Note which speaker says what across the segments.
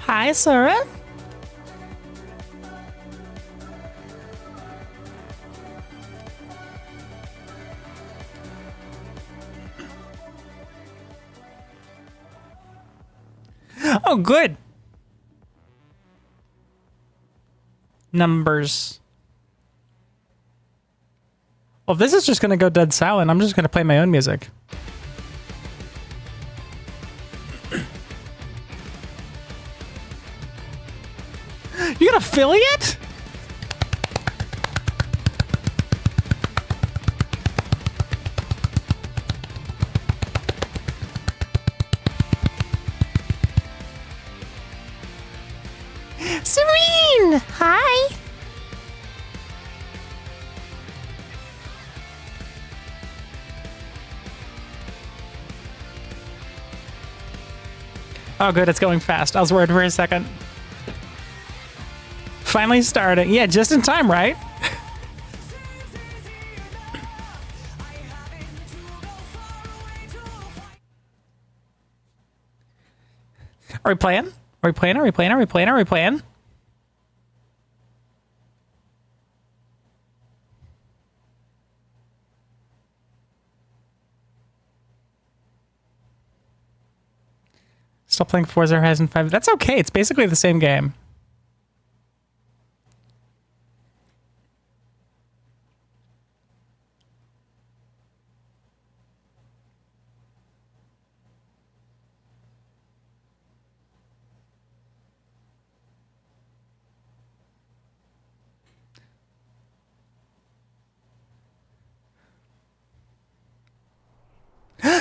Speaker 1: Hi, Sarah. Oh, good. Numbers. Well, this is just going to go dead silent. I'm just going to play my own music. You an affiliate? Serene! Hi! Oh, good. It's going fast. I was worried for a second. Finally starting. Yeah, just in time, right? Are we playing? Are we playing? Are we playing? Are we playing? Are we playing? Still playing Forza Horizon 5. That's okay. It's basically the same game.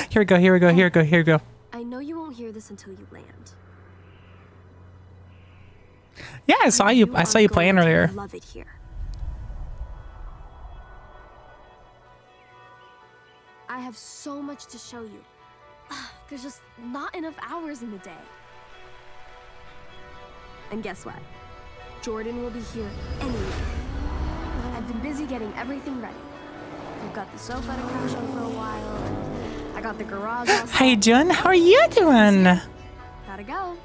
Speaker 1: Here we go, here we go, here we go, here we go.
Speaker 2: I know you won't hear this until you land.
Speaker 1: Yeah, I saw you playing earlier.
Speaker 2: Love it here. I have so much to show you. There's just not enough hours in the day. And guess what? Jordan will be here anyway. I've been busy getting everything ready. We've got the sofa to crash on for a while. I got the garage all set.
Speaker 1: How you doing? How are you doing?
Speaker 2: Gotta go.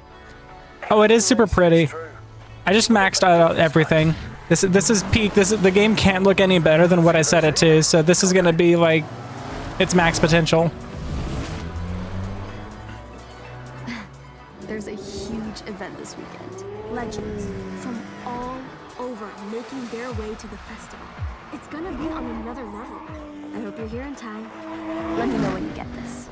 Speaker 1: Oh, it is super pretty. I just maxed out everything. This is peak. The game can't look any better than what I set it to. So this is gonna be like its max potential.
Speaker 2: There's a huge event this weekend. Legends from all over making their way to the festival. It's gonna be on another level. I hope you're here in time. Let me know when you get this.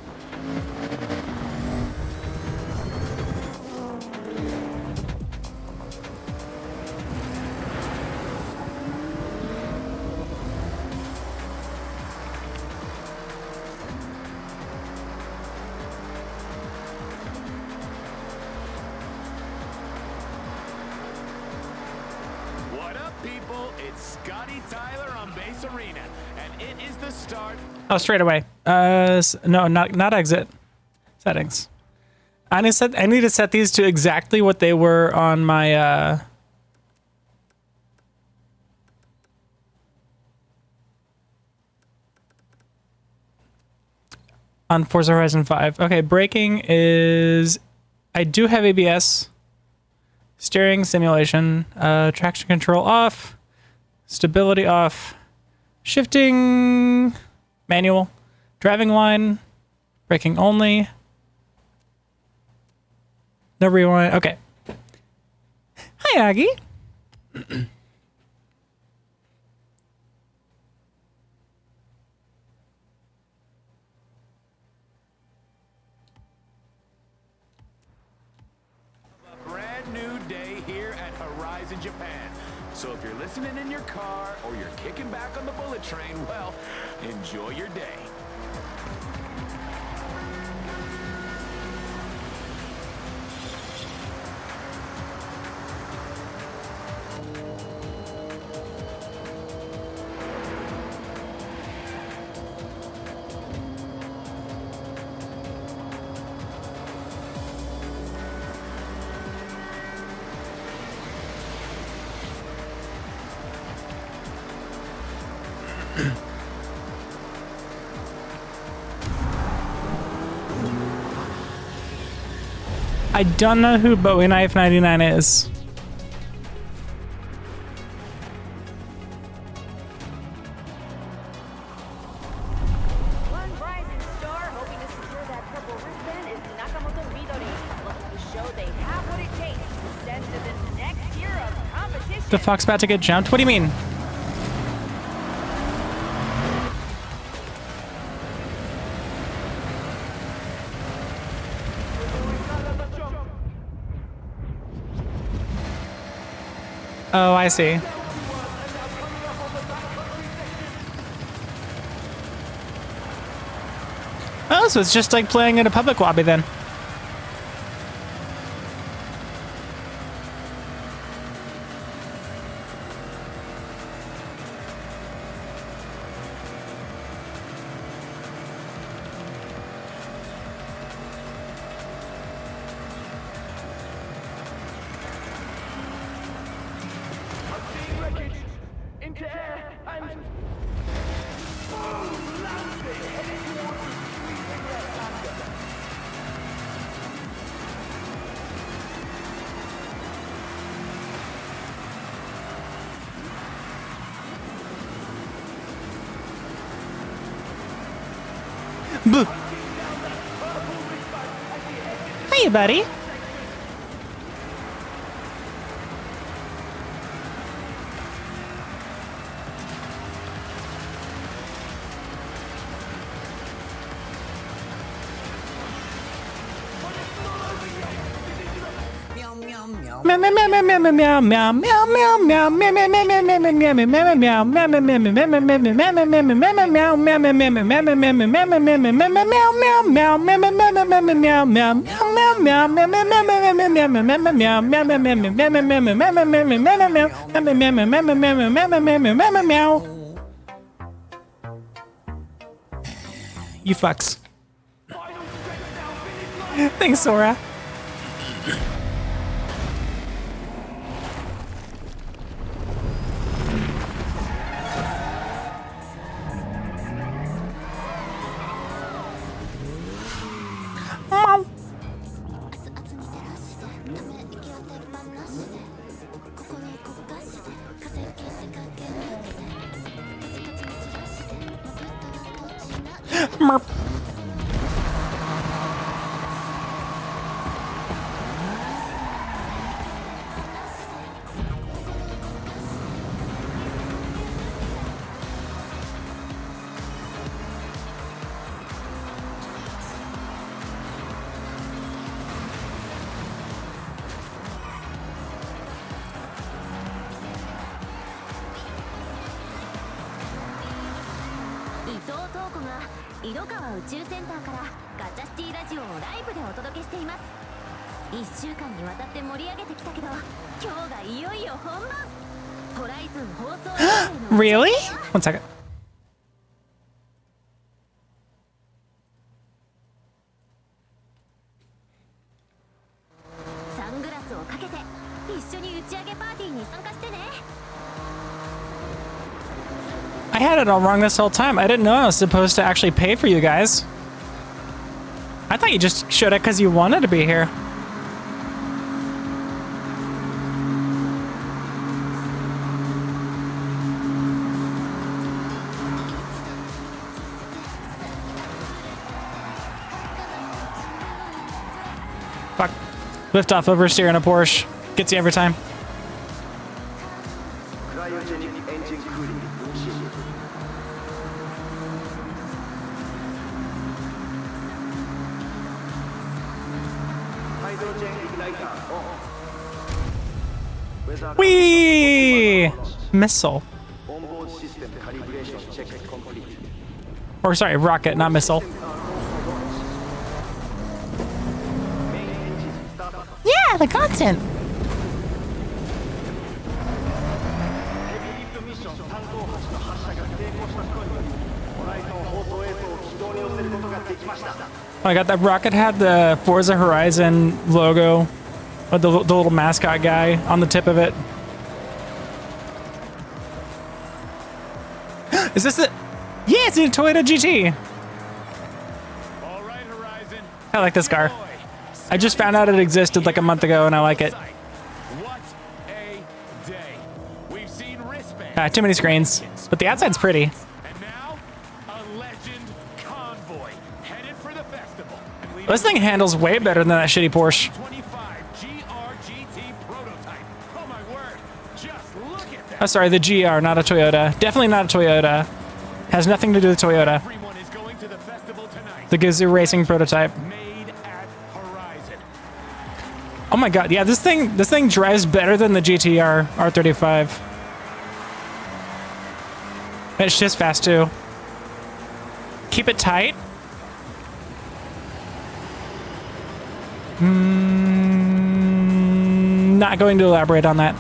Speaker 1: Oh, straight away. No, not exit. Settings. I need to set these to exactly what they were on my on Forza Horizon 5. Okay, braking is I do have ABS. Steering simulation, traction control off, stability off, shifting manual, driving line, braking only, no rewind. Okay. Hi, Aggie.
Speaker 3: A brand new day here at Horizon Japan. So if you're listening in your car or you're kicking back on the bullet train, well, enjoy your day.
Speaker 1: I don't know who Bowie Knife 99 is.
Speaker 4: One rising star hoping to secure that purple wristband is Nakamoto Midori, looking to show they have what it takes to ascend to the next tier of competition.
Speaker 1: The fuck's about to get jumped? What do you mean? Oh, I see. Oh, so it's just like playing in a public lobby then. Boo. Hey, buddy. You fucks. Thanks, Sora. Merp. Really? 1 second. I had it all wrong this whole time. I didn't know I was supposed to actually pay for you guys. I thought you just showed it because you wanted to be here. Fuck. Lift off oversteer in a Porsche. Gets you every time. Whee! Missile. Or sorry, rocket, not missile. Yeah, the content. Oh my god, that rocket had the Forza Horizon logo, or the little mascot guy on the tip of it. Is this it? Yeah, it's a Toyota GT.
Speaker 3: All right, Horizon.
Speaker 1: I like this car.
Speaker 3: Boy,
Speaker 1: I just found out it existed like a month ago, and I like it.
Speaker 3: What a day. We've seen wristbands.
Speaker 1: Too many screens, but the outside's pretty.
Speaker 3: And now, a legend convoy headed for the festival.
Speaker 1: This thing handles way better than that shitty Porsche.
Speaker 3: 25 GRGT prototype. Oh my word. Just look at that.
Speaker 1: Oh, sorry, the GR, not a Toyota. Definitely not a Toyota. Has nothing to do with Toyota.
Speaker 3: Everyone is going to the festival tonight.
Speaker 1: The Gazoo Racing prototype.
Speaker 3: Made at Horizon.
Speaker 1: Oh my god, yeah, this thing drives better than the GTR R35. It's just fast too. Keep it tight. Not going to elaborate on that.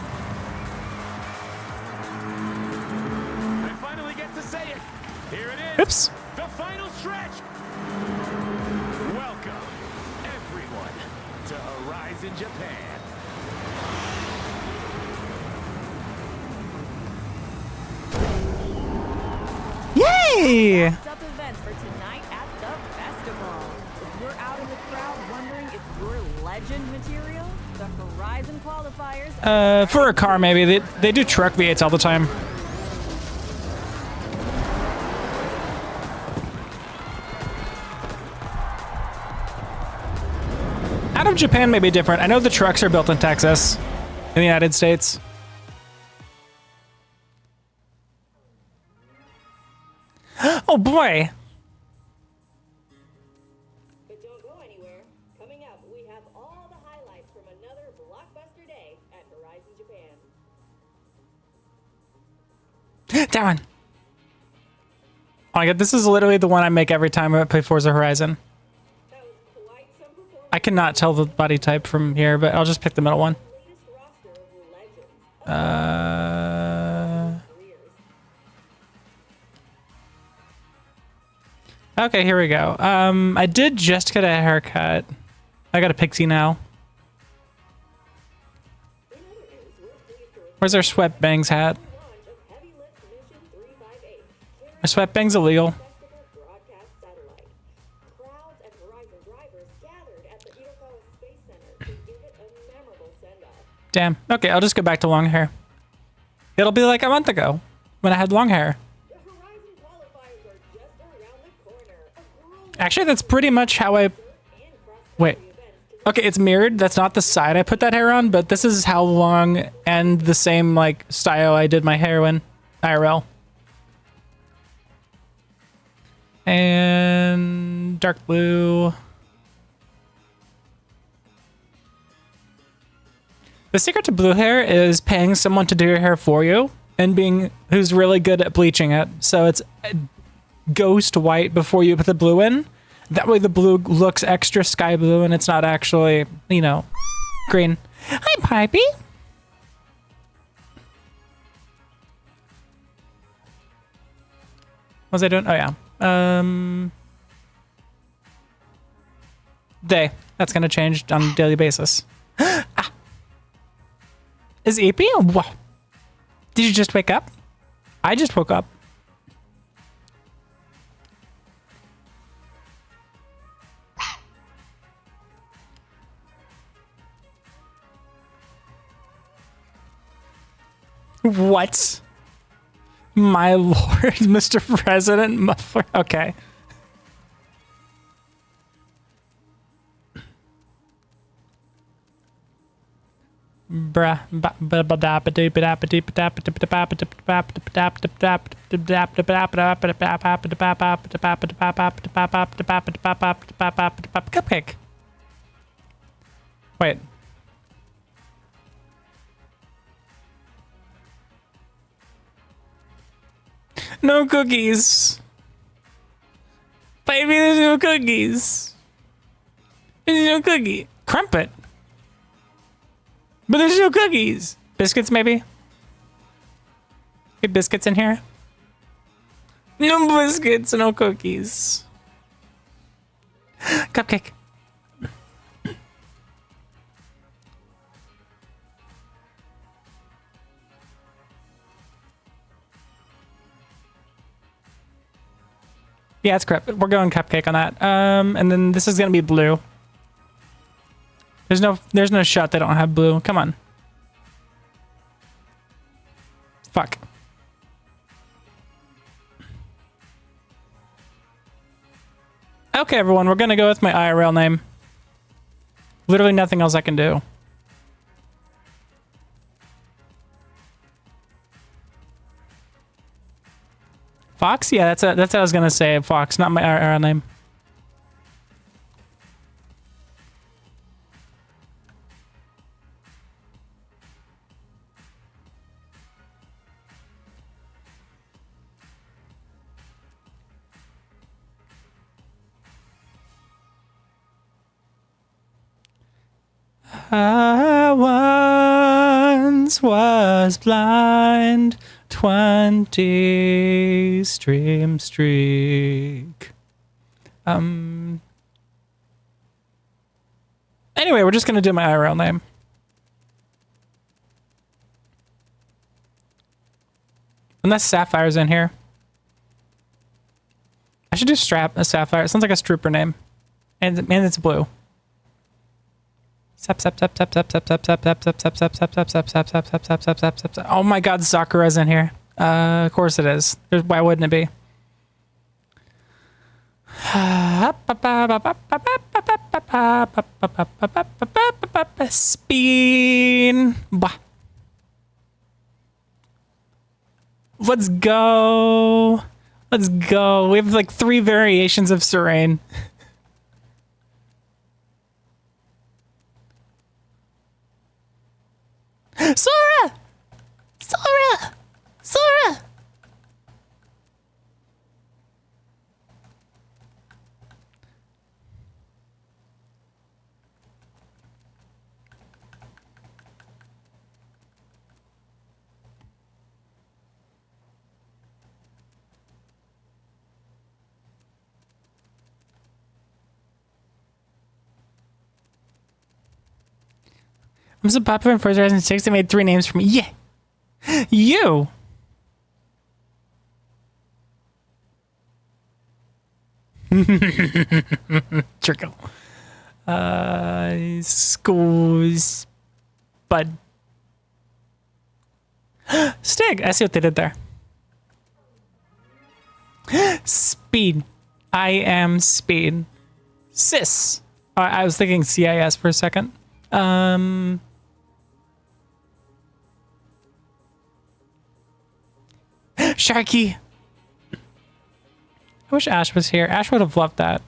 Speaker 3: I finally get to say it. Here it is.
Speaker 1: Oops.
Speaker 3: The final stretch. Welcome, everyone, to Horizon Japan.
Speaker 1: Yay!
Speaker 4: Wraps up events for tonight at the festival. If you're out in the crowd wondering if you're legend material, the Horizon qualifiers.
Speaker 1: For a car maybe. They do truck V8s all the time. Out of Japan may be different. I know the trucks are built in Texas, in the United States. Oh boy.
Speaker 4: But don't go anywhere. Coming up, we have all the highlights from another blockbuster day at Horizon Japan.
Speaker 1: That one. Oh my god, this is literally the one I make every time I play Forza Horizon.
Speaker 4: That was quite some performance.
Speaker 1: I cannot tell the body type from here, but I'll just pick the middle one.
Speaker 4: Latest roster of legends.
Speaker 1: Okay, here we go. I did just get a haircut. I got a pixie now. Where's our sweat bangs hat? Are sweat bangs illegal? Damn. Okay, I'll just go back to long hair. It'll be like a month ago when I had long hair. Actually, that's pretty much how I... Wait. Okay, it's mirrored. That's not the side I put that hair on, but this is how long and the same, like, style I did my hair when IRL. And dark blue. The secret to blue hair is paying someone to do your hair for you and being who's really good at bleaching it. So it's ghost white before you put the blue in. That way the blue looks extra sky blue and it's not actually, you know, green. Hi, Pipey. What was I doing? Oh, yeah. That's going to change on a daily basis. Ah. Is EP? Wow. Did you just wake up? I just woke up. What? My lord, Mr. President Muffler. Okay. Bruh. Cupcake. Wait. No cookies. Baby, there's no cookies. There's no cookie. Crumpet. But there's no cookies. Biscuits, maybe? Get biscuits in here? No biscuits, no cookies. Cupcake. Yeah, it's crap. We're going cupcake on that. And then this is gonna be blue. There's no shot they don't have blue. Come on. Fuck. Okay, everyone, we're gonna go with my IRL name. Literally nothing else I can do. Fox? Yeah, that's what I was gonna say. Fox, not my IRL name. I once was blind, 20 stream streak. Anyway, we're just gonna do my IRL name. Unless Sapphire's in here. I should do Sapphire. It sounds like a stripper name. And it's blue. Oh my god, Sakura's in here. Of course it is. Why wouldn't it be? Spin. Let's go. Let's go. We have like 3 variations of Serene. Sora! Sora! Sora! I'm so popular in Forza Horizon 6, they made 3 names for me. Yeah! You! Trickle. Schools. Bud. Stig! I see what they did there. Speed. I am Speed. Sis. I was thinking CIS for a second. Sharky. I wish Ash was here. Ash would have loved that.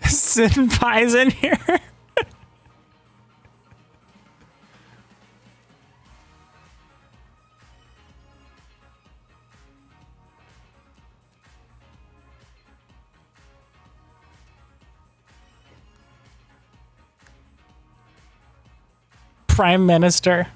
Speaker 1: Senpai's in here. Prime Minister.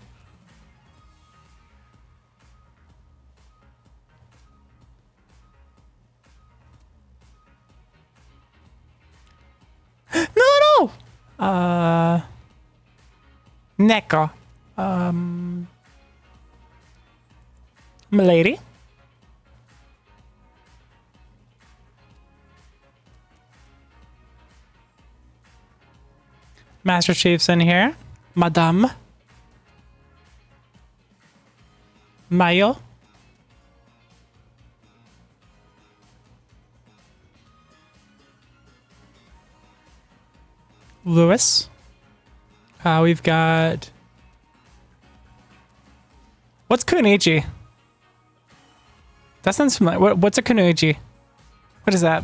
Speaker 1: No. Neko. Milady. Master Chief's in here. Madame. Mayo. Lewis. We've got... What's Kunichi? That sounds familiar. What's a Kunichi? What is that?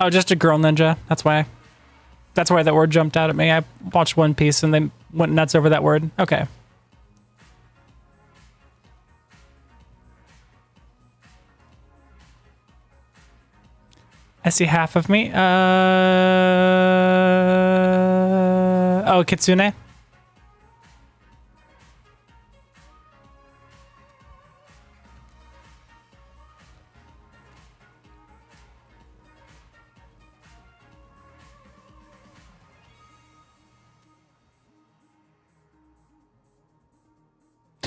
Speaker 1: Oh, just a girl ninja. That's why that word jumped out at me. I watched One Piece and they went nuts over that word. Okay. I see half of me. Oh, Kitsune.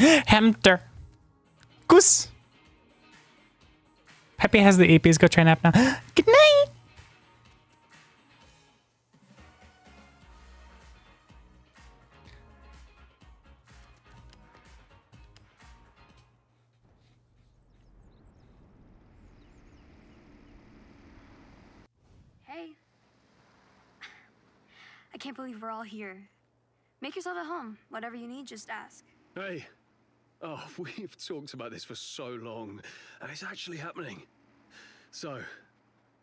Speaker 1: Hamster. Goose. Pepe has the EPs. Go try nap now. Good night.
Speaker 2: Hey. I can't believe we're all here. Make yourself at home. Whatever you need, just ask.
Speaker 5: Hey. Oh, we've talked about this for so long, and it's actually happening. So,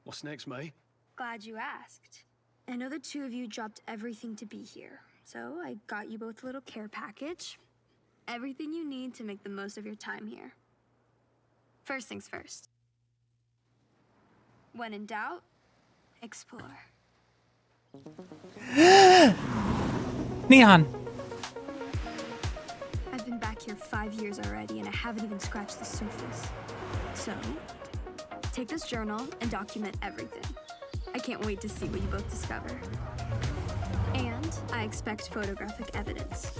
Speaker 5: what's next, May?
Speaker 2: Glad you asked. I know the two of you dropped everything to be here, so I got you both a little care package. Everything you need to make the most of your time here. First things first. When in doubt, explore.
Speaker 1: Neon.
Speaker 2: I've been back here 5 years already, and I haven't even scratched the surface. So, take this journal and document everything. I can't wait to see what you both discover. And I expect photographic evidence.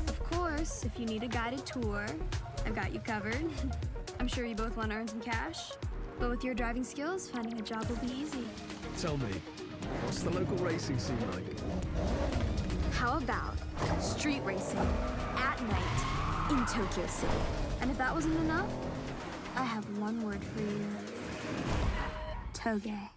Speaker 2: Of course, if you need a guided tour, I've got you covered. I'm sure you both want to earn some cash. But with your driving skills, finding a job will be easy.
Speaker 5: Tell me, what's the local racing scene like?
Speaker 2: How about street racing at night in Tokyo City? And if that wasn't enough, I have one word for you. Toge.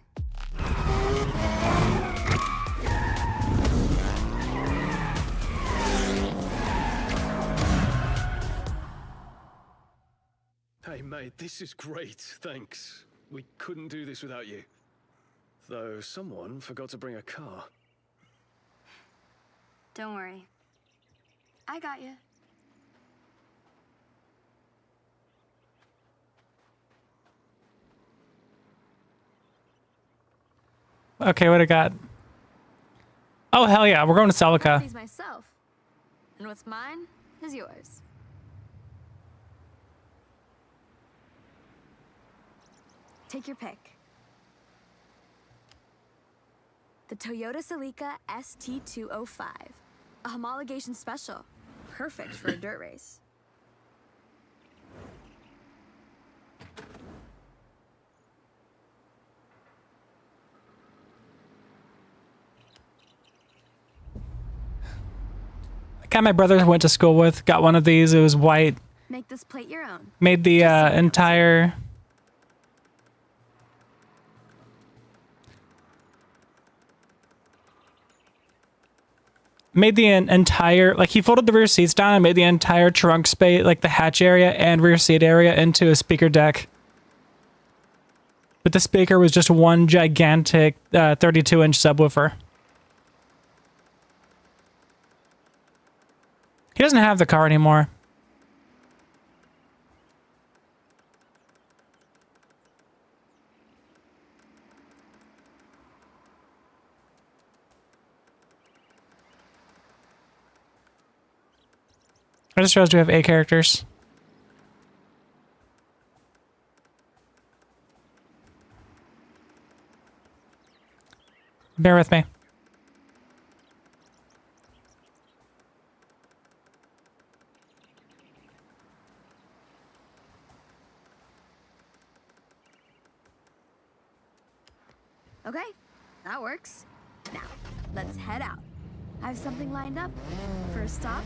Speaker 5: Hey, mate, this is great, thanks. We couldn't do this without you. Though someone forgot to bring a car.
Speaker 2: Don't worry. I got you.
Speaker 1: Okay, what I got? Oh, hell yeah. We're going to Celica.
Speaker 2: These myself. And what's mine is yours. Take your pick. The Toyota Celica ST205. A homologation special. Perfect for a dirt race.
Speaker 1: The guy my brother went to school with got one of these. It was white.
Speaker 2: Make this plate your own.
Speaker 1: Made the entire... Made the entire, like, he folded the rear seats down and made the entire trunk space, like the hatch area and rear seat area, into a speaker deck. But the speaker was just one gigantic 32-inch subwoofer. He doesn't have the car anymore. I just realized we have A characters. Bear with me.
Speaker 2: Okay, that works. Now, let's head out. I have something lined up. First stop,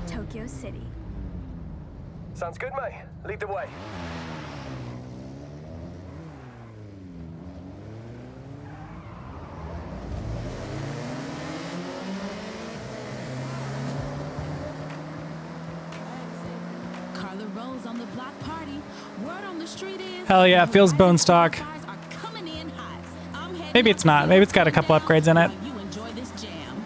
Speaker 2: Tokyo City.
Speaker 5: Sounds good, mate. Lead the way.
Speaker 6: Carla Rose on the block party. Word on the street is...
Speaker 1: Hell yeah, it feels bone stock.
Speaker 6: Cars are coming in hot. I'm heading
Speaker 1: Maybe it's not. Maybe it's got a couple upgrades in it.
Speaker 6: while you enjoy this jam.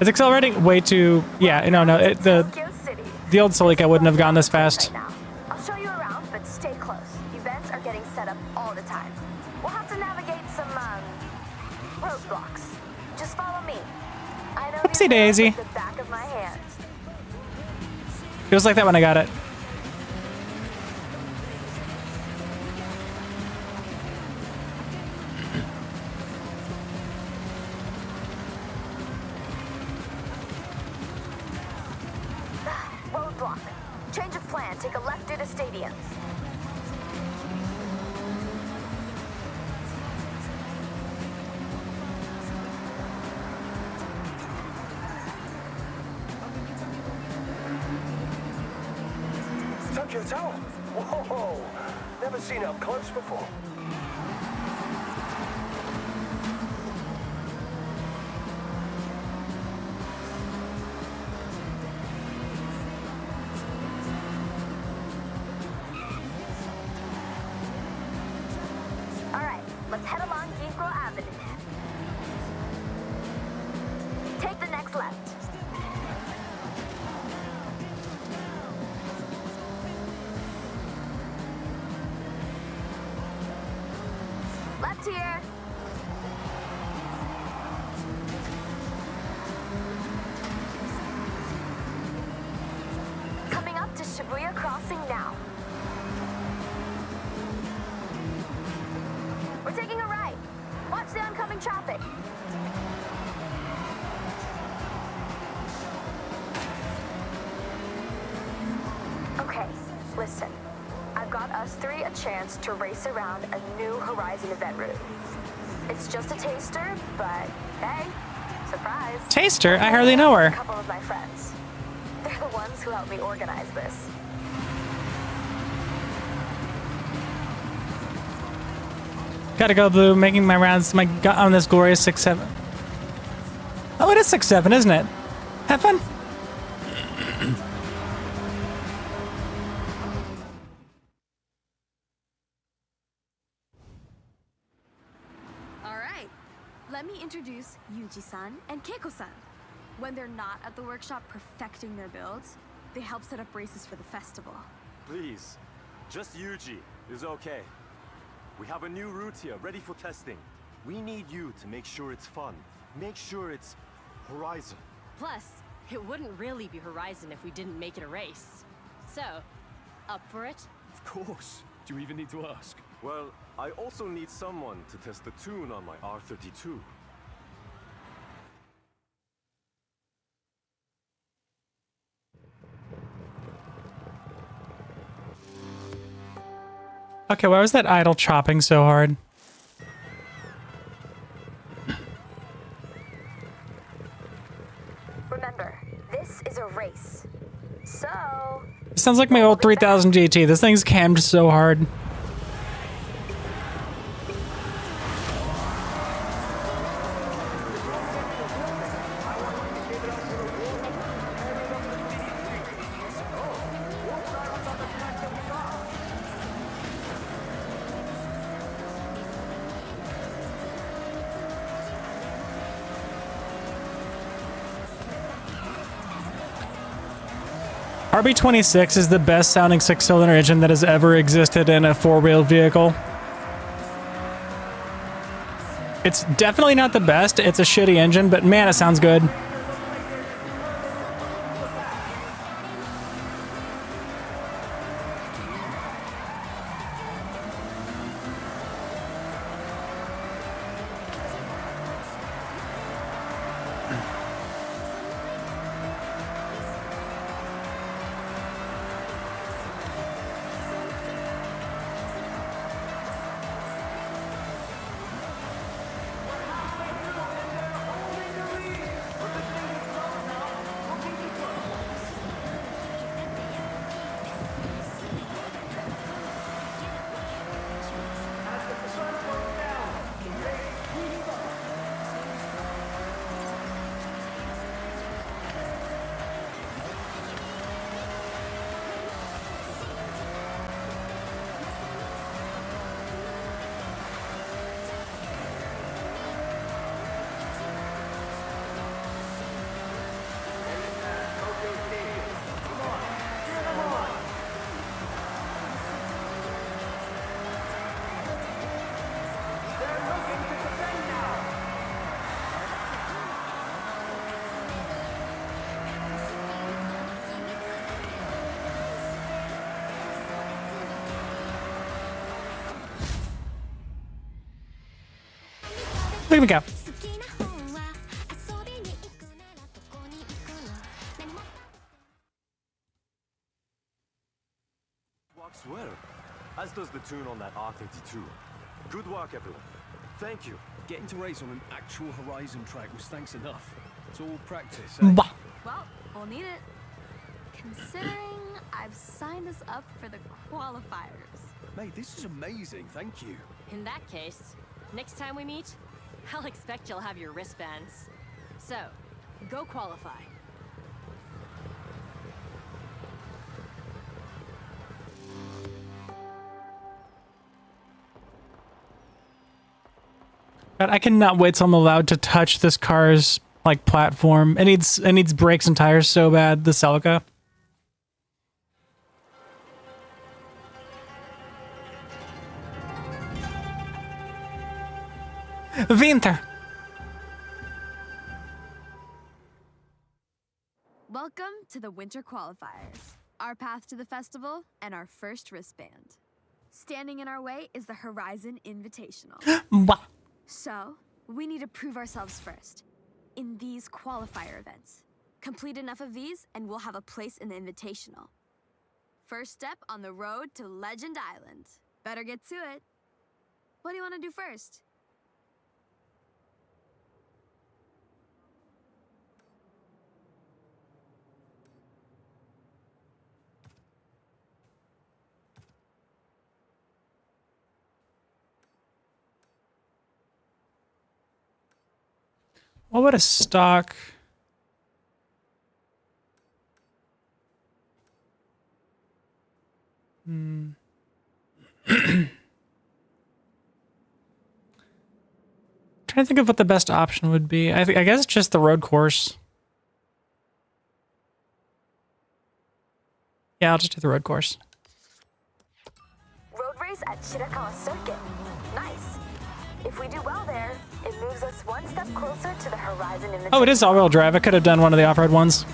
Speaker 1: It's accelerating way too... Yeah, no.
Speaker 2: Tokyo City.
Speaker 1: The old Celica wouldn't have gone this fast.
Speaker 2: Right now. I'll show you around, but stay close. Events are getting set up all the time. We'll have to navigate some, roadblocks. Just follow me. I know
Speaker 1: Whoopsie
Speaker 2: these roads
Speaker 1: daisy.
Speaker 2: like the back of my hand.
Speaker 1: It was like that when I got it.
Speaker 2: block. Change of plan. Take a left due to stadium.
Speaker 5: Tokyo Tower? Whoa! Never seen it up close before.
Speaker 2: Alright, let's head along Ginkgo Avenue. Take the next left. Left here. Coming up to Shibuya Crossing now. We're taking a right. Watch the oncoming traffic. Okay, listen. I've got us three a chance to race around a new Horizon event route. It's just a taster, but hey, surprise.
Speaker 1: Taster? I hardly know
Speaker 2: A
Speaker 1: her.
Speaker 2: couple of my friends. They're the ones who helped me organize this.
Speaker 1: Gotta go, Blue. Making my rounds on this glorious 6-7. Oh, it is 6-7, isn't it? Have fun.
Speaker 2: All right. Let me introduce Yuji-san and Keiko-san. When they're not at the workshop perfecting their builds, they help set up races for the festival.
Speaker 7: Please, just Yuji is okay. We have a new route here, ready for testing. We need you to make sure it's fun. Make sure it's Horizon.
Speaker 8: Plus, it wouldn't really be Horizon if we didn't make it a race. So, up for it?
Speaker 5: Of course. Do you even need to ask?
Speaker 7: Well, I also need someone to test the tune on my R32.
Speaker 1: Okay, why was that idol chopping so hard?
Speaker 2: Remember, this is a race. So,
Speaker 1: It sounds like my old 3000 GT. This thing's cammed so hard. RB26 is the best sounding 6-cylinder engine that has ever existed in a 4-wheeled vehicle. It's definitely not the best. It's a shitty engine, but man, it sounds good. Look at me go.
Speaker 7: rocks well, as does the tune on that R32. Good work, everyone. Thank you.
Speaker 5: Getting to race on an actual Horizon track was thanks enough. It's all practice, eh?
Speaker 1: Bah.
Speaker 2: Well, we'll need it. Considering I've signed us up for the qualifiers.
Speaker 5: Mate, this is amazing. Thank you.
Speaker 8: In that case, next time we meet, I'll expect you'll have your wristbands. So, go qualify.
Speaker 1: God, I cannot wait till I'm allowed to touch this car's like platform. It needs brakes and tires so bad, the Celica. Winter.
Speaker 2: Welcome to the Winter Qualifiers, our path to the festival and our first wristband. Standing in our way is the Horizon Invitational.
Speaker 1: Bah.
Speaker 2: So, we need to prove ourselves first in these qualifier events. Complete enough of these and we'll have a place in the Invitational. First step on the road to Legend Island. Better get to it. What do you want to do first?
Speaker 1: What would a stock? Trying to think of what the best option would be. I guess just the road course. Yeah, I'll just do the road course.
Speaker 2: Road race at Shirakawa Circuit. Nice. If we do well there, it moves us one step closer to the Horizon Invitational.
Speaker 1: Oh, it is all-wheel drive. I could have done one of the off-road ones.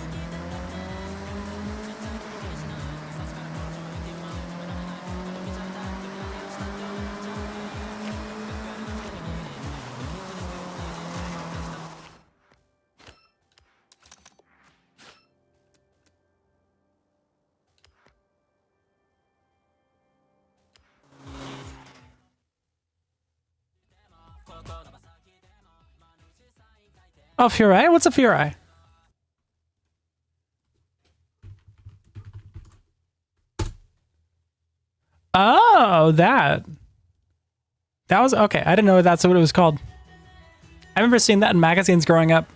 Speaker 1: Oh, Furai? What's a Furai? Oh, that. That was okay. I didn't know that's what it was called. I remember seeing that in magazines growing up.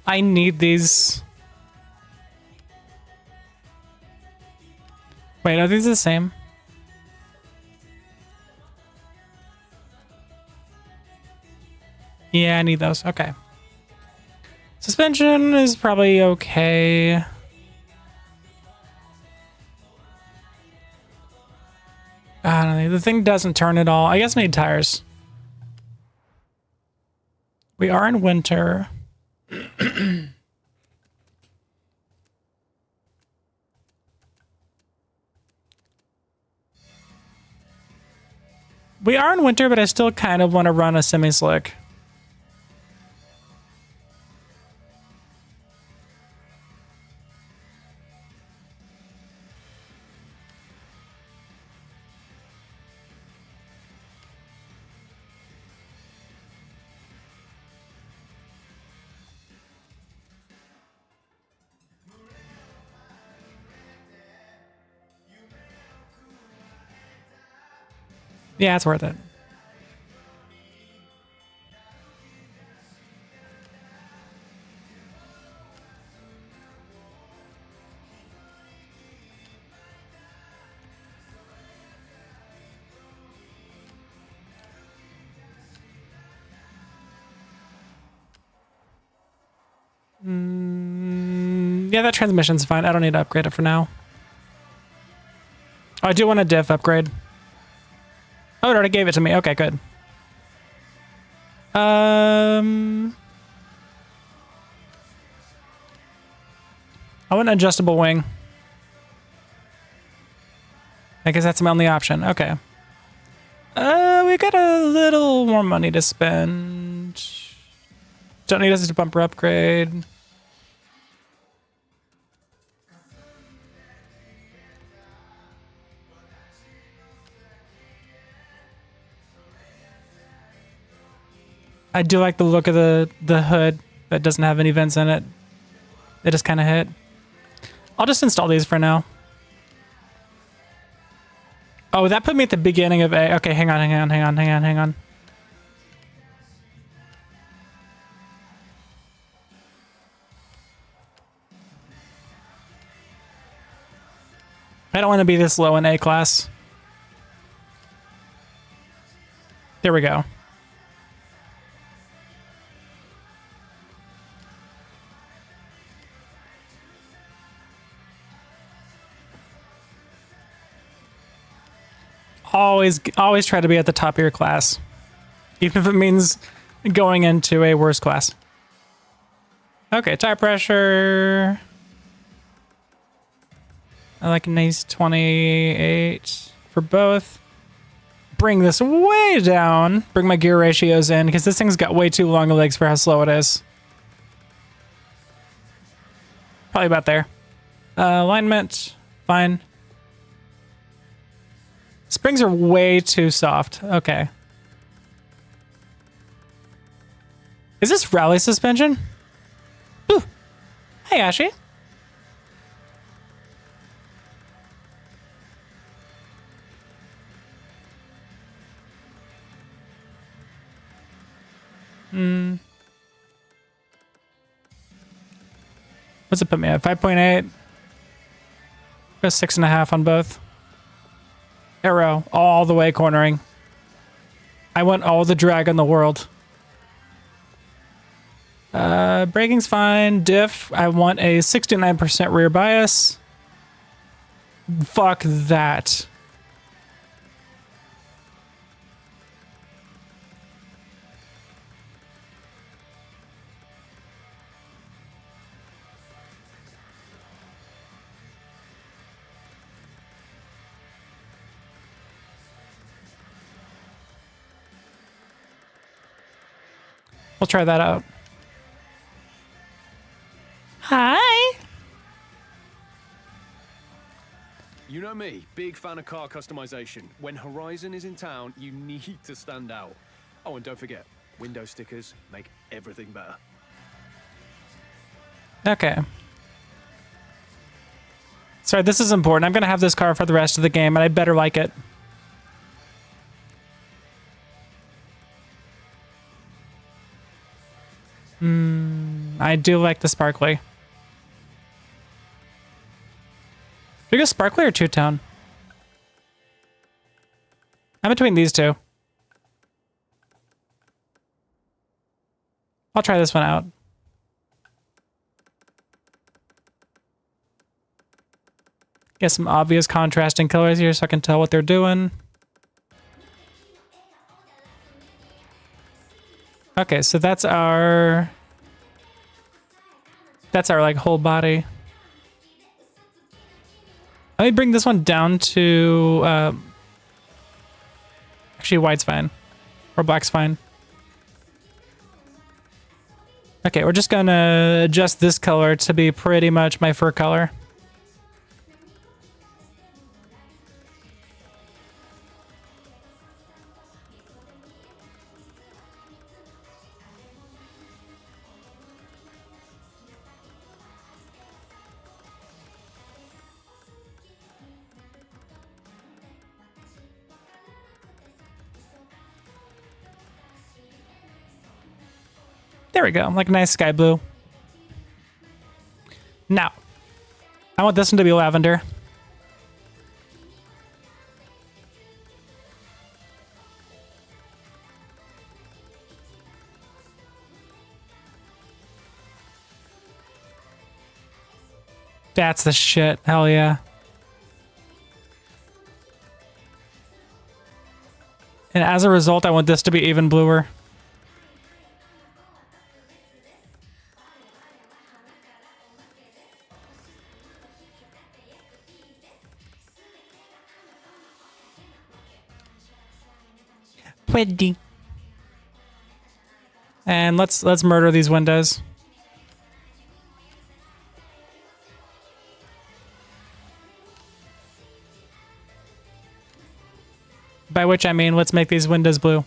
Speaker 1: I need these. Wait, are these the same? Yeah, I need those. Okay. Suspension is probably okay. I don't know. The thing doesn't turn at all. I guess I need tires. We are in winter. We are in winter, but I still kind of want to run a semi-slick. Yeah, it's worth it. Yeah, that transmission's fine. I don't need to upgrade it for now. Oh, I do want a diff upgrade. Oh, it already gave it to me. Okay, good. I want an adjustable wing. I guess that's my only option. Okay. We got a little more money to spend. Don't need us to bumper upgrade. I do like the look of the hood that doesn't have any vents in it. It just kind of hit. I'll just install these for now. Oh, that put me at the beginning of A. Okay, hang on. I don't want to be this low in A class. There we go. Always try to be at the top of your class, even if it means going into a worse class. Okay, tire pressure. I like a nice 28 for both. Bring this way down. Bring my gear ratios in because this thing's got way too long legs for how slow it is. Probably about there. Alignment, fine. Springs are way too soft. Okay. Is this rally suspension? Ooh. Hey, Ashy. What's it put me at? 5.8? Got 6.5 on both. Arrow, all the way cornering. I want all the drag in the world. Braking's fine. Diff, I want a 69% rear bias. Fuck that. We'll try that out. Hi.
Speaker 5: You know me, big fan of car customization. When Horizon is in town, you need to stand out. Oh, and don't forget, window stickers make everything better.
Speaker 1: Okay. Sorry, this is important. I'm going to have this car for the rest of the game, and I better like it. I do like the sparkly. Should we go sparkly or two-tone? I'm between these two. I'll try this one out. Get some obvious contrasting colors here so I can tell what they're doing. Okay, so that's our like whole body. Let me bring this one down to actually white's fine. Or black's fine. Okay, we're just gonna adjust this color to be pretty much my fur color. There we go, like a nice sky blue. Now, I want this one to be lavender. That's the shit. Hell yeah. And as a result, I want this to be even bluer. Pretty. And let's murder these windows. By which I mean, let's make these windows blue.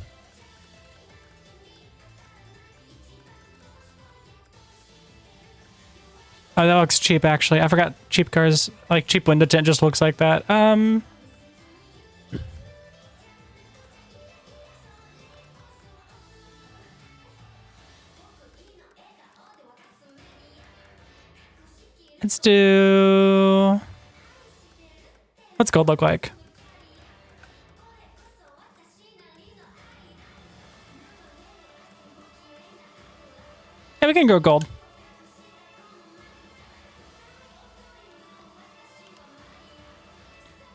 Speaker 1: Oh, that looks cheap, actually. I forgot cheap cars, like cheap window tint just looks like that. Let's do... What's gold look like? Yeah, we can go gold.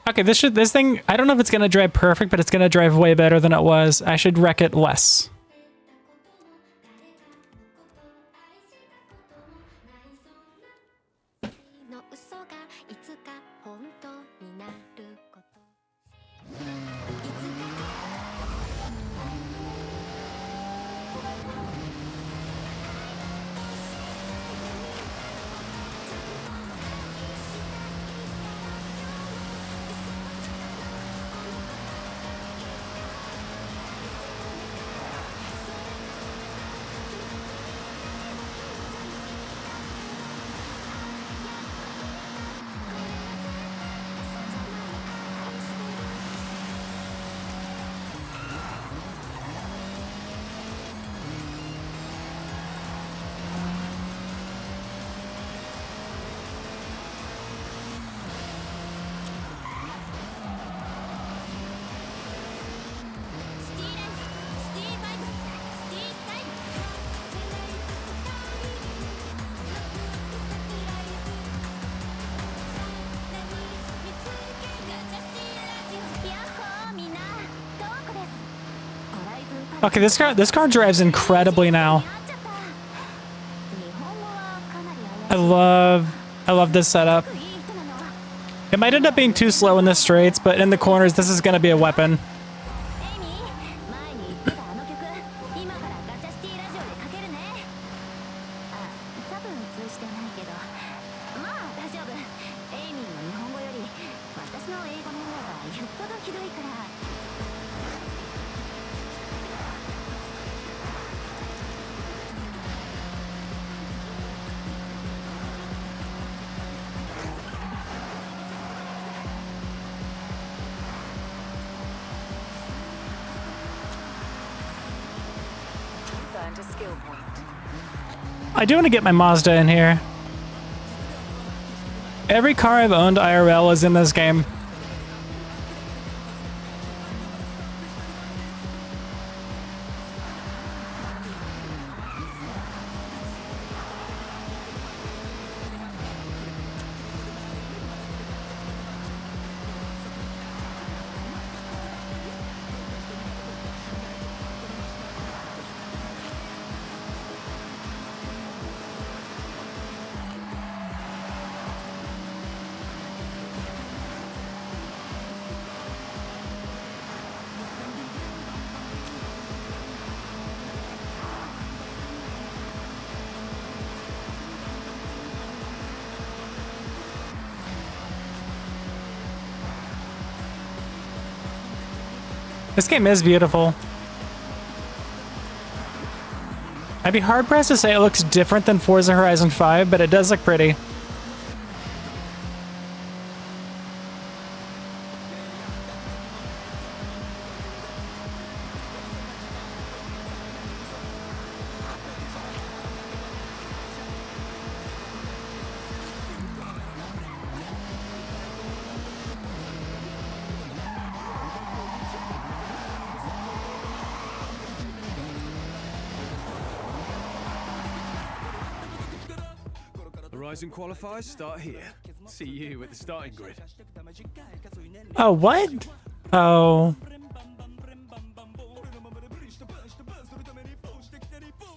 Speaker 1: Okay, this thing, I don't know if it's gonna drive perfect, but it's gonna drive way better than it was. I should wreck it less. Okay, this car drives incredibly now. I love this setup. It might end up being too slow in the straights, but in the corners, this is going to be a weapon. I do want to get my Mazda in here. Every car I've owned IRL is in this game. This game is beautiful. I'd be hard-pressed to say it looks different than Forza Horizon 5, but it does look pretty.
Speaker 5: Horizon qualifiers start here. See you at the starting grid.
Speaker 1: Oh, what? Oh.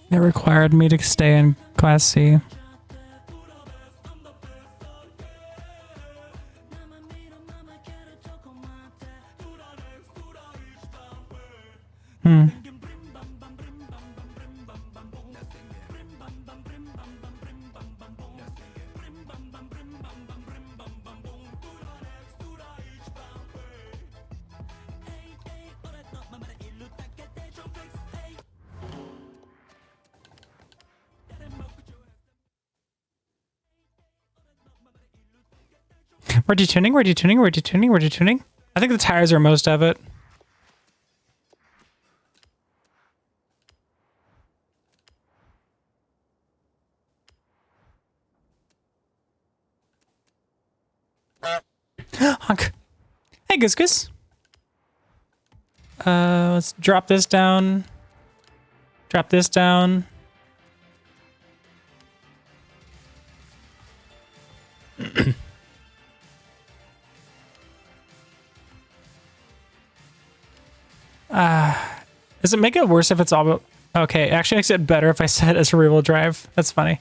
Speaker 1: It required me to stay in Class C. Hmm. We're detuning, we're detuning, we're detuning, we're detuning. I think the tires are most of it. Honk. Hey, Gus Gus. Let's drop this down. Drop this down. Does it make it worse if it's all... Okay, it actually makes it better if I set it as rear-wheel drive. That's funny.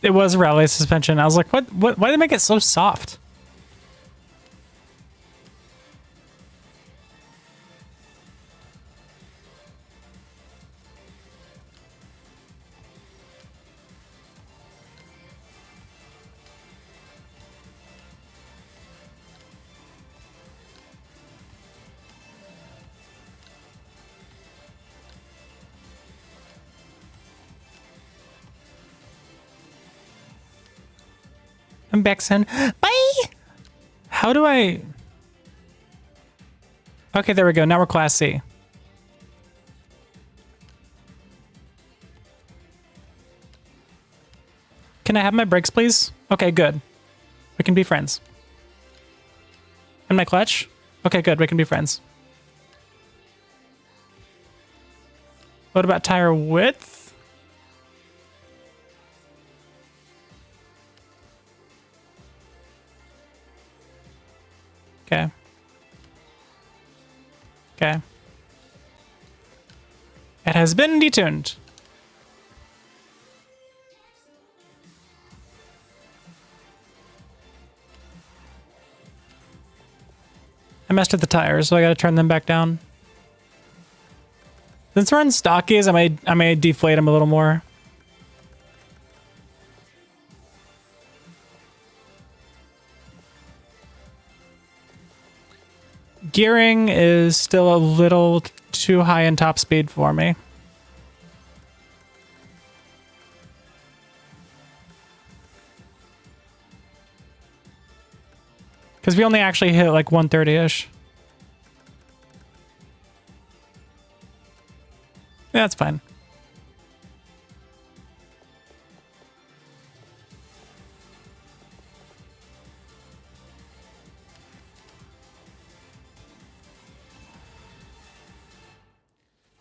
Speaker 1: It was rally suspension. I was like, what? Why did they make it so soft? I'm back, son. Bye! How do I... Okay, there we go. Now we're Class C. Can I have my brakes, please? Okay, good. We can be friends. And my clutch? Okay, good. We can be friends. What about tire width? Okay. Okay. It has been detuned. I messed with the tires, so I gotta turn them back down. Since we're on stockies, I may deflate them a little more. Gearing is still a little too high in top speed for me. Because we only actually hit like 130-ish. Yeah, that's fine.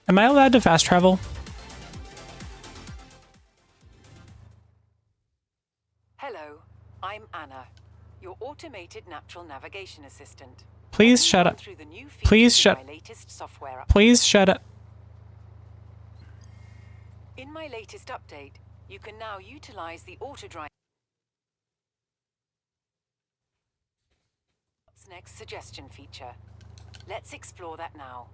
Speaker 1: Am I allowed to fast travel?
Speaker 9: Hello, I'm Anna, your automated natural navigation assistant.
Speaker 1: Please shut up. Please shut. Please shut up.
Speaker 9: In my latest update, you can now utilize the auto-drive. Next suggestion feature. Let's explore that now.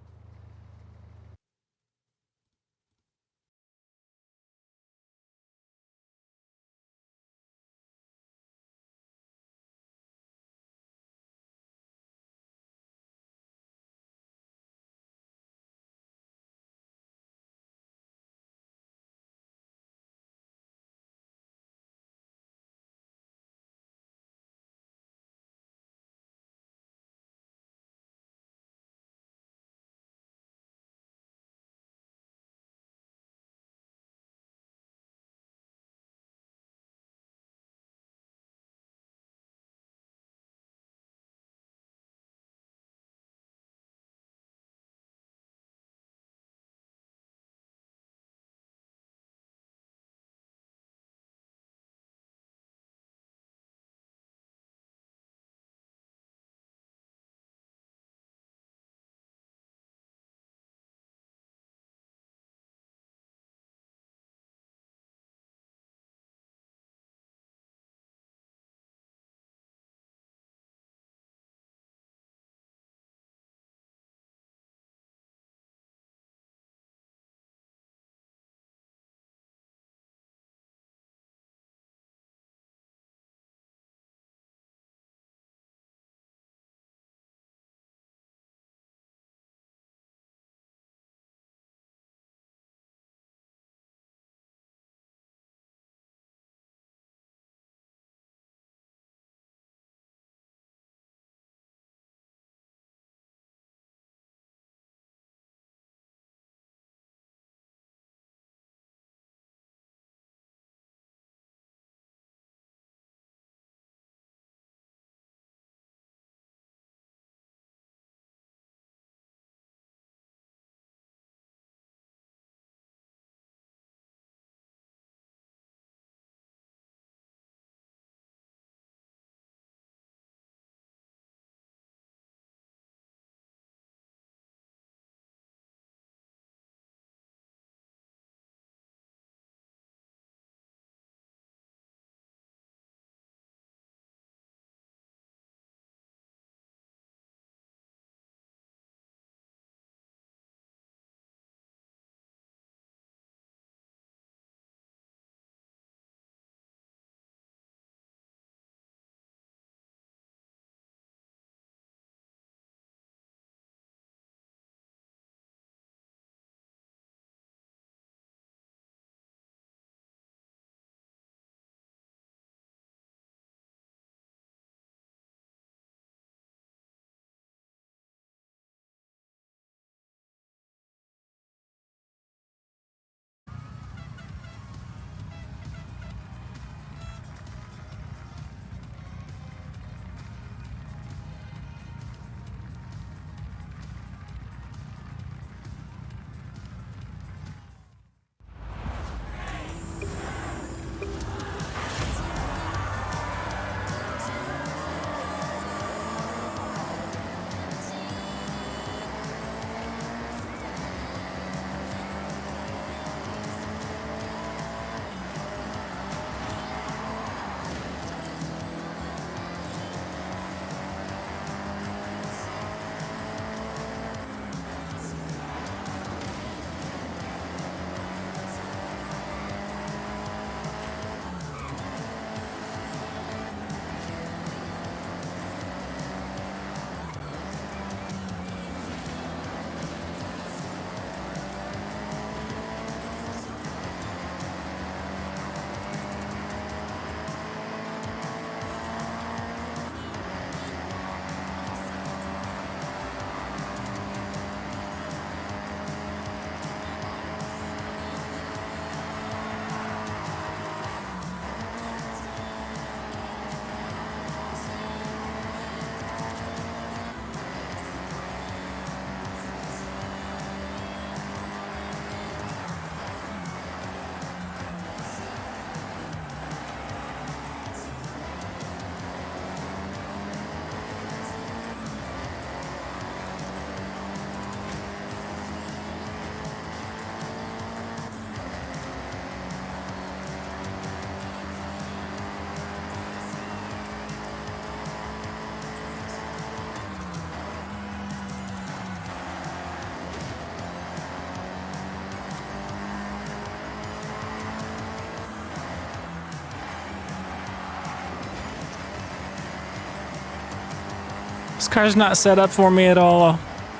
Speaker 1: This car's not set up for me at all.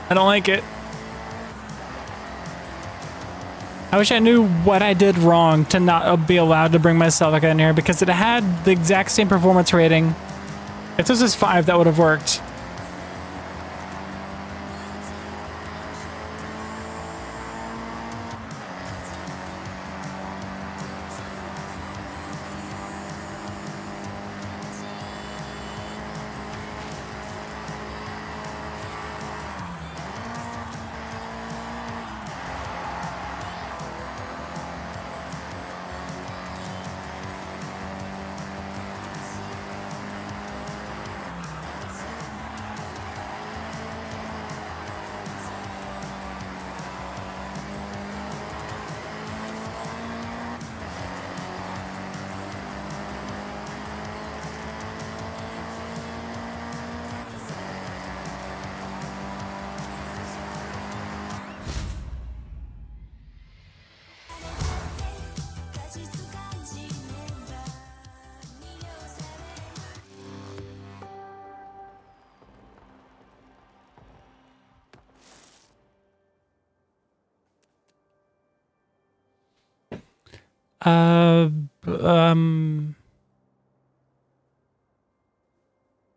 Speaker 1: I don't like it. I wish I knew what I did wrong to not be allowed to bring my Celica in here, because it had the exact same performance rating. If this was 5, that would have worked.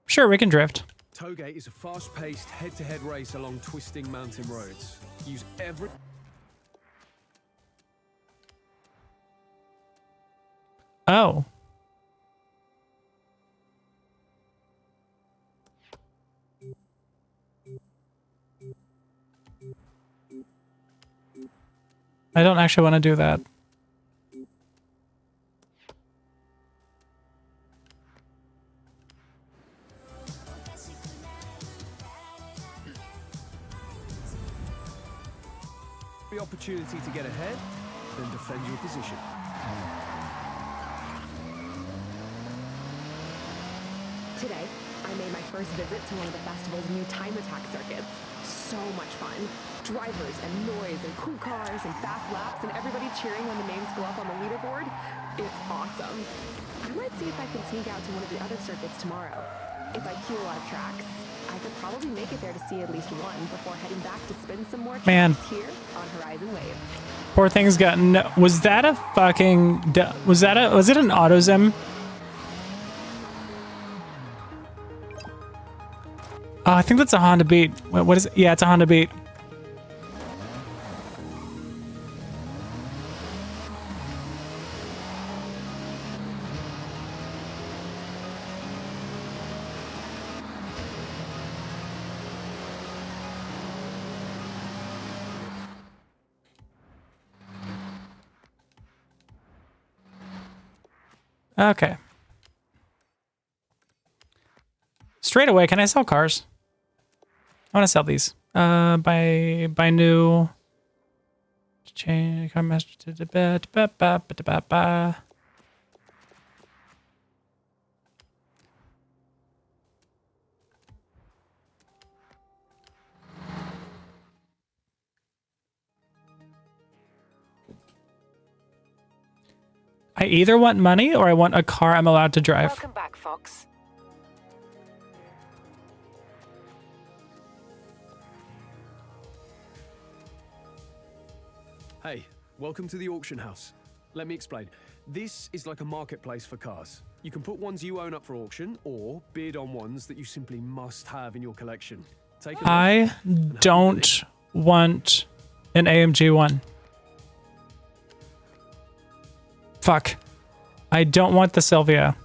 Speaker 1: Sure, we can drift.
Speaker 5: Tollgate is a fast-paced, head-to-head race along twisting mountain roads. Use every...
Speaker 1: Oh. I don't actually want to do that.
Speaker 5: The opportunity to get ahead, then defend your position.
Speaker 10: Today, I made my first visit to one of the festival's new time attack circuits. So much fun. Drivers and noise and cool cars and fast laps and everybody cheering when the names go up on the leaderboard. It's awesome. I might see if I can sneak out to one of the other circuits tomorrow. If I queue a lot of tracks, I could probably make it there to see at least one before heading back to spin some more tracks here on Horizon Wave.
Speaker 1: Poor thing's got no... Was that a fucking... Was it an AutoZim? Oh, I think that's a Honda Beat. What is it? Yeah, it's a Honda Beat. Okay. Straight away, can I sell cars? I want to sell these. Buy new. Change car master to ba. I either want money or I want a car I'm allowed to drive.
Speaker 9: Welcome back, Fox.
Speaker 5: Hey, welcome to the auction house. Let me explain. This is like a marketplace for cars. You can put ones you own up for auction or bid on ones that you simply must have in your collection. Take a look.
Speaker 1: I don't want an AMG one. Fuck. I don't want the Sylvia.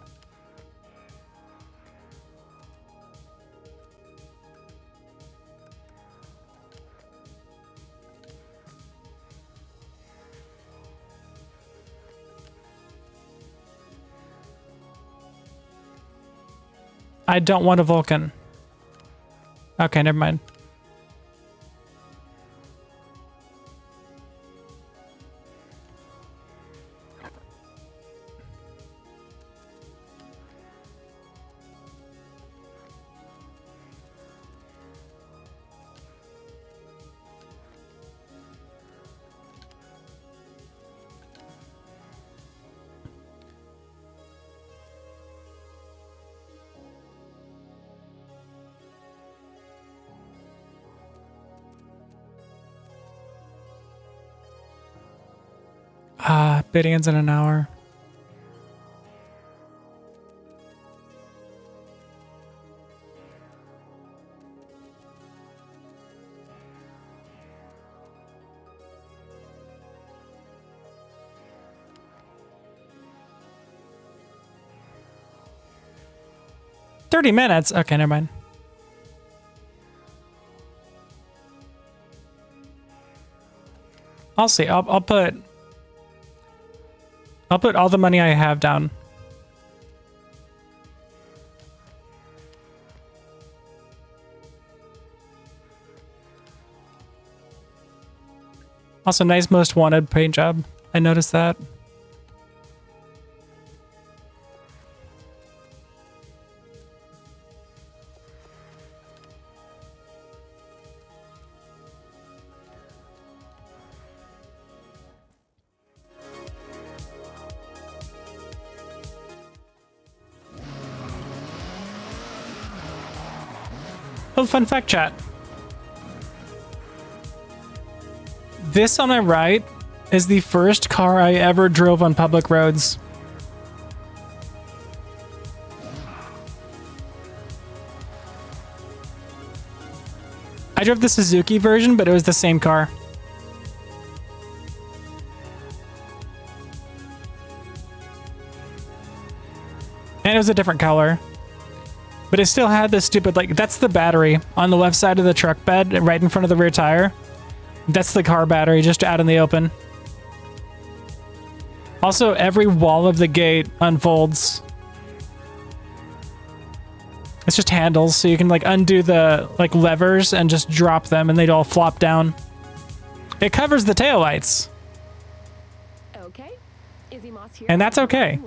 Speaker 1: I don't want a Vulcan. Okay, never mind. Bidding's in an hour. $30. Okay, never mind. I'll see. I'll put all the money I have down. Also, nice most wanted paint job. I noticed that. Oh, fun fact chat. This on my right is the first car I ever drove on public roads. I drove the Suzuki version, but it was the same car. And it was a different color. But it still had this stupid, like, that's the battery on the left side of the truck bed, right in front of the rear tire. That's the car battery, just out in the open. Also, every wall of the gate unfolds. It's just handles, so you can, like, undo the, like, levers and just drop them, and they'd all flop down. It covers the taillights.
Speaker 10: Okay. Izzy Moss here.
Speaker 1: And that's okay.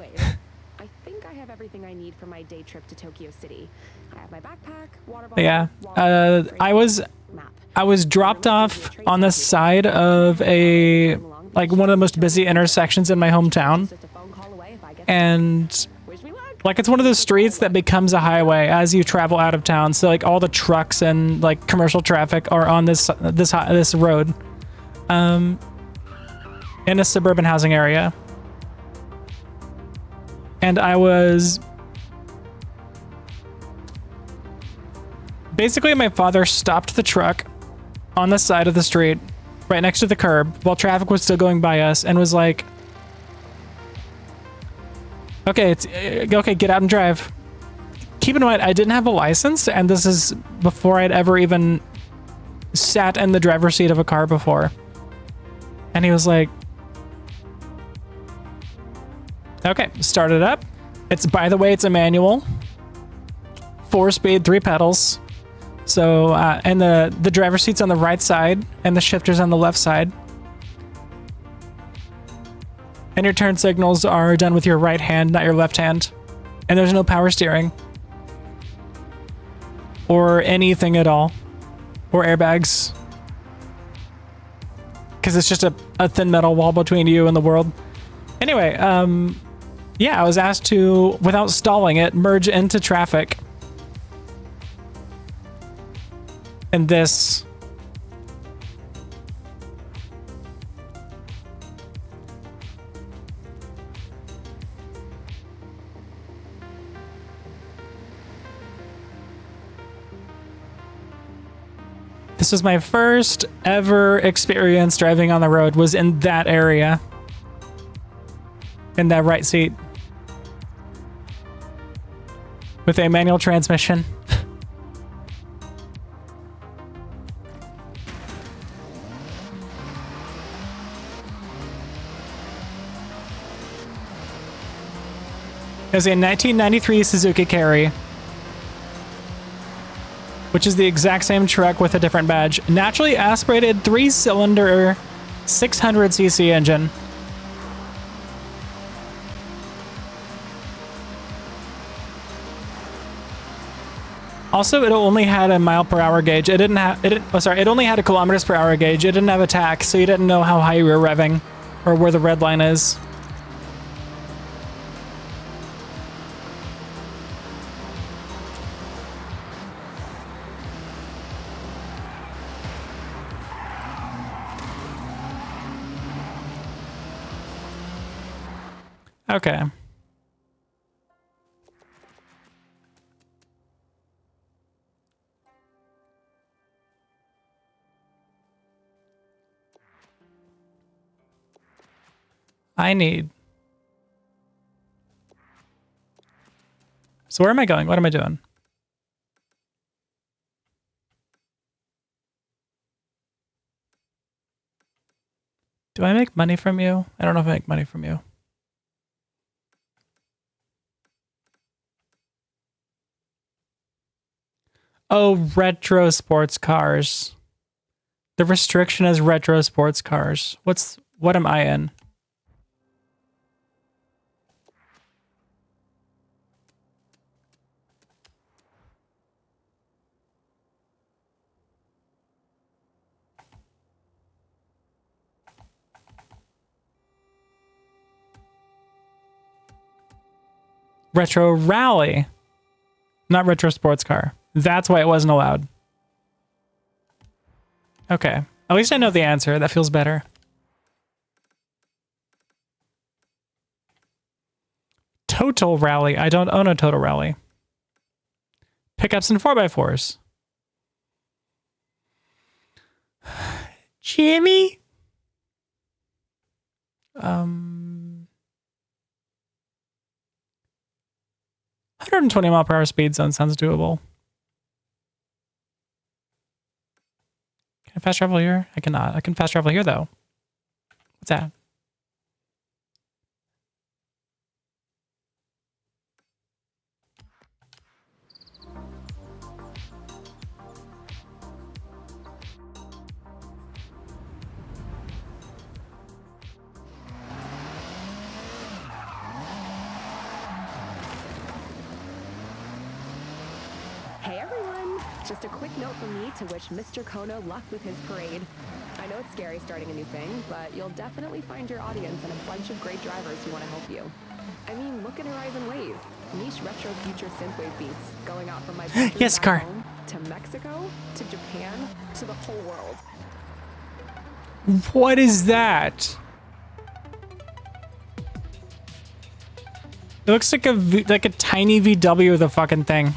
Speaker 10: I think I have everything I need for my day trip to Tokyo City. I have my backpack, water bottle,
Speaker 1: Yeah.
Speaker 10: wallet,
Speaker 1: I was dropped off on the side of a, like, one of the most busy intersections in my hometown. And, like, it's one of those streets that becomes a highway as you travel out of town. So, like, all the trucks and, like, commercial traffic are on this road. In a suburban housing area. And I was... Basically, my father stopped the truck on the side of the street, right next to the curb, while traffic was still going by us, and was like, okay, get out and drive. Keep in mind, I didn't have a license, and this is before I'd ever even sat in the driver's seat of a car before. And he was like, okay, start it up. By the way, it's a manual. 4-speed, 3 pedals. So, and the driver's seat's on the right side, and the shifter's on the left side. And your turn signals are done with your right hand, not your left hand. And there's no power steering. Or anything at all. Or airbags. Because it's just a thin metal wall between you and the world. Anyway, yeah, I was asked to, without stalling it, merge into traffic. And this... This was my first ever experience driving on the road, was in that area. In that right seat. With a manual transmission. It was a 1993 Suzuki Carry, which is the exact same truck with a different badge. Naturally aspirated 3-cylinder 600cc engine. Also, it only had a mile-per-hour gauge. It only had a kilometers per hour gauge. It didn't have a tach, so you didn't know how high you were revving or where the red line is. Okay. I need. So where am I going? What am I doing? Do I make money from you? I don't know if I make money from you. Oh, retro sports cars. The restriction is retro sports cars. What am I in? Retro rally. Not retro sports car. That's why it wasn't allowed. Okay. At least I know the answer. That feels better. Total rally. I don't own a total rally. Pickups and 4x4s. Jimmy? 120 mile per hour speed zone sounds doable. Can I fast travel here? I cannot. I can fast travel here though. What's that?
Speaker 10: Hey everyone! Just a quick note from me to wish Mr. Kono luck with his parade. I know it's scary starting a new thing, but you'll definitely find your audience and a bunch of great drivers who want to help you. I mean, look at Horizon Wave. Niche retro future synthwave beats going out from my bedroom
Speaker 1: Yes,
Speaker 10: back
Speaker 1: car.
Speaker 10: home to Mexico to Japan to the whole world.
Speaker 1: What is that? It looks like like a tiny VW of the fucking thing.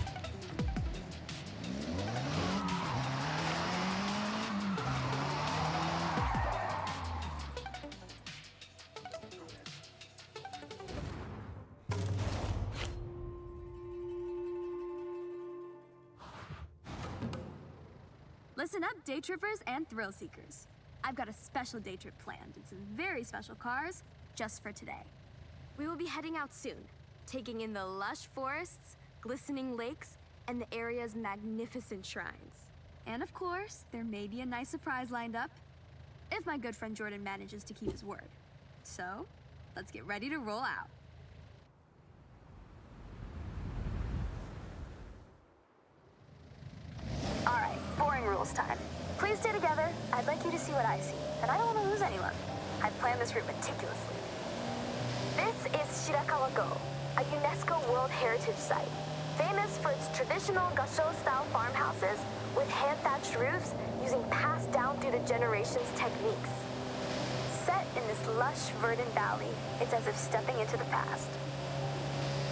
Speaker 2: Listen up, day trippers and thrill seekers. I've got a special day trip planned and some very special cars just for today. We will be heading out soon, taking in the lush forests, glistening lakes, and the area's magnificent shrines. And of course, there may be a nice surprise lined up, if my good friend Jordan manages to keep his word. So, let's get ready to roll out. All right, boring rules time. Please stay together. I'd like you to see what I see, and I don't want to lose anyone. I've planned this route meticulously. This is Shirakawa-go, a UNESCO World Heritage Site, famous for its traditional Gasho-style farmhouses with hand-thatched roofs using passed down through the generations techniques. Set in this lush, verdant valley, it's as if stepping into the past.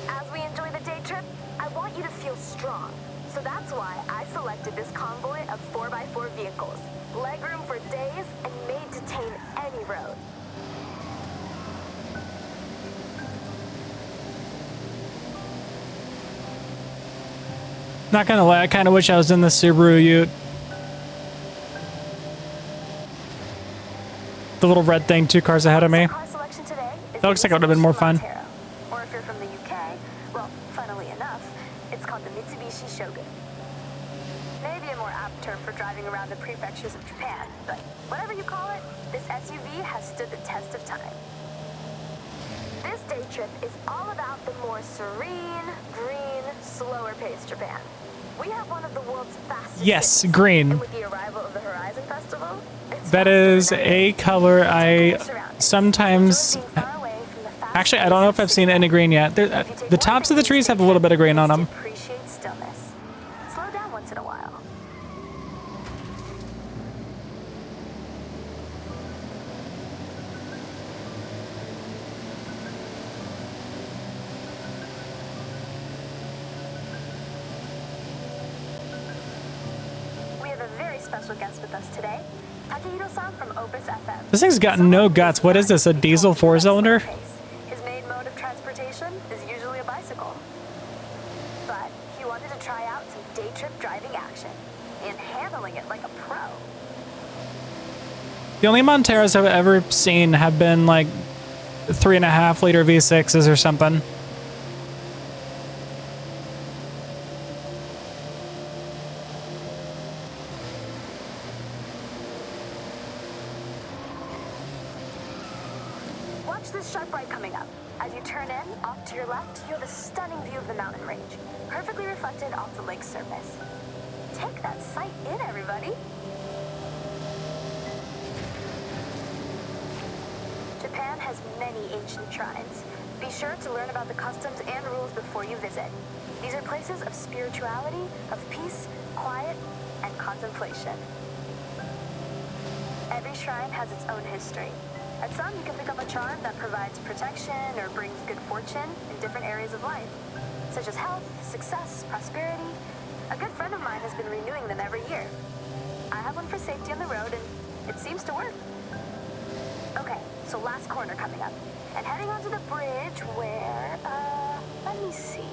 Speaker 2: As we enjoy the day trip, I want you to feel strong. So that's why I selected this convoy of 4x4 vehicles, legroom for days, and made to tame any road.
Speaker 1: Not gonna lie, I kind of wish I was in the Subaru Ute. The little red thing 2 cars ahead of me.
Speaker 2: Car selection today is
Speaker 1: That looks like it would have been more fun.
Speaker 2: Montero. Or if you're from the UK, well, funnily enough, it's called the Mitsubishi Shogun. Maybe a more apt term for driving around the prefectures of Japan, but whatever you call it, this SUV has stood the test of time. This day trip is all about the more serene, green, slower-paced Japan. We have one of the world's fastest
Speaker 1: Yes,
Speaker 2: cities,
Speaker 1: green.
Speaker 2: and with the arrival of the Horizon Festival, it's
Speaker 1: That is a color I sometimes... Actually, I don't know if I've seen any green yet. The tops of the trees have a little bit of green on them.
Speaker 2: Appreciate stillness. Slow down once in a while. special guest with us today, Takehiro-san from Opus FM.
Speaker 1: This thing's got no guts. What is this, a diesel four-cylinder?
Speaker 2: His main mode of transportation is usually a bicycle. But he wanted to try out some day trip driving action and handling it like a pro.
Speaker 1: The only Monteros I've ever seen have been like 3.5-liter V6s or something.
Speaker 2: Watch this sharp right coming up. As you turn in, off to your left, you have a stunning view of the mountain range, perfectly reflected off the lake's surface. Take that sight in, everybody. Japan has many ancient shrines. Be sure to learn about the customs and rules before you visit. These are places of spirituality, of peace, quiet, and contemplation. Every shrine has its own history. At some, you can pick up a charm that provides protection or brings good fortune in different areas of life, such as health, success, prosperity. A good friend of mine has been renewing them every year. I have one for safety on the road, and it seems to work. Okay, so last corner coming up, and heading onto the bridge where, let me see.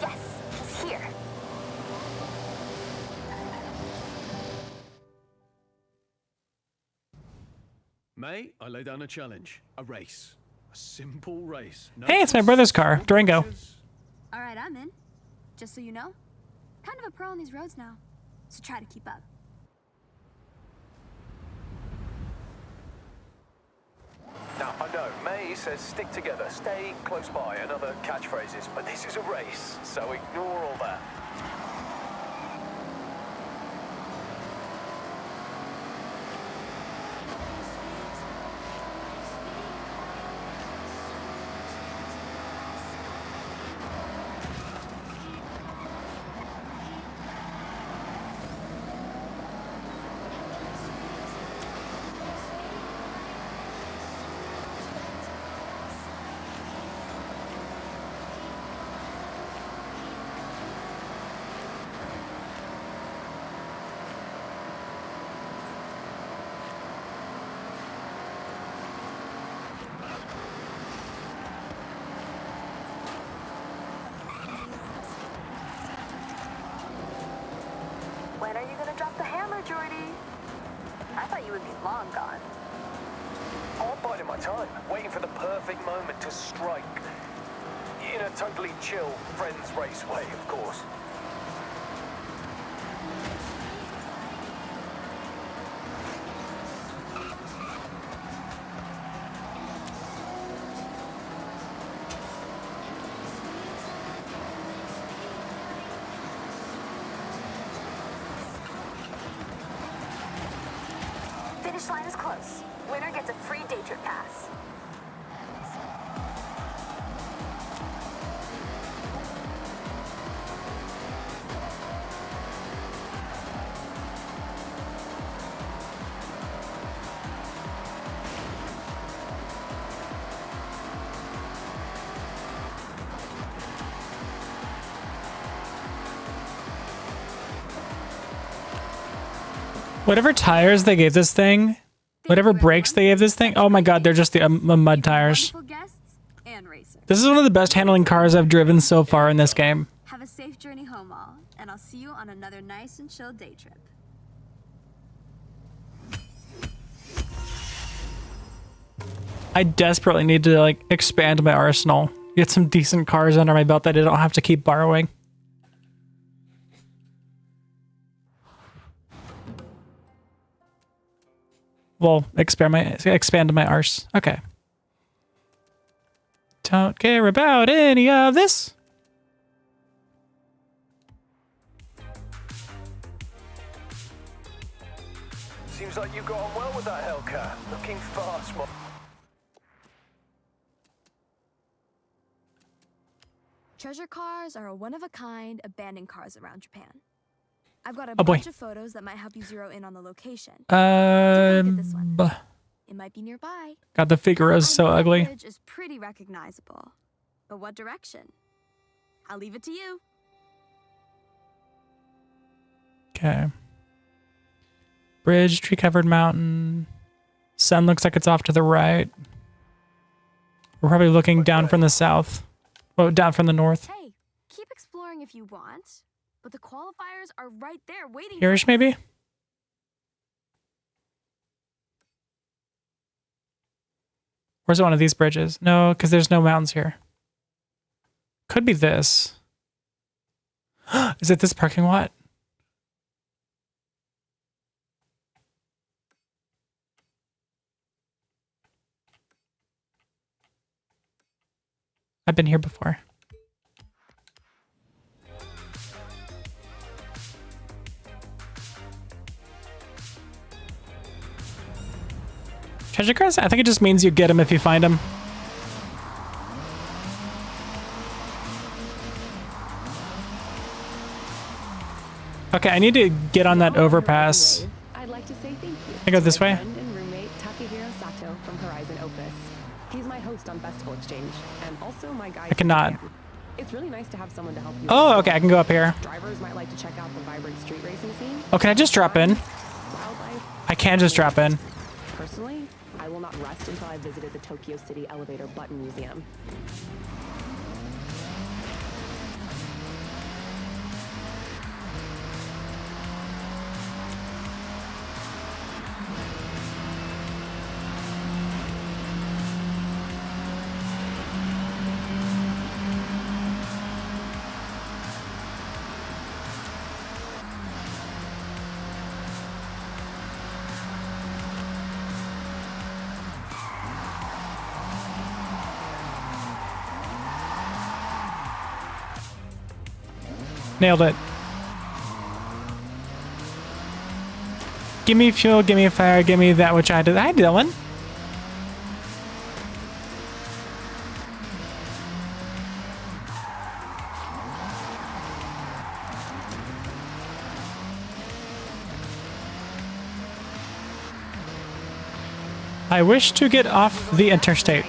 Speaker 2: Yes, he's here.
Speaker 5: May, I lay down a challenge. A race. A simple race. No
Speaker 1: Hey, it's my
Speaker 5: fuss,
Speaker 1: brother's car,
Speaker 5: no
Speaker 1: Durango.
Speaker 5: pictures.
Speaker 2: All right, I'm in. Just so you know, kind of a pro on these roads now, so try to keep up.
Speaker 11: Now, I know, May says stick together, stay close by, and other catchphrases, but this is a race, so ignore all that.
Speaker 2: When are you gonna drop the hammer, Jordy? I thought you would be long gone.
Speaker 11: Oh, I'm biding my time, waiting for the perfect moment to strike. In a totally chill, friends race way, of course.
Speaker 2: Finish line is close. Winner gets a free day trip pass.
Speaker 1: Whatever tires they gave this thing, whatever brakes they gave this thing, oh my god, they're just the mud tires.
Speaker 2: Wonderful guests and racers.
Speaker 1: This is one of the best handling cars I've driven so far in this game.
Speaker 2: Have a safe journey home, all, and I'll see you on another nice and chill day trip.
Speaker 1: I desperately need to like expand my arsenal, get some decent cars under my belt that I don't have to keep borrowing. Well, expand my arse. Okay. Don't care about any of this.
Speaker 11: Seems like you got on well with that Hellcat. Looking fast, Mom.
Speaker 2: Treasure cars are a one-of-a-kind abandoned cars around Japan. I've got a
Speaker 1: Oh, boy.
Speaker 2: bunch of photos that might help you zero in on the location. Take a look at this one.
Speaker 1: Blah.
Speaker 2: It might be nearby.
Speaker 1: God, the Figueroa's so
Speaker 2: I know that
Speaker 1: ugly.
Speaker 2: bridge is pretty recognizable. But what direction? I'll leave it to you.
Speaker 1: Okay. Bridge, tree-covered mountain. Sun looks like it's off to the right. We're probably looking down from the south. Oh, down from the north.
Speaker 2: Hey, keep exploring if you want, but the qualifiers are right there waiting.
Speaker 1: Hereish, maybe? Where's one of these bridges? No, because there's no mountains here. Could be this. Is it this parking lot? I've been here before. Treasure crest? I think it just means you get them if you find them. Okay, I need to get on that overpass.
Speaker 10: I'd like to say thank you.
Speaker 1: I go this
Speaker 10: to my
Speaker 1: way?
Speaker 10: friend and roommate Takehiro Sato from Horizon Opus. He's my host on Festival Exchange and also my guide.
Speaker 1: I cannot.
Speaker 10: It's really nice to have someone to help you.
Speaker 1: Oh, okay, I can go up here.
Speaker 10: Drivers might like to check out the vibrant street racing scene.
Speaker 1: Oh, can I just drop in?
Speaker 10: Wildlife.
Speaker 1: I can just drop in.
Speaker 10: Personally, I will not rest until I've visited the Tokyo City Elevator Button Museum.
Speaker 1: Nailed it. Give me fuel, give me fire, give me that which I did. Hi, Dylan. I wish to get off the interstate.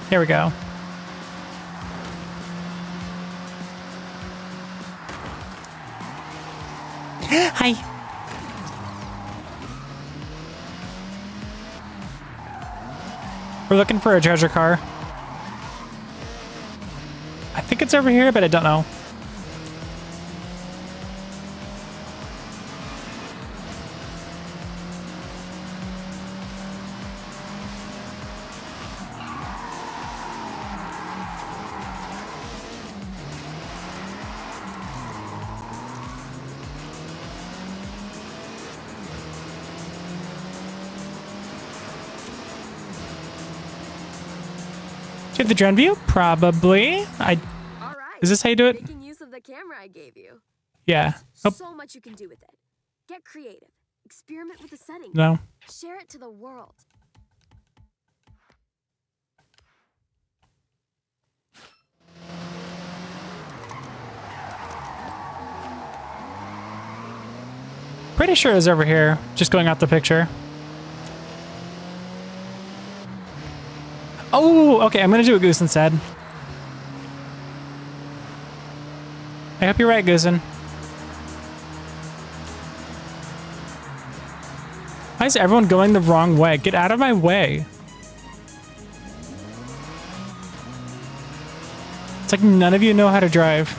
Speaker 1: Here we go. Hi. We're looking for a treasure car. I think it's over here, but I don't know. Do you have the drone view? Probably.
Speaker 2: All right.
Speaker 1: Is this how you do it?
Speaker 2: Making use of the camera I gave you.
Speaker 1: Yeah. Oh,
Speaker 2: So much you can do with it. Get creative. Experiment with the settings.
Speaker 1: no.
Speaker 2: Share it to the world.
Speaker 1: Pretty sure it's over here. Just going off the picture. Oh, okay. I'm going to do a goose instead. I hope you're right, Goosen. Why is everyone going the wrong way? Get out of my way. It's like none of you know how to drive.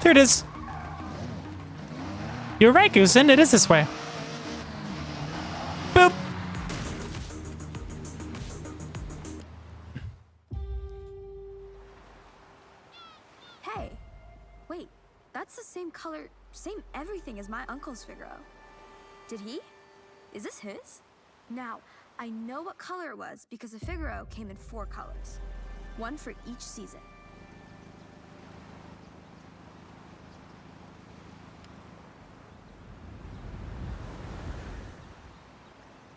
Speaker 1: There it is. You're right, Goosen. It is this way. Boop.
Speaker 2: Hey, wait, that's the same color, same everything as my uncle's Figaro. Did he? Is this his? Now, I know what color it was because the Figaro came in 4 colors. 1 for each season.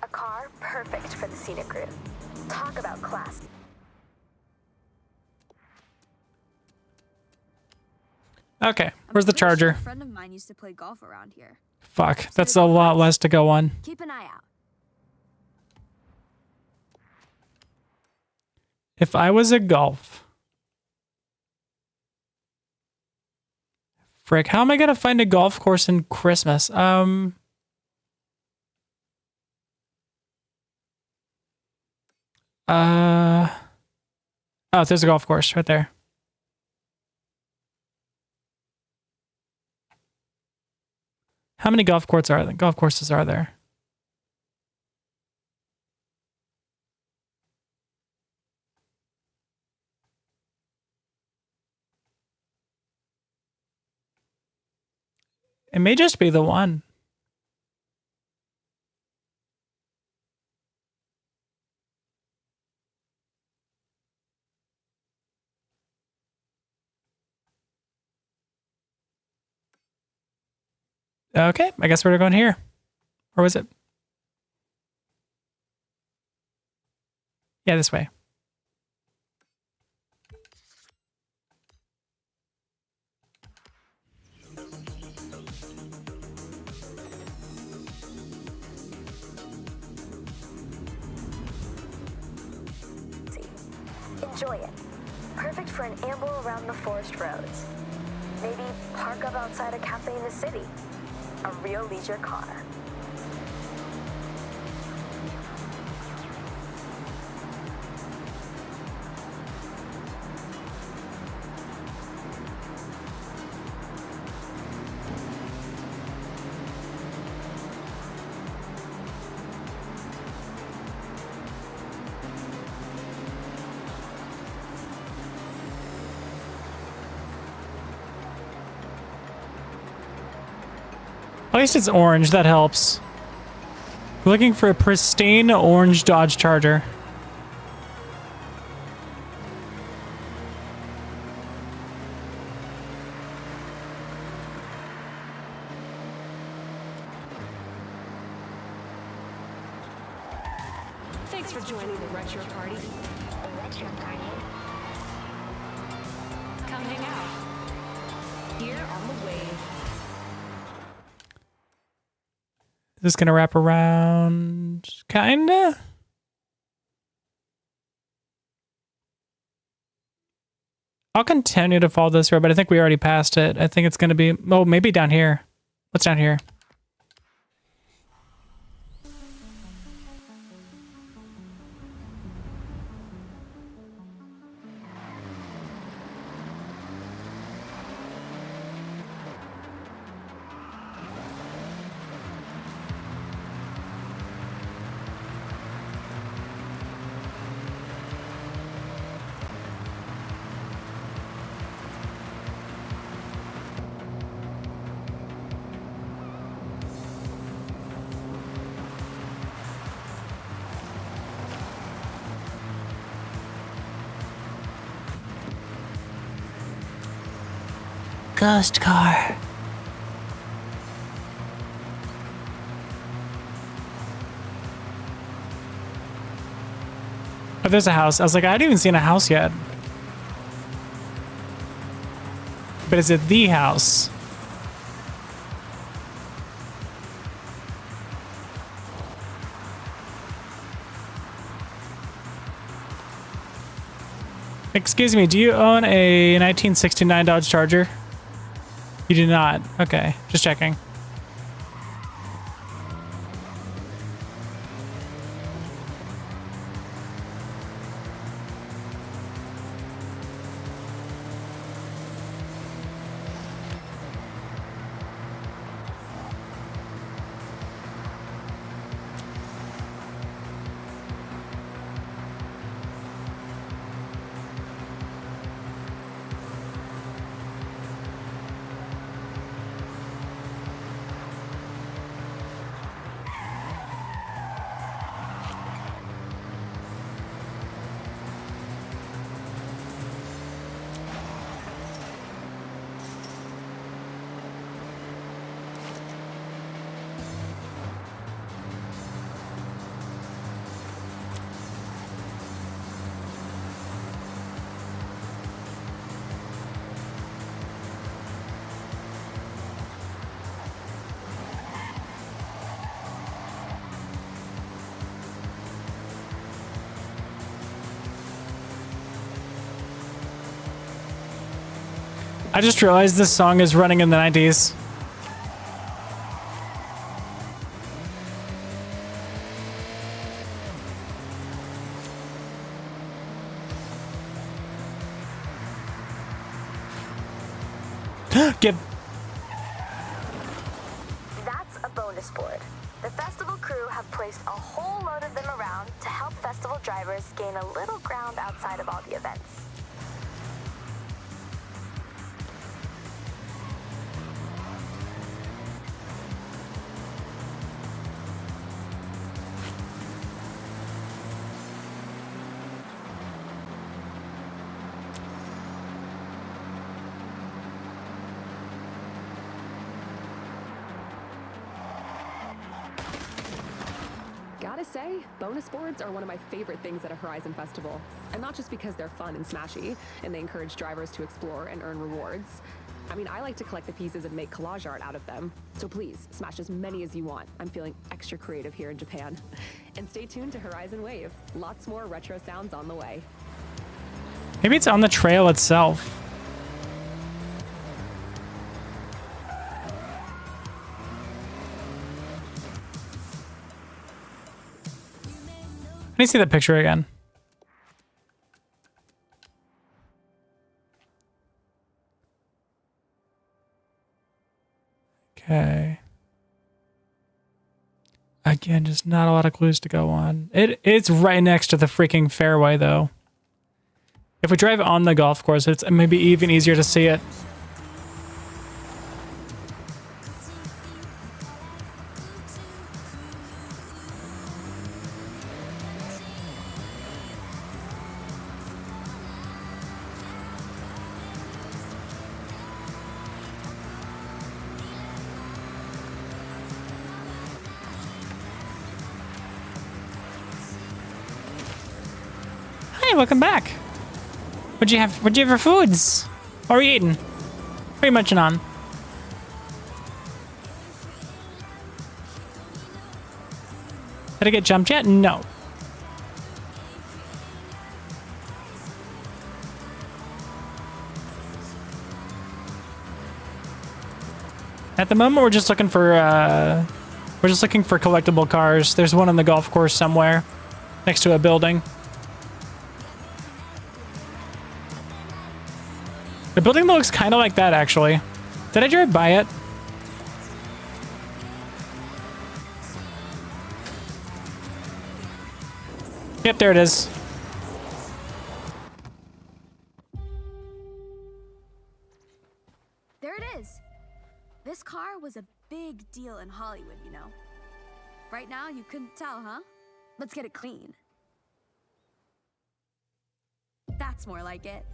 Speaker 2: A car perfect for the scenic route. Talk about class.
Speaker 1: Okay, where's the charger?
Speaker 2: A friend of mine used to play golf around here.
Speaker 1: Fuck, that's a lot less to go on.
Speaker 2: Keep an eye out.
Speaker 1: If I was a golf... Frick, how am I gonna find a golf course in Christmas? Oh, there's a golf course right there. How many golf courses are there? It may just be the one. Okay, I guess we're going here. Or was it? Yeah, this way.
Speaker 2: Enjoy it. Perfect for an amble around the forest roads. Maybe park up outside a cafe in the city. A real leisure car.
Speaker 1: At least it's orange, that helps. We're looking for a pristine orange Dodge Charger.
Speaker 10: Thanks for joining the retro party.
Speaker 2: Retro party.
Speaker 10: Come hang out. Here on the wave.
Speaker 1: Is this gonna wrap around? Kinda? I'll continue to follow this road, but I think we already passed it. I think it's gonna be, oh, maybe down here. What's down here? Ghost car. Oh, there's a house. I was like, I haven't even seen a house yet. But is it the house? Excuse me, do you own a 1969 Dodge Charger? You do not. Okay, just checking. I just realized this song is running in the 90s. Give.
Speaker 2: That's a bonus board. The festival crew have placed a whole load of them around to help festival drivers gain a little ground outside of all the events.
Speaker 10: Gotta say, bonus boards are one of my favorite things at a Horizon Festival. And not just because they're fun and smashy, and they encourage drivers to explore and earn rewards. I mean, I like to collect the pieces and make collage art out of them. So please, smash as many as you want. I'm feeling extra creative here in Japan. And stay tuned to Horizon Wave. Lots more retro sounds on the way.
Speaker 1: Maybe it's on the trail itself. Let me see the picture again. Okay. Again, just not a lot of clues to go on. It's right next to the freaking fairway, though. If we drive on the golf course, it's maybe even easier to see it. Hey, welcome back. What'd you have for foods? What are you eating? What are you munching on? Did I get jumped yet? No. At the moment, we're just looking for collectible cars. There's one on the golf course somewhere, next to a building. The building looks kind of like that, actually. Did I drive by it? Yep, there it is.
Speaker 2: There it is. This car was a big deal in Hollywood, you know. Right now, you couldn't tell, huh? Let's get it clean. That's more like it.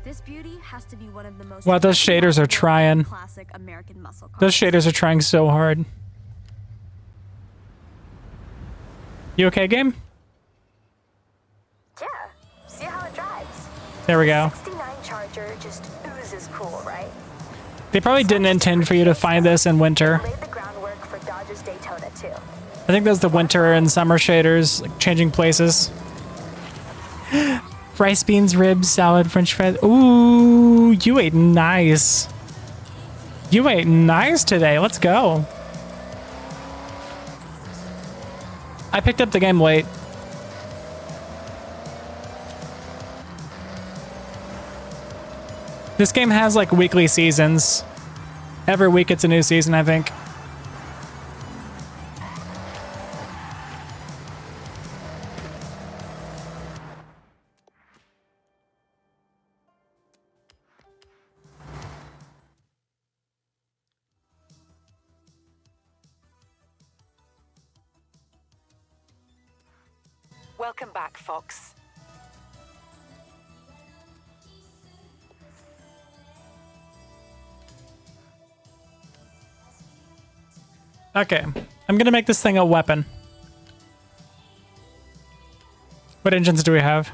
Speaker 2: This beauty has to be one of the most...
Speaker 1: Wow, those shaders are trying.
Speaker 2: Classic American muscle cars.
Speaker 1: Those shaders are trying so hard. You okay, game?
Speaker 2: Yeah. See how it drives.
Speaker 1: There we go.
Speaker 2: 69 Charger just oozes cool, right?
Speaker 1: They probably didn't intend for you to find this in winter.
Speaker 2: Laid the groundwork for Dodge's Daytona too.
Speaker 1: I think that's the winter and summer shaders, like, changing places. Rice, beans, ribs, salad, french fries. Ooh, you ate nice. You ate nice today. Let's go. I picked up the game late. This game has like weekly seasons. Every week it's a new season, I think.
Speaker 9: Welcome back, Fox.
Speaker 1: Okay, I'm gonna make this thing a weapon. What engines do we have?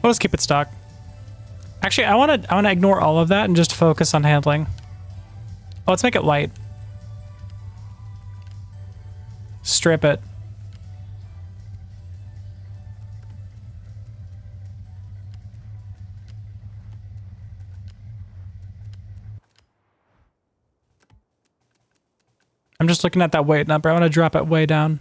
Speaker 1: Let's keep it stock. Actually, I want to ignore all of that and just focus on handling. Oh, let's make it light. Strip it. I'm just looking at that weight number. I want to drop it way down.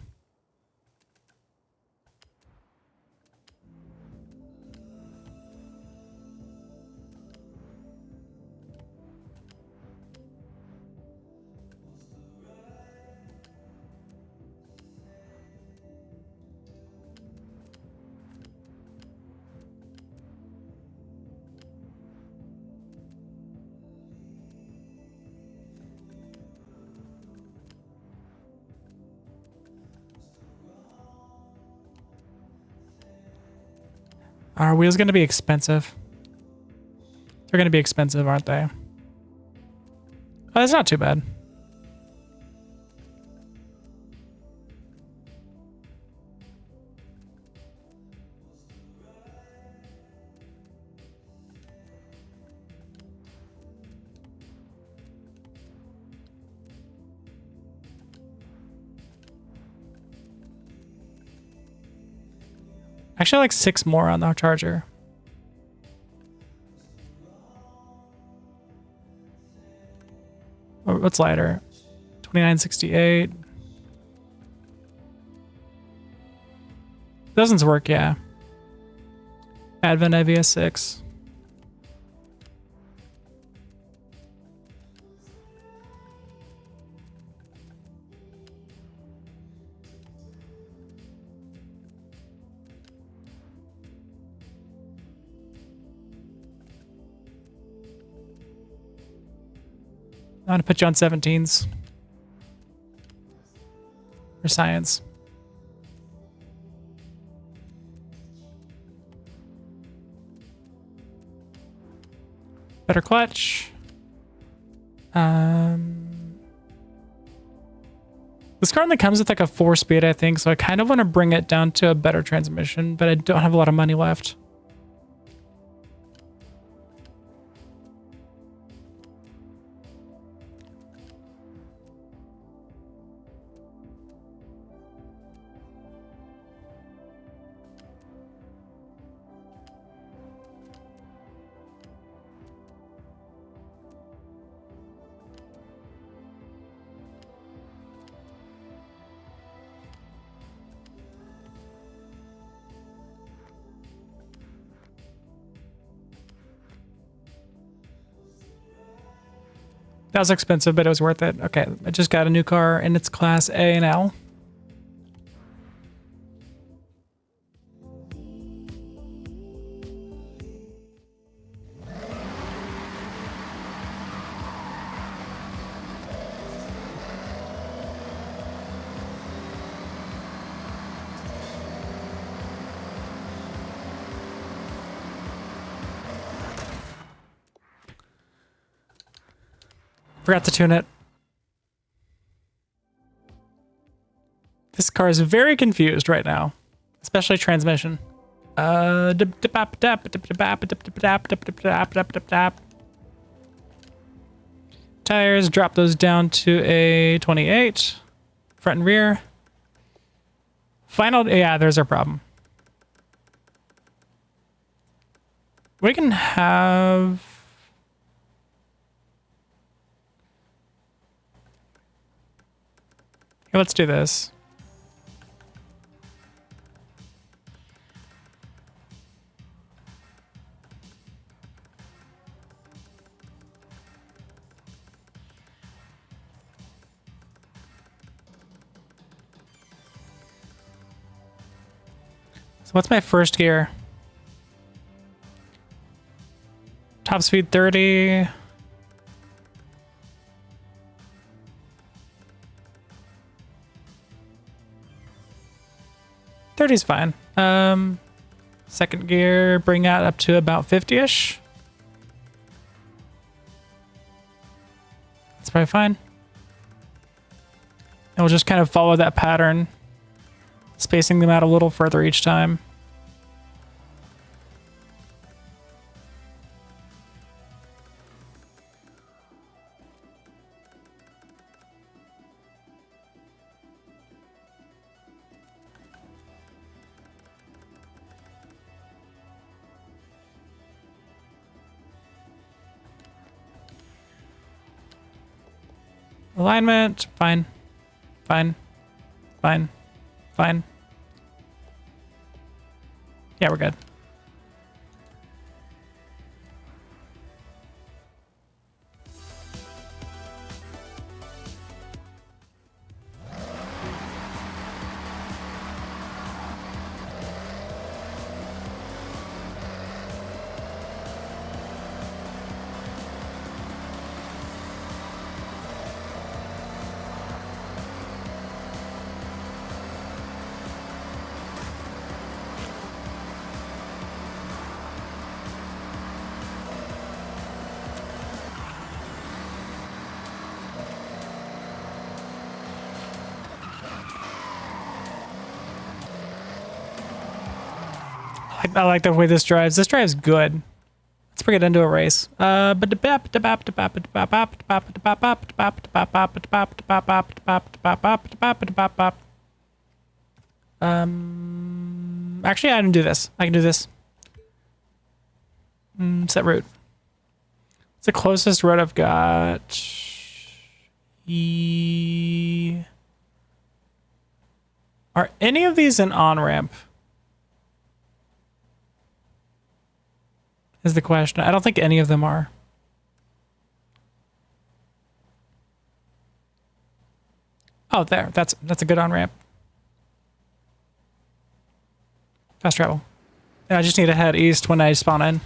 Speaker 1: Are wheels going to be expensive? They're going to be expensive, aren't they? Oh, that's not too bad. Actually, like 6 more on the charger. What's lighter? 2968. Doesn't work, yeah. Advent IVS6. I'm gonna put you on 17s. For science. Better clutch. This car only comes with like a 4-speed, I think, so I kind of want to bring it down to a better transmission, but I don't have a lot of money left. That was expensive, but it was worth it. Okay, I just got a new car and it's class A now. Forgot to tune it. This car is very confused right now, especially transmission. Tires, drop those down to a 28. Front and rear. Final, yeah, there's our problem. We can have... Here, let's do this. So what's my first gear? Top speed 30. Is fine. Second gear, bring that up to about 50-ish. That's probably fine. And we'll just kind of follow that pattern, spacing them out a little further each time. Alignment, fine. Fine. Fine. Fine. Yeah, we're good. I like the way this drives. This drives good. Let's bring it into a race. Actually, I can do this. I can do this. Set route. It's the closest road I've got. Are any of these an on-ramp? Is the question. I don't think any of them are. Oh, there. That's a good on-ramp. Fast travel. Yeah, I just need to head east when I spawn in.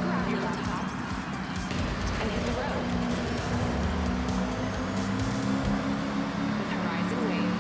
Speaker 10: Grab your laptops and hit the road. With Horizon Wave.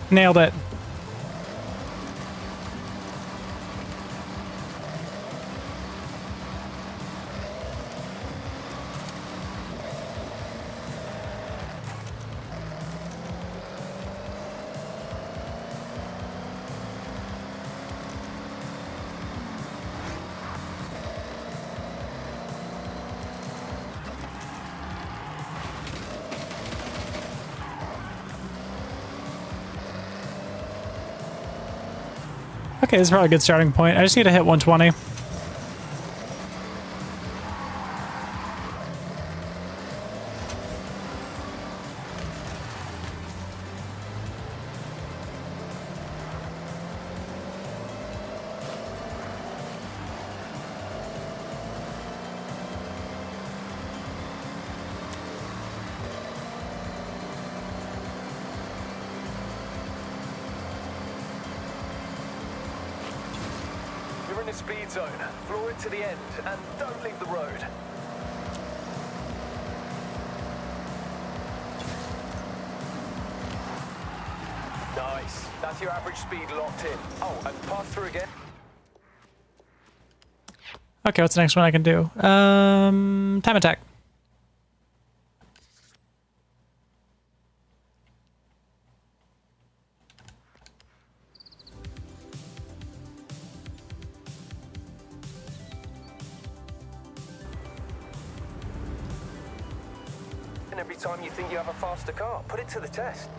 Speaker 1: Nailed it. Okay, this is probably a good starting point. I just need to hit 120.
Speaker 11: in a speed zone. Floor it to the end, and don't leave the road. Nice. That's your average speed locked in. Oh, and pass through again.
Speaker 1: Okay, what's the next one I can do? Time attack.
Speaker 11: And every time you think you have a faster car, put it to the test.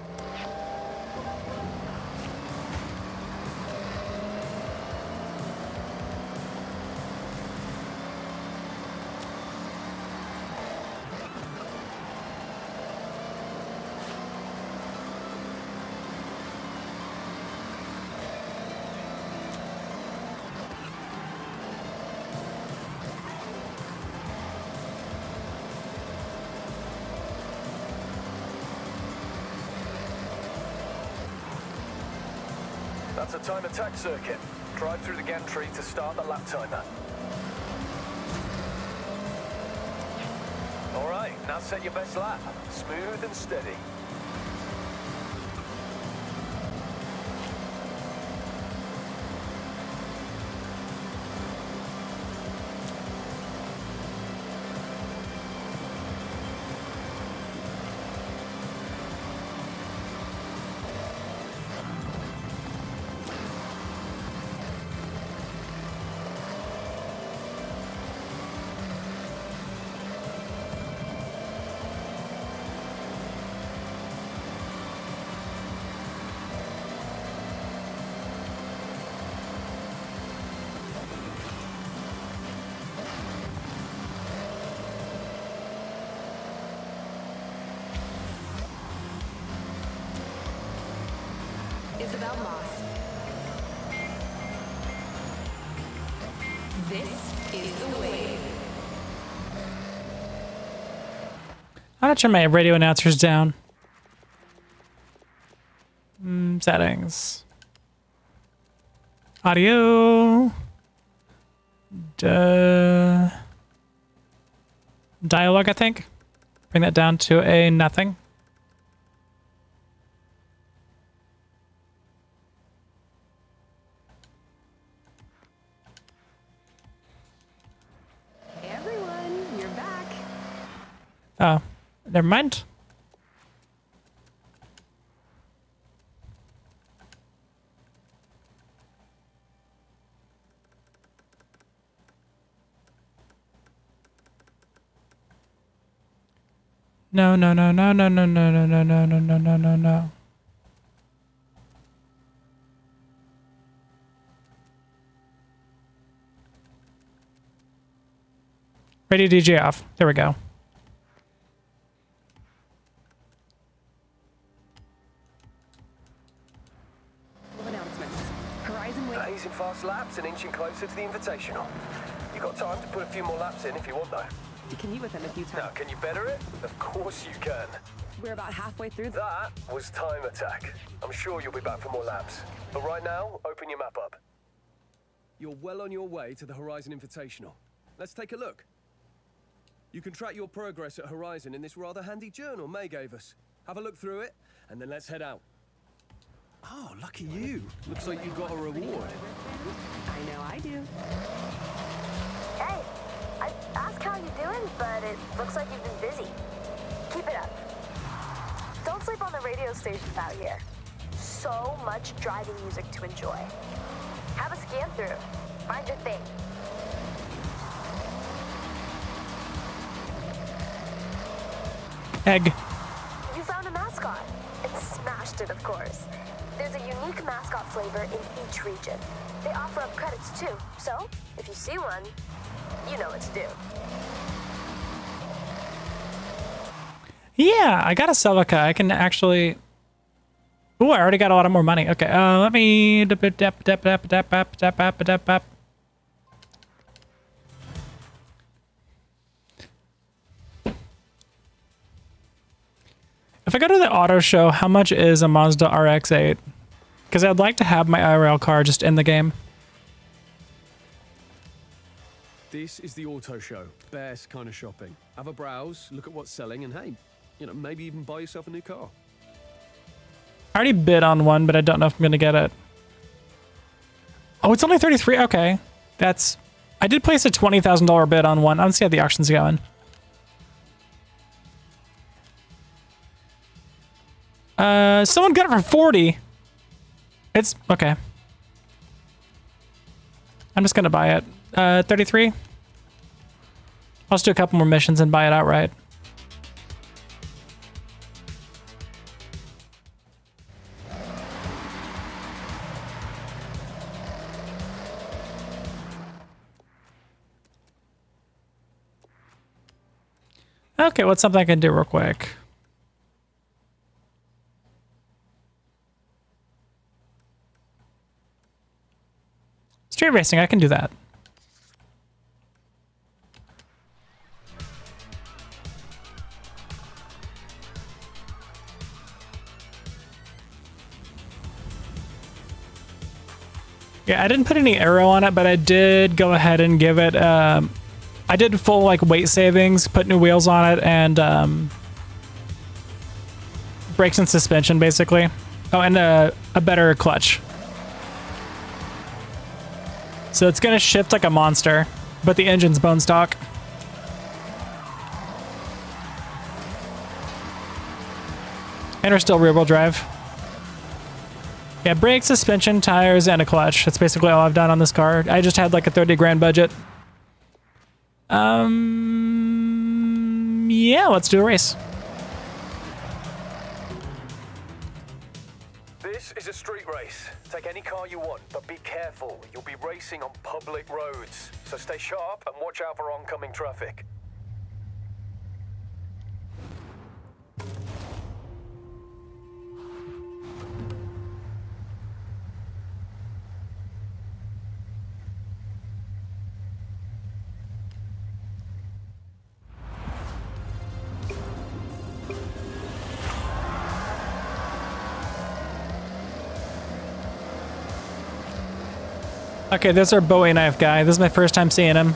Speaker 11: That's a time attack circuit. Drive through the gantry to start the lap timer. All right, now set your best lap. Smooth and steady.
Speaker 10: Isabel Moss. This is the wave.
Speaker 1: I'm gonna turn my radio announcers down. Settings. Audio. Dialogue, I think. Bring that down to a nothing.
Speaker 10: Hey everyone, you're back.
Speaker 1: Oh, never mind. No, no, no, no, no, no, no, no, no, no, no, no, no, no, no. Radio DJ off. There we go.
Speaker 10: Announcements. Horizon Wave.
Speaker 11: Blazing fast laps and inching closer to the Invitational. You got time to put a few more laps in if you want, though.
Speaker 10: Can you within a few times?
Speaker 11: Now, can you better it? Of course you can.
Speaker 10: We're about halfway through.
Speaker 11: That was time attack. I'm sure you'll be back for more laps. But right now, open your map up.
Speaker 5: You're well on your way to the Horizon Invitational. Let's take a look. You can track your progress at Horizon in this rather handy journal May gave us. Have a look through it, and then let's head out. Oh, lucky you. Looks like you got a reward.
Speaker 10: I know I do.
Speaker 2: Hey, I asked how you're doing, but it looks like you've been busy. Keep it up. Don't sleep on the radio stations out here. So much driving music to enjoy. Have a scan through. Find your thing.
Speaker 1: Egg.
Speaker 2: You found a mascot and smashed it, of course. There's a unique mascot flavor in each region. They offer up credits too, so if you see one, you know what to do.
Speaker 1: Yeah, I got a Celica. I can actually... Ooh, I already got a lot of more money. Okay, let me... If I go to the auto show, how much is a Mazda RX-8? Because I'd like to have my IRL car just in the game.
Speaker 5: This is the auto show. Best kind of shopping. Have a browse, look at what's selling, and hey, you know, maybe even buy yourself a new car.
Speaker 1: I already bid on one, but I don't know if I'm gonna get it. Oh, it's only 33. Okay, that's. I did place a $20,000 bid on one. I don't see how the auction's going. Someone got it for 40. It's okay. I'm just gonna buy it. 33. I'll just do a couple more missions and buy it outright. Okay, what's something I can do real quick? Street racing, I can do that. Yeah, I didn't put any arrow on it, but I did go ahead and give it, I did full like weight savings, put new wheels on it, and brakes and suspension basically. Oh, and a better clutch. So it's gonna shift like a monster, but the engine's bone stock. And we're still rear wheel drive. Yeah, brakes, suspension, tires, and a clutch. That's basically all I've done on this car. I just had like a 30 grand budget. Yeah, let's do a race.
Speaker 11: This is a street race. Take any car you want, but be careful. You'll be racing on public roads. So stay sharp and watch out for oncoming traffic.
Speaker 1: Okay, there's our Bowie knife guy. This is my first time seeing him.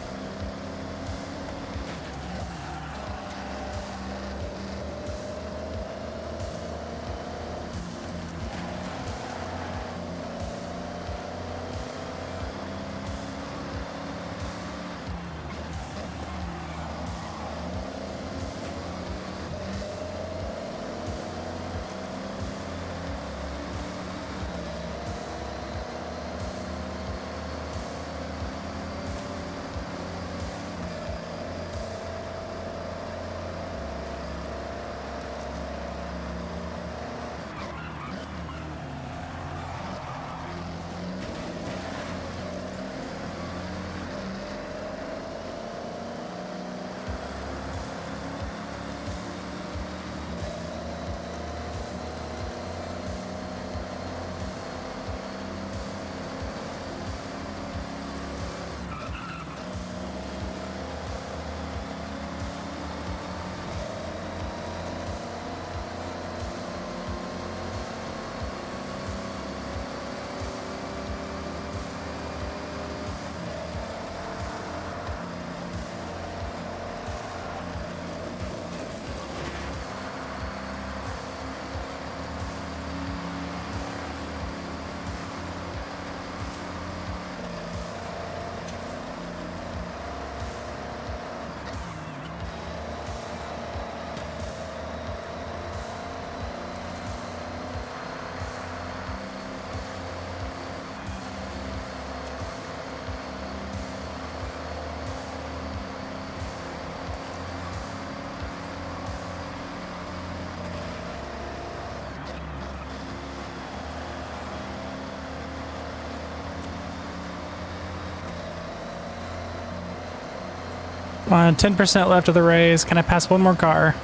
Speaker 1: Come on, 10% left of the race. Can I pass one more car?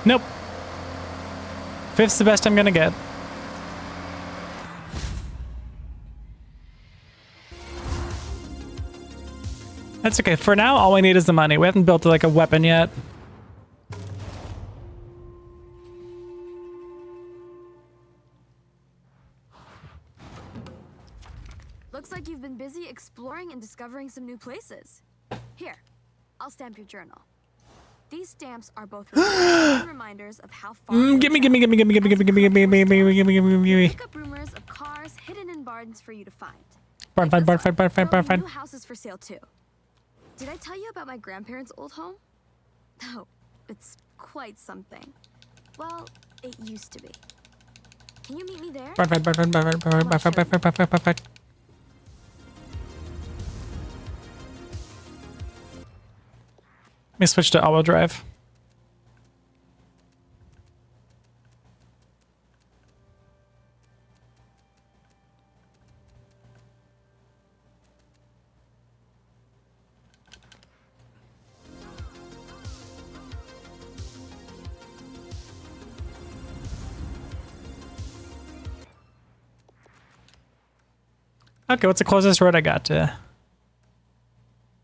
Speaker 1: Nope. Fifth's the best I'm gonna get. That's okay. For now, all we need is the money. We haven't built like a weapon yet.
Speaker 2: exploring and discovering some new places. Here, I'll stamp your journal. These stamps are both reminders of how far.
Speaker 1: Gimme.
Speaker 2: Pick up rumors of cars hidden in barns for you to find.
Speaker 1: Barn.
Speaker 2: New houses for sale too. Did I tell you about my grandparents' old home? No, it's quite something. Well, it used to be. Can you meet me there?
Speaker 1: Perfect. Let me switch to auto drive. Okay, what's the closest road I got to?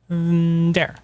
Speaker 1: There.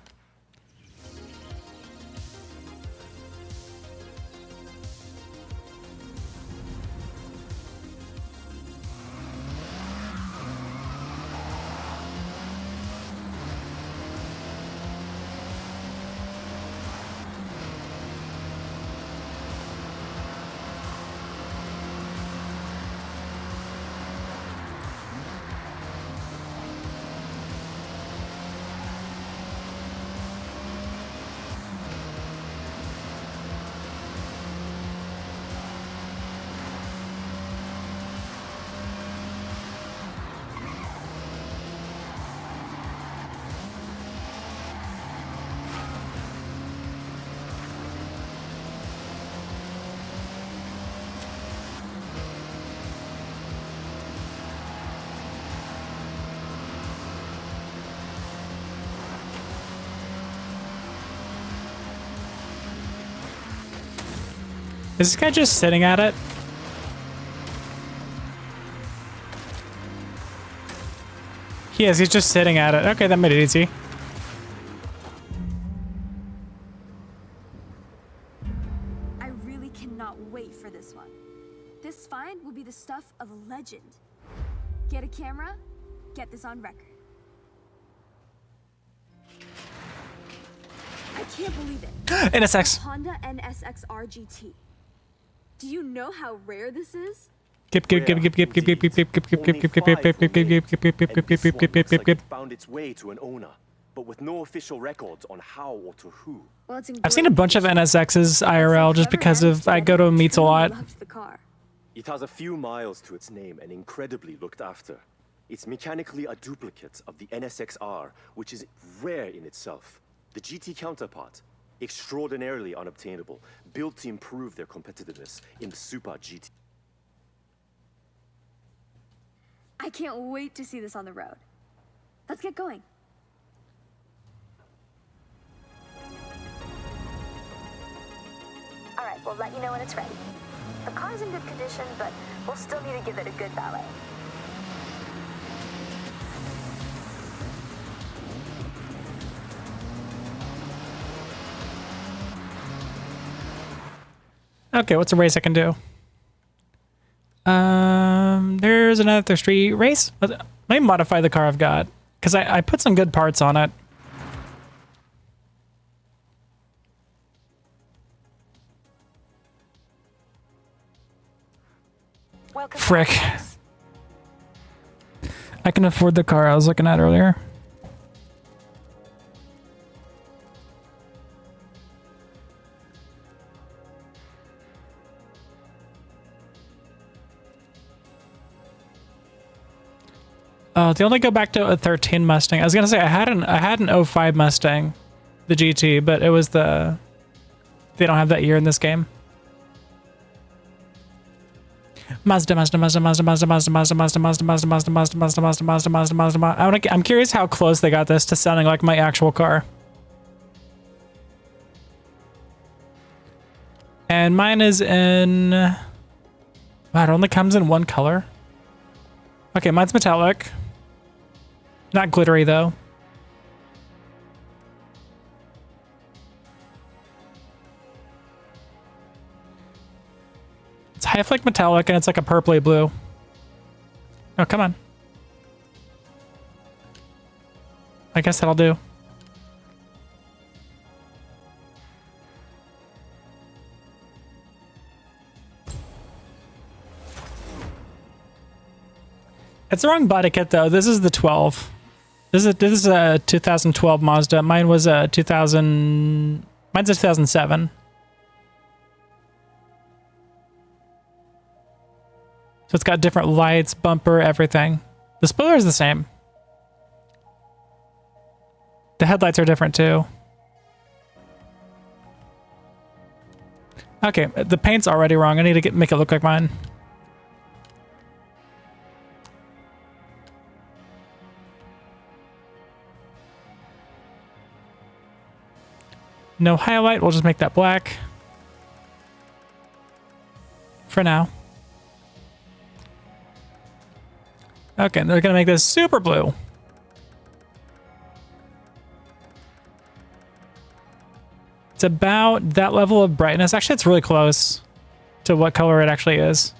Speaker 1: Is this guy just sitting at it? He is, he's just sitting at it. Okay, that made it easy.
Speaker 2: I really cannot wait for this one. This find will be the stuff of a legend. Get a camera, get this on record. I can't believe it.
Speaker 1: NSX.
Speaker 2: Honda NSX-R GT. Do you know how rare this is?
Speaker 7: Found its way to an owner, but with no official records on how or to who.
Speaker 2: Well, it's
Speaker 1: I've seen a bunch of NSXs IRL just because of I go to meets a lot.
Speaker 7: It has a few miles to its name and incredibly looked after. It's mechanically a duplicate of the NSX-R, which is rare in itself. The GT counterpart, extraordinarily unobtainable, built to improve their competitiveness in the Super GT.
Speaker 2: I can't wait to see this on the road. Let's get going. All right, we'll let you know when it's ready. The car's in good condition, but we'll still need to give it a good valet.
Speaker 1: Okay, what's a race I can do? There's another street race. Let me modify the car I've got, because I put some good parts on it. Frick. I can afford the car I was looking at earlier. They only go back to a 13 Mustang. I was gonna say I had an 05 Mustang, the GT, but it was the they don't have that year in this game. Mazda. I'm curious how close they got this to sounding like my actual car. And mine is in. Wow, it only comes in one color. Okay, mine's metallic. Not glittery, though. It's high flick metallic, and it's like a purpley blue. Oh, come on. I guess that'll do. It's the wrong body kit though. This is the 12. This is a 2012 Mazda. Mine was a 2000. Mine's a 2007. So it's got different lights, bumper, everything. The spoiler is the same. The headlights are different too. Okay, the paint's already wrong. I need to make it look like mine. No highlight, we'll just make that black. For now. Okay, they're gonna make this super blue. It's about that level of brightness. Actually, it's really close to what color it actually is.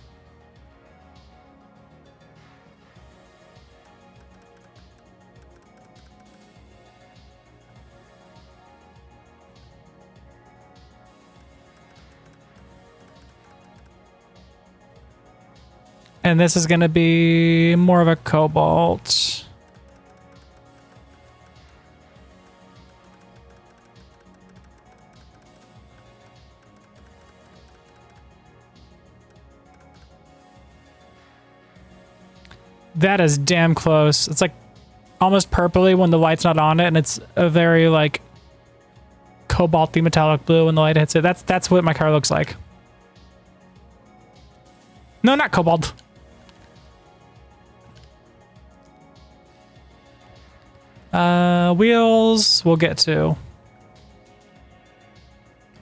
Speaker 1: And this is going to be more of a cobalt. That is damn close. It's like almost purpley when the light's not on it, and it's a very like cobalty metallic blue when the light hits it. That's what my car looks like. No, not cobalt. Wheels, we'll get to.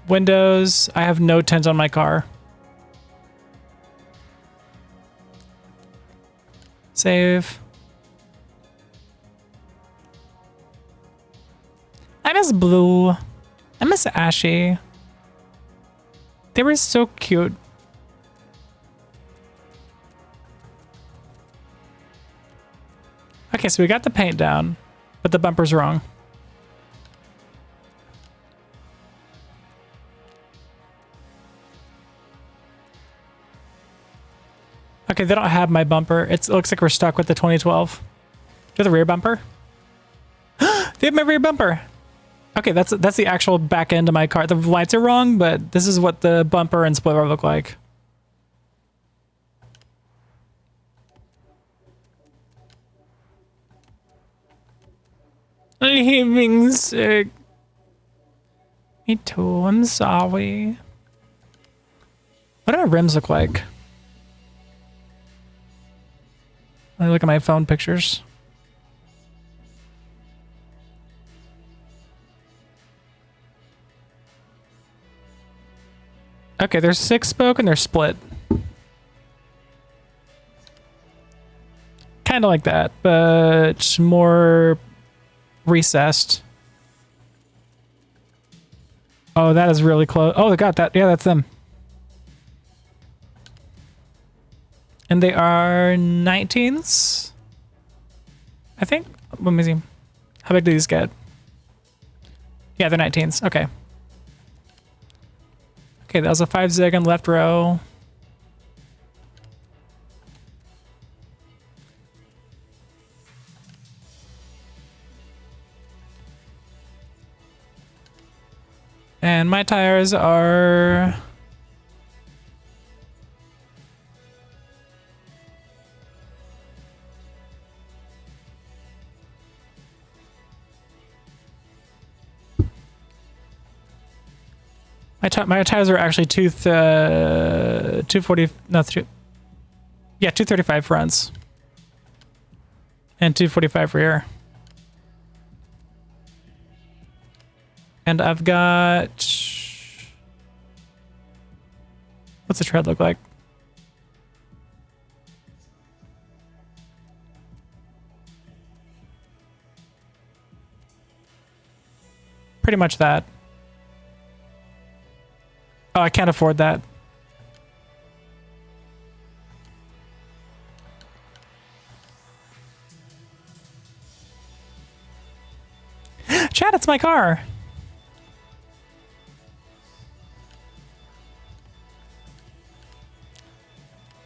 Speaker 1: Windows, I have no tint on my car. Save. I miss blue. I miss Ashy. They were so cute. Okay, so we got the paint down, but the bumper's wrong. Okay, they don't have my bumper. It looks like we're stuck with the 2012. Do you have the rear bumper? They have my rear bumper. Okay, that's the actual back end of my car. The lights are wrong, but this is what the bumper and spoiler look like. I'm being sick. Me too, I'm sorry. What do my rims look like? Let me look at my phone pictures. Okay, there's 6-spoke and they're split. Kind of like that, but more recessed. Oh, that is really close. Oh, they got that. Yeah, that's them. And they are 19s, I think. Let me see. How big do these get? Yeah, they're 19s. Okay. Okay, that was a 5 zig on left row. And my tires are... My tires are actually 240, no, 235 fronts. And 245 rear. And I've got... What's the tread look like? Pretty much that. Oh, I can't afford that. my car?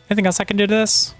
Speaker 1: Anything else I can do to this?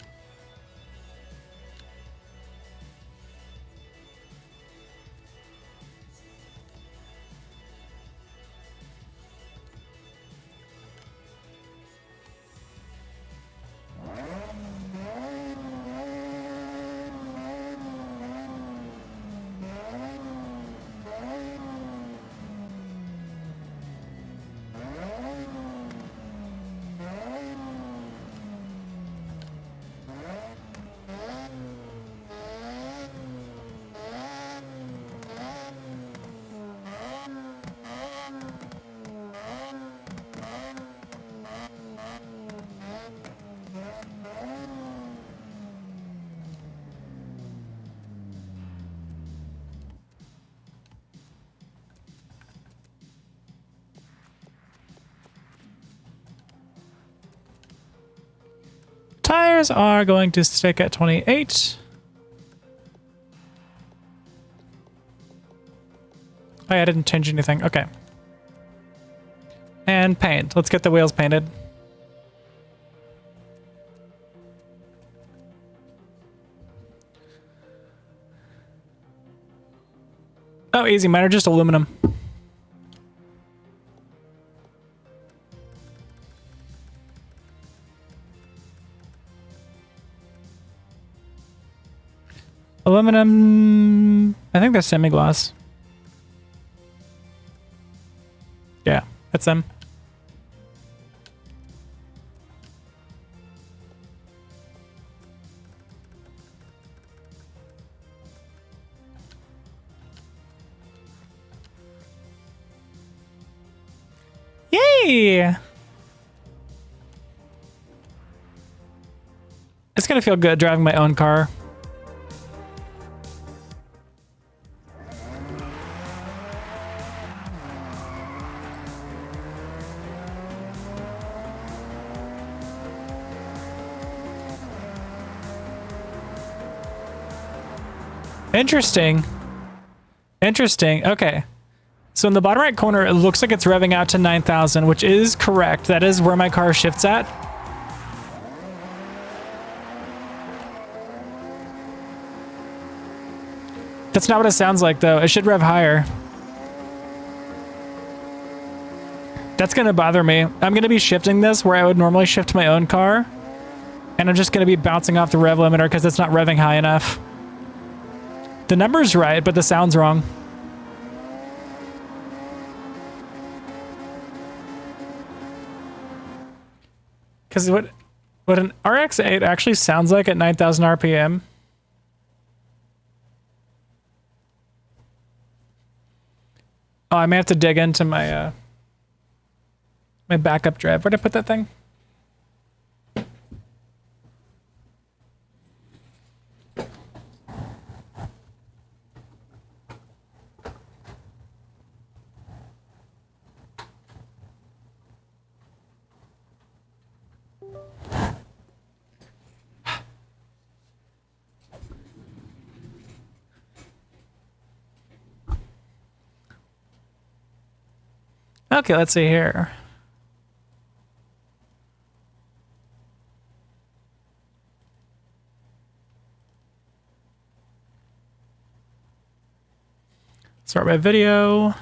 Speaker 1: Tires are going to stick at 28. Oh, yeah, I didn't change anything. Okay. And paint. Let's get the wheels painted. Oh, easy. Mine are just aluminum. Aluminum, I think they're semi-gloss. Yeah, that's them. Yay! It's gonna feel good driving my own car. Interesting. Interesting. Okay. So in the bottom right corner, it looks like it's revving out to 9,000, which is correct. That is where my car shifts at. That's not what it sounds like, though. It should rev higher. That's going to bother me. I'm going to be shifting this where I would normally shift my own car. And I'm just going to be bouncing off the rev limiter because it's not revving high enough. The number's right, but the sound's wrong. Because what an RX-8 actually sounds like at 9,000 RPM. Oh, I may have to dig into my my backup drive. Where'd I put that thing? Okay, let's see here. Start my video.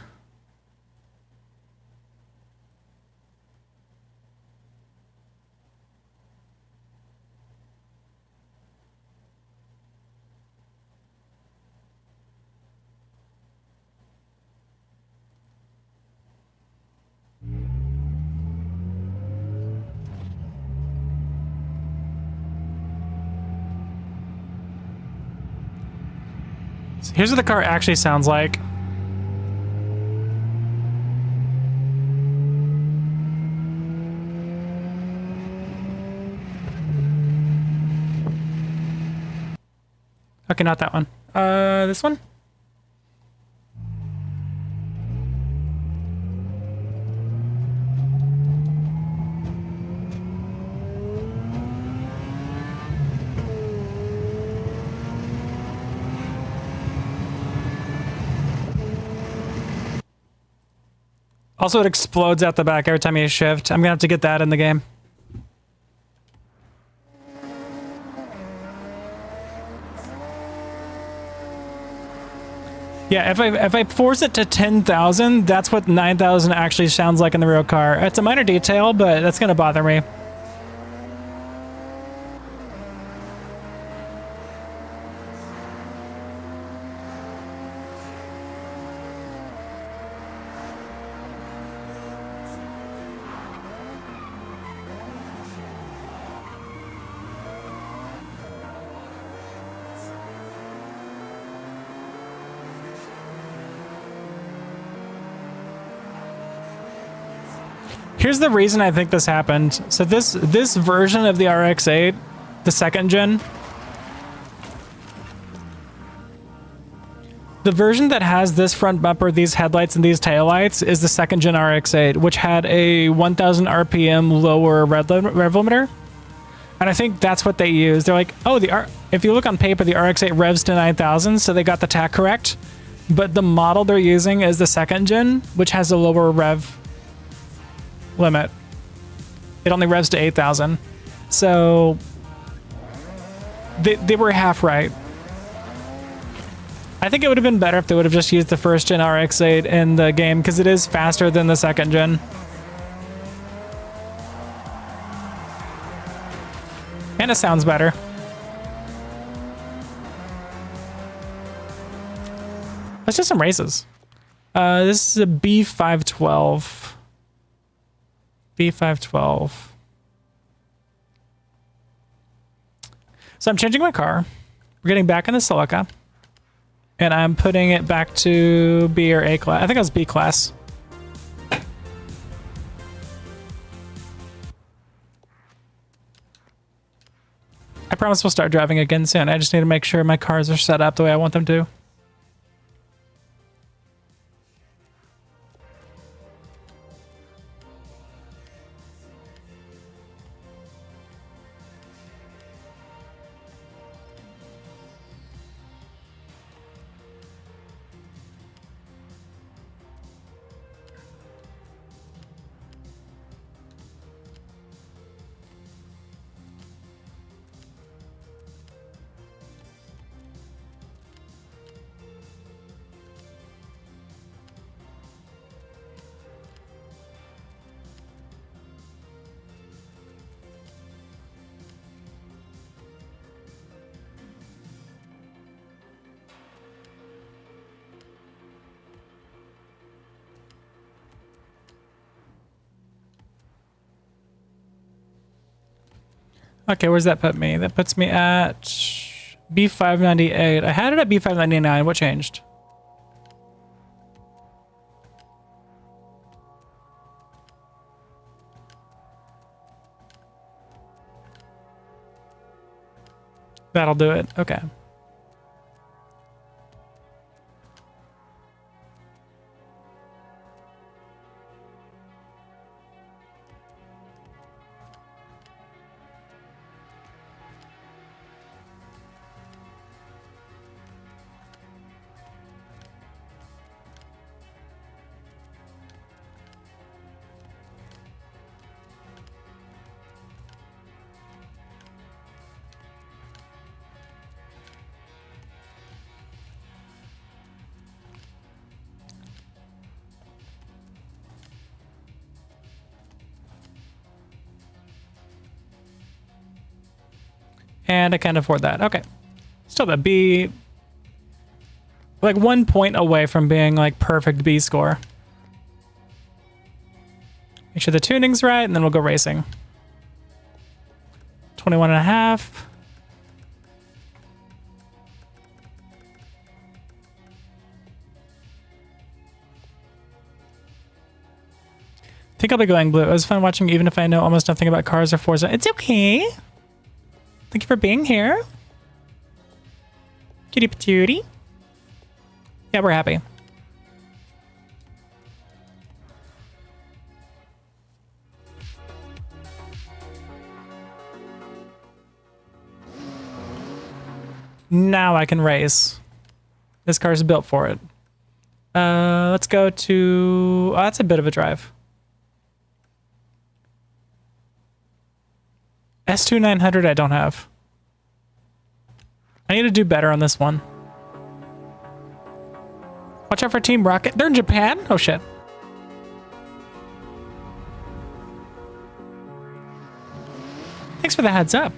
Speaker 1: So here's what the car actually sounds like. Okay, not that one. This one? Also, it explodes out the back every time you shift. I'm gonna have to get that in the game. Yeah, if I force it to 10,000, that's what 9,000 actually sounds like in the real car. It's a minor detail, but that's gonna bother me. Here's the reason I think this happened. So this version of the RX-8, the second gen, the version that has this front bumper, these headlights, and these taillights is the second gen RX-8, which had a 1,000 RPM lower rev limiter. And I think that's what they used. They're like, oh, if you look on paper, the RX-8 revs to 9,000, so they got the tach correct. But the model they're using is the second gen, which has a lower rev limit. It only revs to 8,000. So they were half right. I think it would have been better if they would have just used the first gen RX-8 in the game, because it is faster than the second gen. And it sounds better. Let's do some races. This is a B512. B512. So I'm changing my car. We're getting back in the Silica. And I'm putting it back to B or A class. I think it was B class. I promise we'll start driving again soon. I just need to make sure my cars are set up the way I want them to. Okay, where's that put me? That puts me at B598. I had it at B599. What changed? That'll do it. Okay. And I can't afford that. Okay. Still that B, like 1 point away from being like perfect B score. Make sure the tuning's right, and then we'll go racing. 21 and a half. I think I'll be going blue. It was fun watching, even if I know almost nothing about cars or Forza. It's okay. Thank you for being here. Kitty patootie. Yeah, we're happy. Now I can race. This car's built for it. Let's go to... Oh, that's a bit of a drive. S2900 I don't have. I need to do better on this one. Watch out for Team Rocket. They're in Japan? Oh, shit. Thanks for the heads up.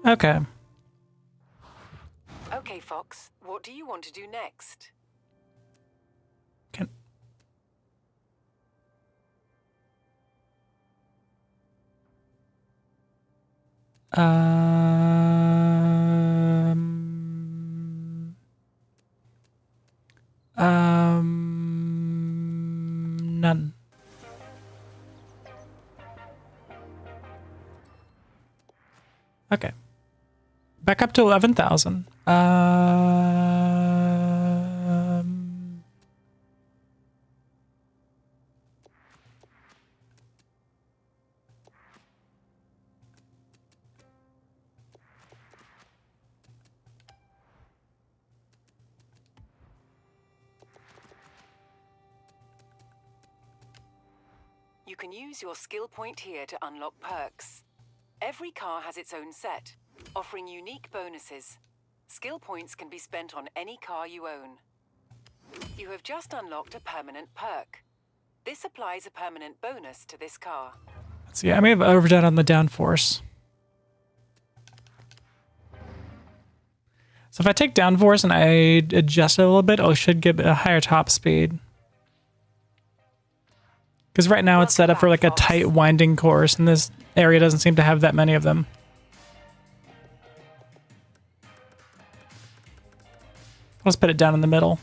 Speaker 1: Okay.
Speaker 9: Okay, Fox, what do you want to do next?
Speaker 1: Can... None. Okay. Back up to 11,000.
Speaker 9: You can use your skill point here to unlock perks. Every car has its own set, offering unique bonuses. Skill points can be spent on any car you own. You have just unlocked a permanent perk. This applies a permanent bonus to this car.
Speaker 1: Let's see, I may have overdone on the downforce. So if I take downforce and I adjust it a little bit, I should get a higher top speed. Because right now it's set up for like a tight winding course, and this area doesn't seem to have that many of them. Let's put it down in the middle.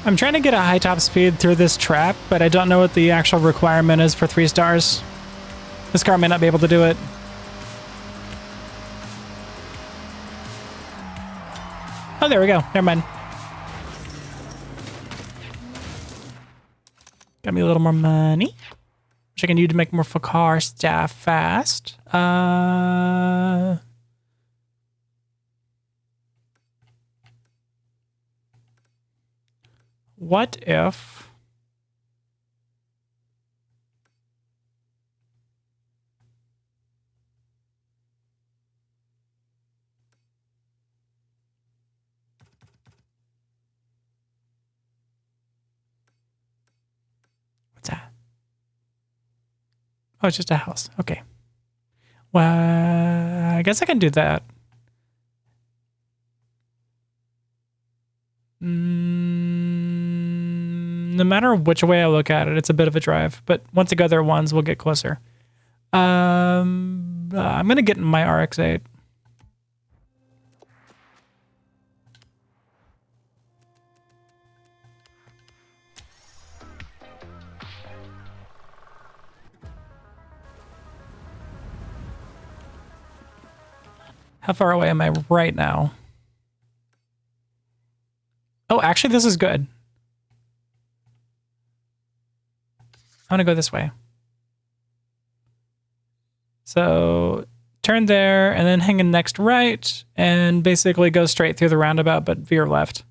Speaker 1: I'm trying to get a high top speed through this track, but I don't know what the actual requirement is for 3 stars. This car may not be able to do it. Oh, there we go. Never mind. Got me a little more money, which I can use to make more for car stuff fast. What if... What's that? Oh, it's just a house. Okay. Well, I guess I can do that. No matter which way I look at it, it's a bit of a drive. But once I go there once, we'll get closer. I'm going to get in my RX-8. How far away am I right now? Oh, actually, this is good. I'm gonna go this way. So turn there and then hang in next right and basically go straight through the roundabout, but veer left.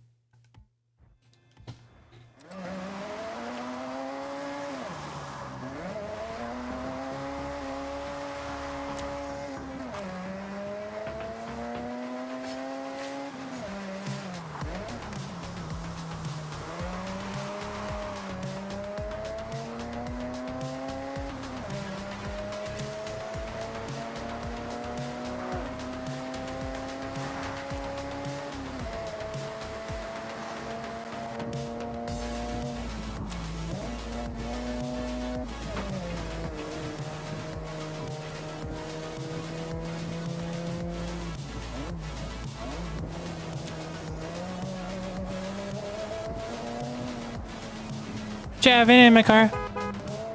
Speaker 1: Driving in my car.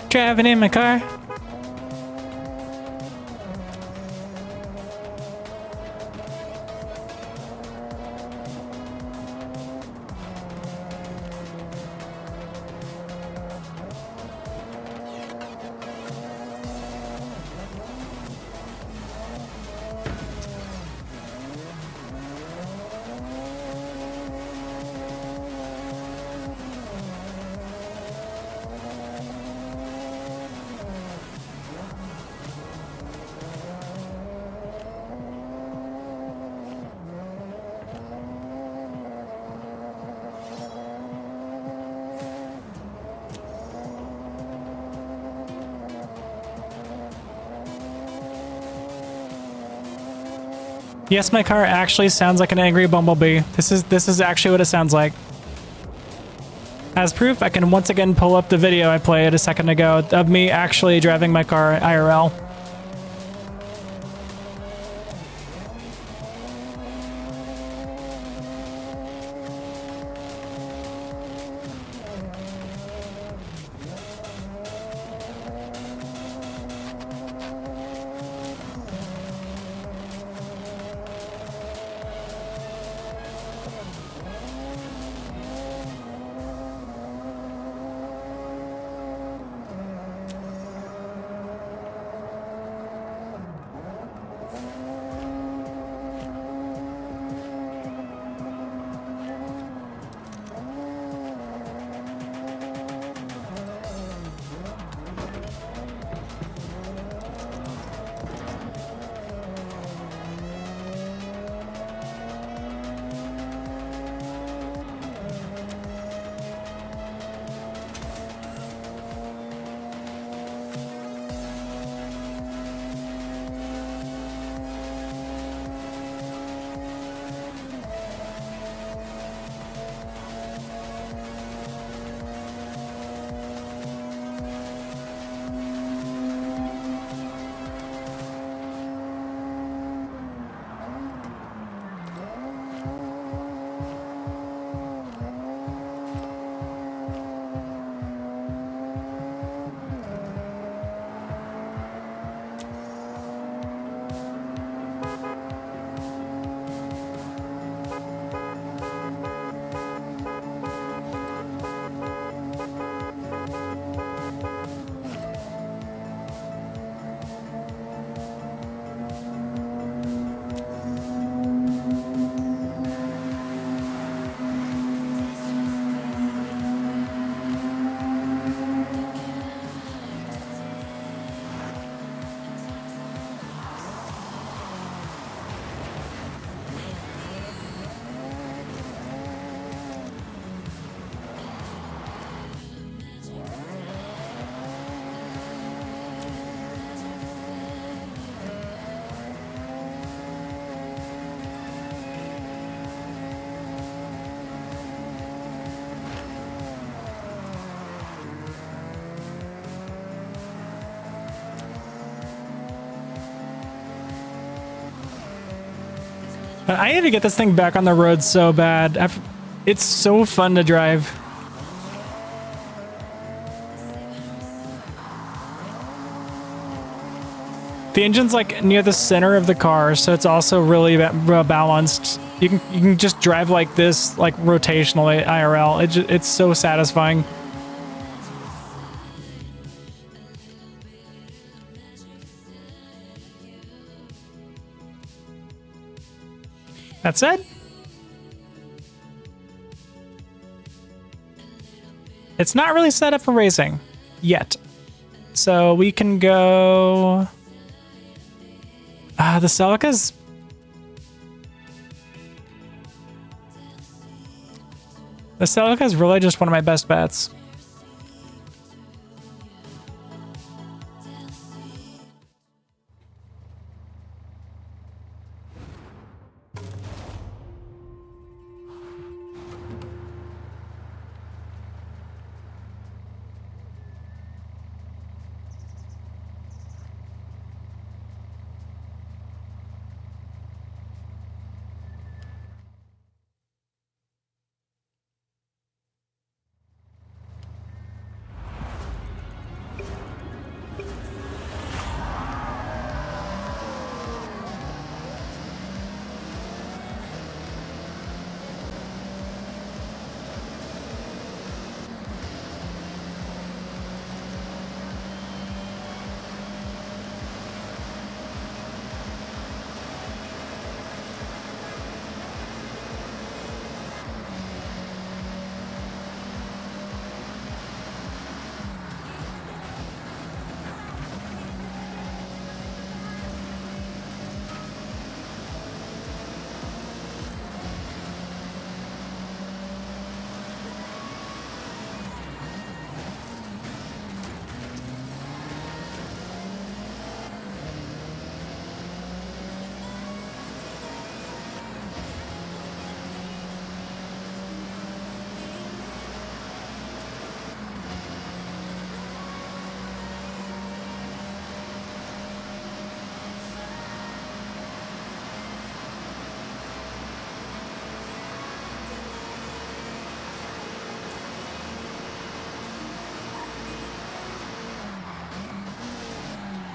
Speaker 1: Driving in my car. Yes, my car actually sounds like an angry bumblebee. This is actually what it sounds like. As proof, I can once again pull up the video I played a second ago of me actually driving my car IRL. I need to get this thing back on the road so bad. It's so fun to drive. The engine's like near the center of the car, so it's also really balanced. You can just drive like this, like rotationally IRL. It's so satisfying. That said, it's not really set up for racing yet. So we can go... the Celica's... The Celica is really just one of my best bets.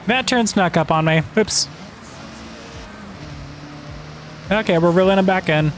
Speaker 1: That turn snuck up on me. Oops. Okay, we're reeling him back in.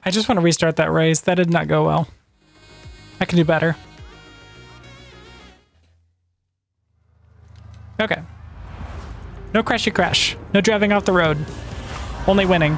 Speaker 1: I just want to restart that race. That did not go well. I can do better. Okay. No crashy crash. No driving off the road. Only winning.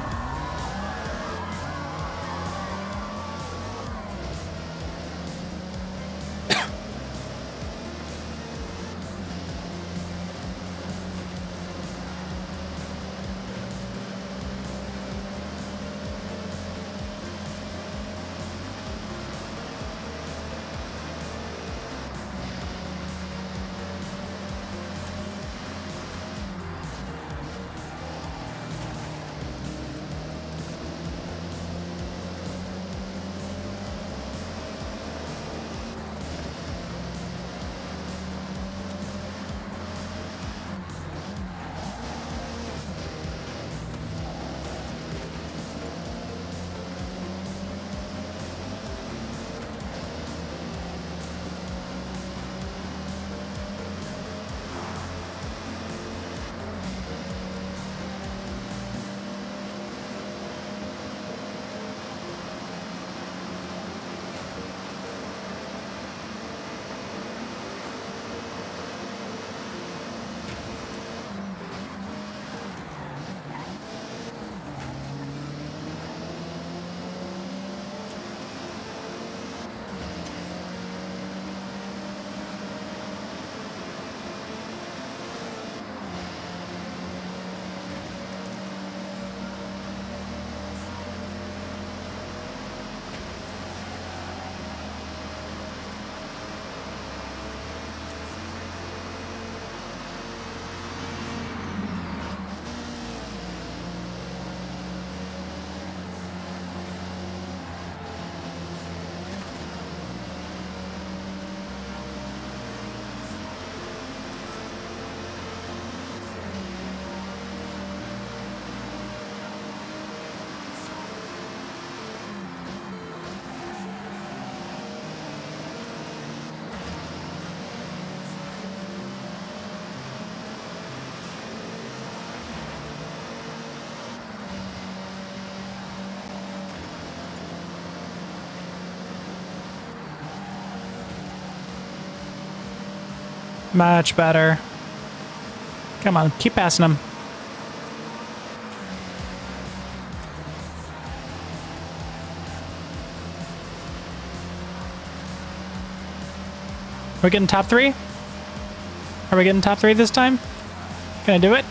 Speaker 1: Much better. Come on, keep passing them. Are we getting top three? Are we getting top three this time? Can I do it?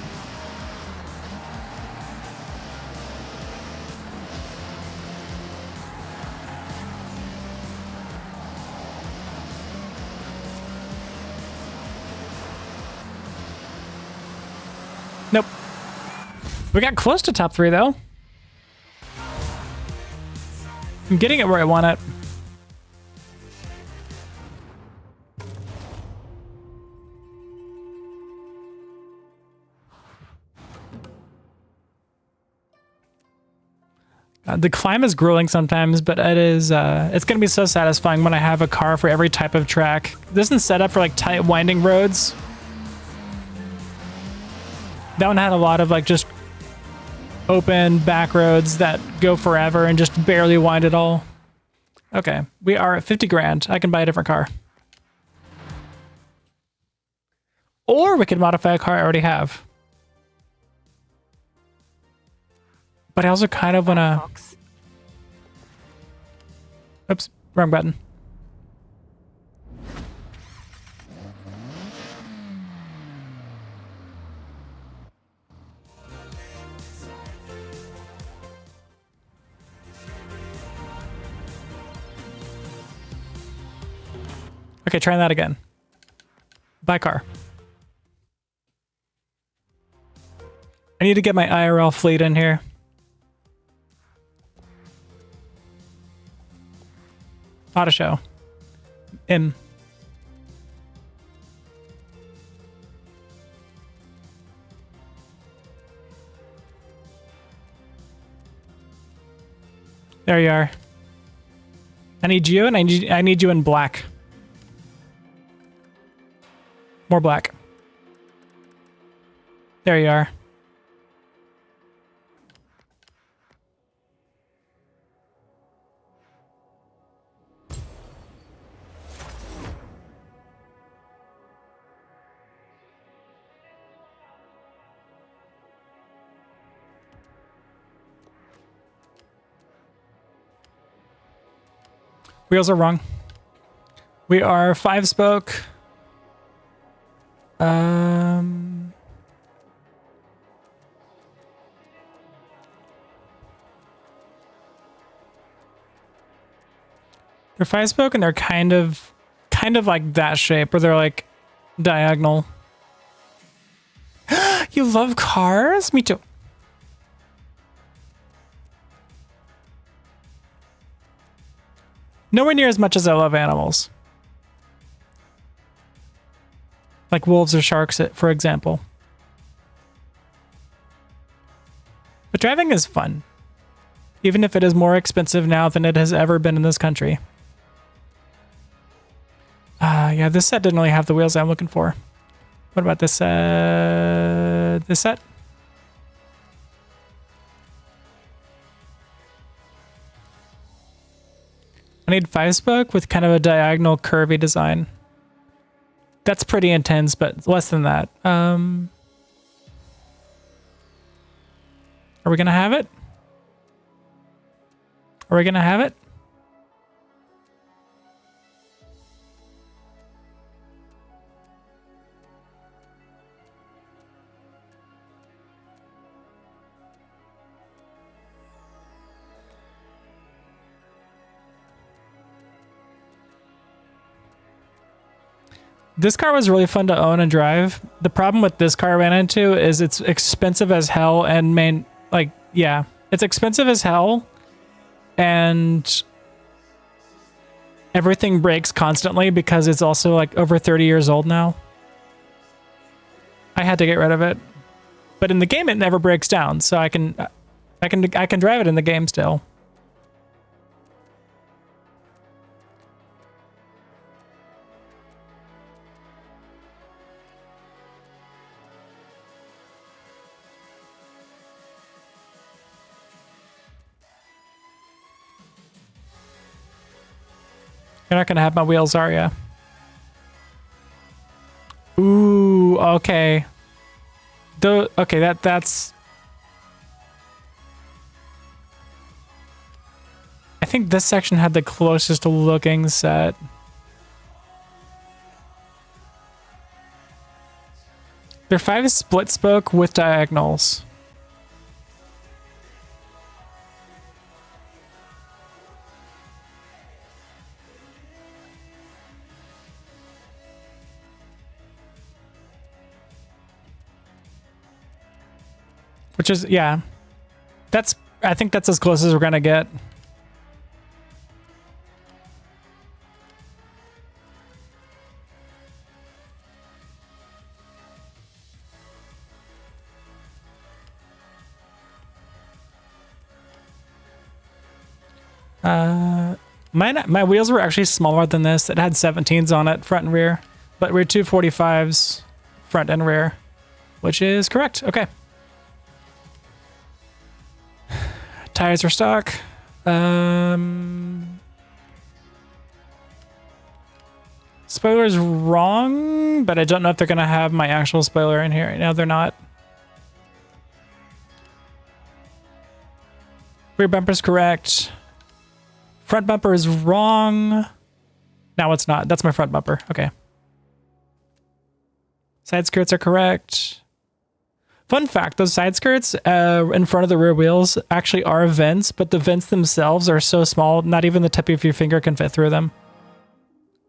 Speaker 1: Nope. We got close to top 3 though. I'm getting it where I want it. The climb is grueling sometimes, but it is it's gonna be so satisfying when I have a car for every type of track. This isn't set up for like tight winding roads. That one had a lot of like just open back roads that go forever and just barely wind at all. Okay, we are at 50 grand. I can buy a different car. Or we could modify a car I already have. But I also kind of want to... Oops, wrong button. Okay, trying that again. Buy car. I need to get my IRL fleet in here. Auto show. M. There you are. I need you, and I need you in black. More black. There you are. Wheels are wrong. We are 5-spoke. They're 5-spoke and they're kind of like that shape where they're like diagonal. You love cars? Me too. Nowhere near as much as I love animals. Like wolves or sharks, for example. But driving is fun. Even if it is more expensive now than it has ever been in this country. Yeah, this set didn't really have the wheels I'm looking for. What about this this set? I need 5-spoke with kind of a diagonal curvy design. That's pretty intense, but less than that. Are we gonna have it? Are we gonna have it? This car was really fun to own and drive. The problem with this car I ran into is it's expensive as hell and it's expensive as hell and everything breaks constantly because it's also like over 30 years old now. I had to get rid of it. But in the game it never breaks down, so I can drive it in the game still. You're not gonna have my wheels, are ya? Ooh, okay. Okay, that's... I think this section had the closest looking set. They're 5 split spoke with diagonals. Which is, yeah. I think that's as close as we're gonna get. My wheels were actually smaller than this. It had 17s on it, front and rear. But we're 245s front and rear, which is correct. Okay. Tires are stock. Spoiler's wrong, but I don't know if they're going to have my actual spoiler in here. No, they're not. Rear bumper's correct. Front bumper is wrong. No, it's not. That's my front bumper. Okay. Side skirts are correct. Fun fact, those side skirts in front of the rear wheels actually are vents, but the vents themselves are so small, not even the tip of your finger can fit through them.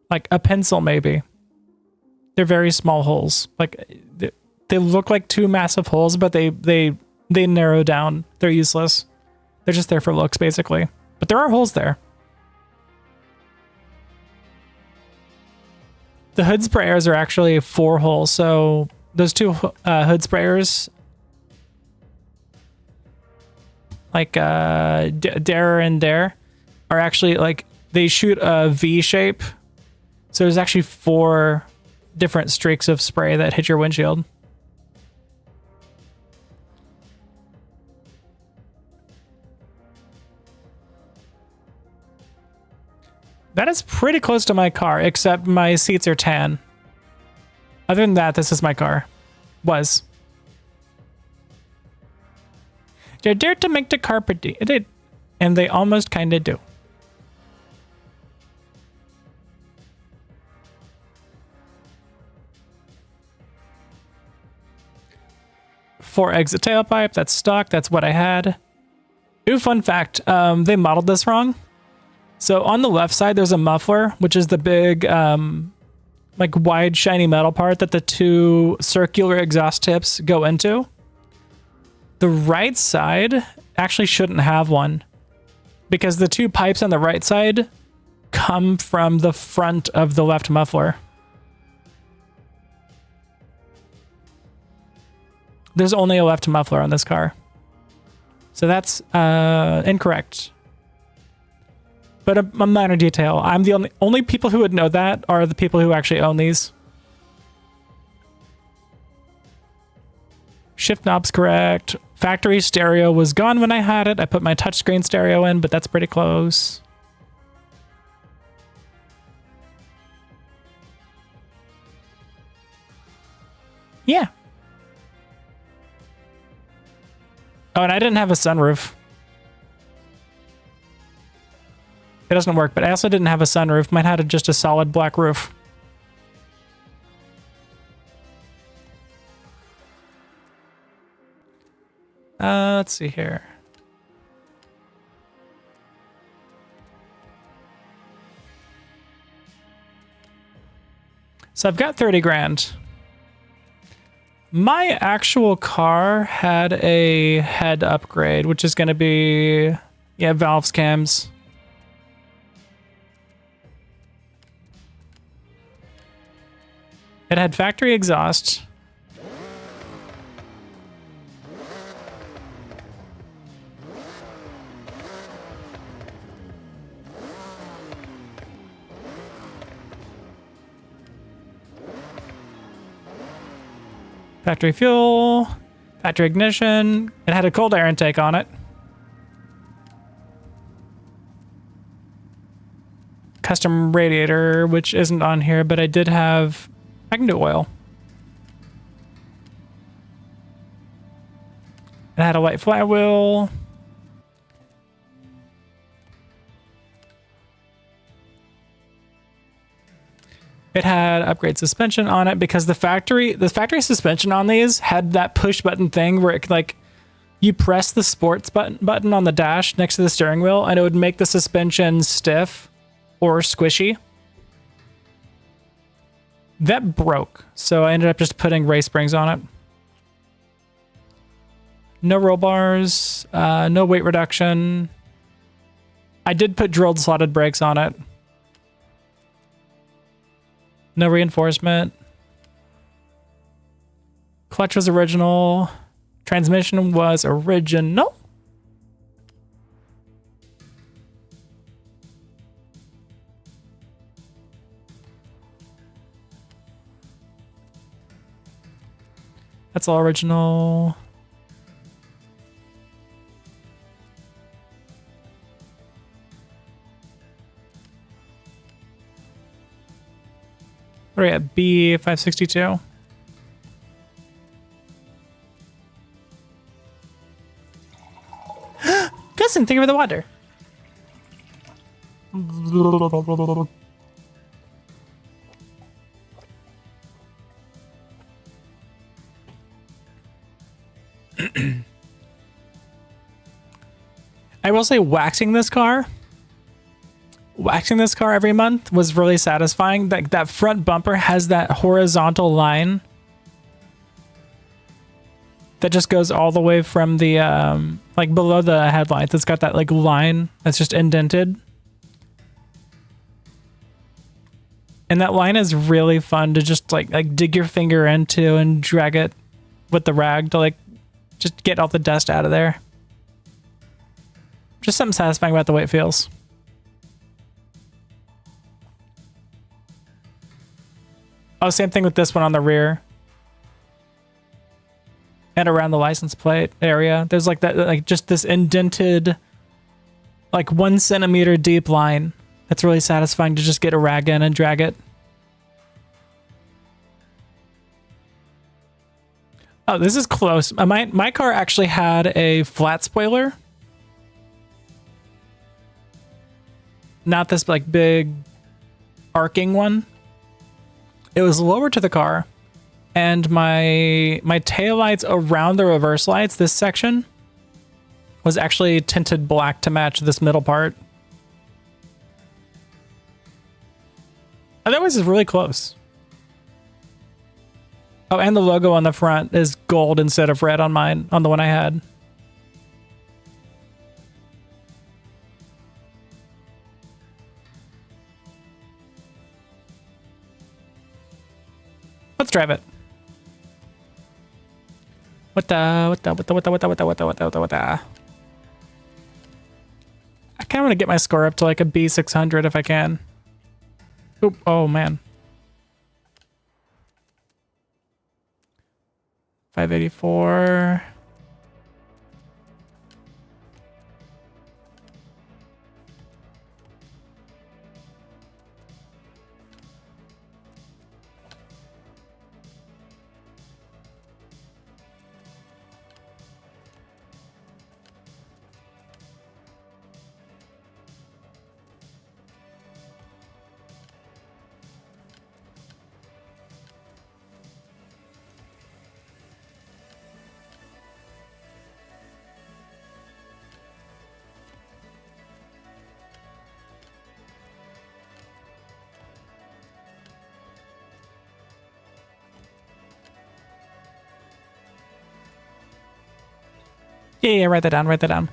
Speaker 1: Like a pencil, maybe. They're very small holes. Like they look like two massive holes, but they narrow down. They're useless. They're just there for looks, basically. But there are holes there. The hood sprayers are actually 4 holes, so those two hood sprayers, like Dare and Dare, are actually like, they shoot a V shape. So there's actually 4 different streaks of spray that hit your windshield. That is pretty close to my car, except my seats are tan. Other than that, this is my car. Was. They dared to make the car pretty. It did. And they almost kind of do. Four exit tailpipe. That's stock. That's what I had. Ooh, fun fact. They modeled this wrong. So on the left side, there's a muffler, which is the big, like wide, shiny metal part that the 2 circular exhaust tips go into. The right side actually shouldn't have one because the 2 pipes on the right side come from the front of the left muffler. There's only a left muffler on this car. So that's incorrect. But a minor detail. I'm the only people who would know that are the people who actually own these. Shift knob's correct. Factory stereo was gone when I had it. I put my touchscreen stereo in, but that's pretty close. Yeah. Oh, and I didn't have a sunroof. It doesn't work, but I also didn't have a sunroof. Mine had just a solid black roof. Let's see here. So I've got 30 grand. My actual car had a head upgrade, which is going to be, yeah, valves, cams. It had factory exhaust. Factory fuel, factory ignition. It had a cold air intake on it. Custom radiator, which isn't on here, but I did have, I can do oil. It had a light flywheel. It had upgrade suspension on it because the factory suspension on these had that push button thing where it, like, you press the sports button on the dash next to the steering wheel and it would make the suspension stiff or squishy. That broke, so I ended up just putting race springs on it. No roll bars, no weight reduction. I did put drilled slotted brakes on it. No reinforcement. Clutch was original. Transmission was original. That's all original. What are we at? B562. Cousin, thank you for the water. I will say waxing this car every month was really satisfying. That front bumper has that horizontal line that just goes all the way from the like below the headlights. It's got that like line that's just indented. And that line is really fun to just like dig your finger into and drag it with the rag to like just get all the dust out of there. Just something satisfying about the way it feels. Oh, same thing with this one on the rear. And around the license plate area. There's like that, like just this indented, like 1 centimeter deep line. That's really satisfying to just get a rag in and drag it. Oh, this is close. My car actually had a flat spoiler. Not this like big arcing one. It was lower to the car, and my taillights around the reverse lights, this section, was actually tinted black to match this middle part. Otherwise, it's really close. Oh, and the logo on the front is gold instead of red on mine, on the one I had. Let's drive it. What the? I kind of want to get my score up to like a B600 if I can. Oop, oh man. 584. Yeah, write that down, write that down.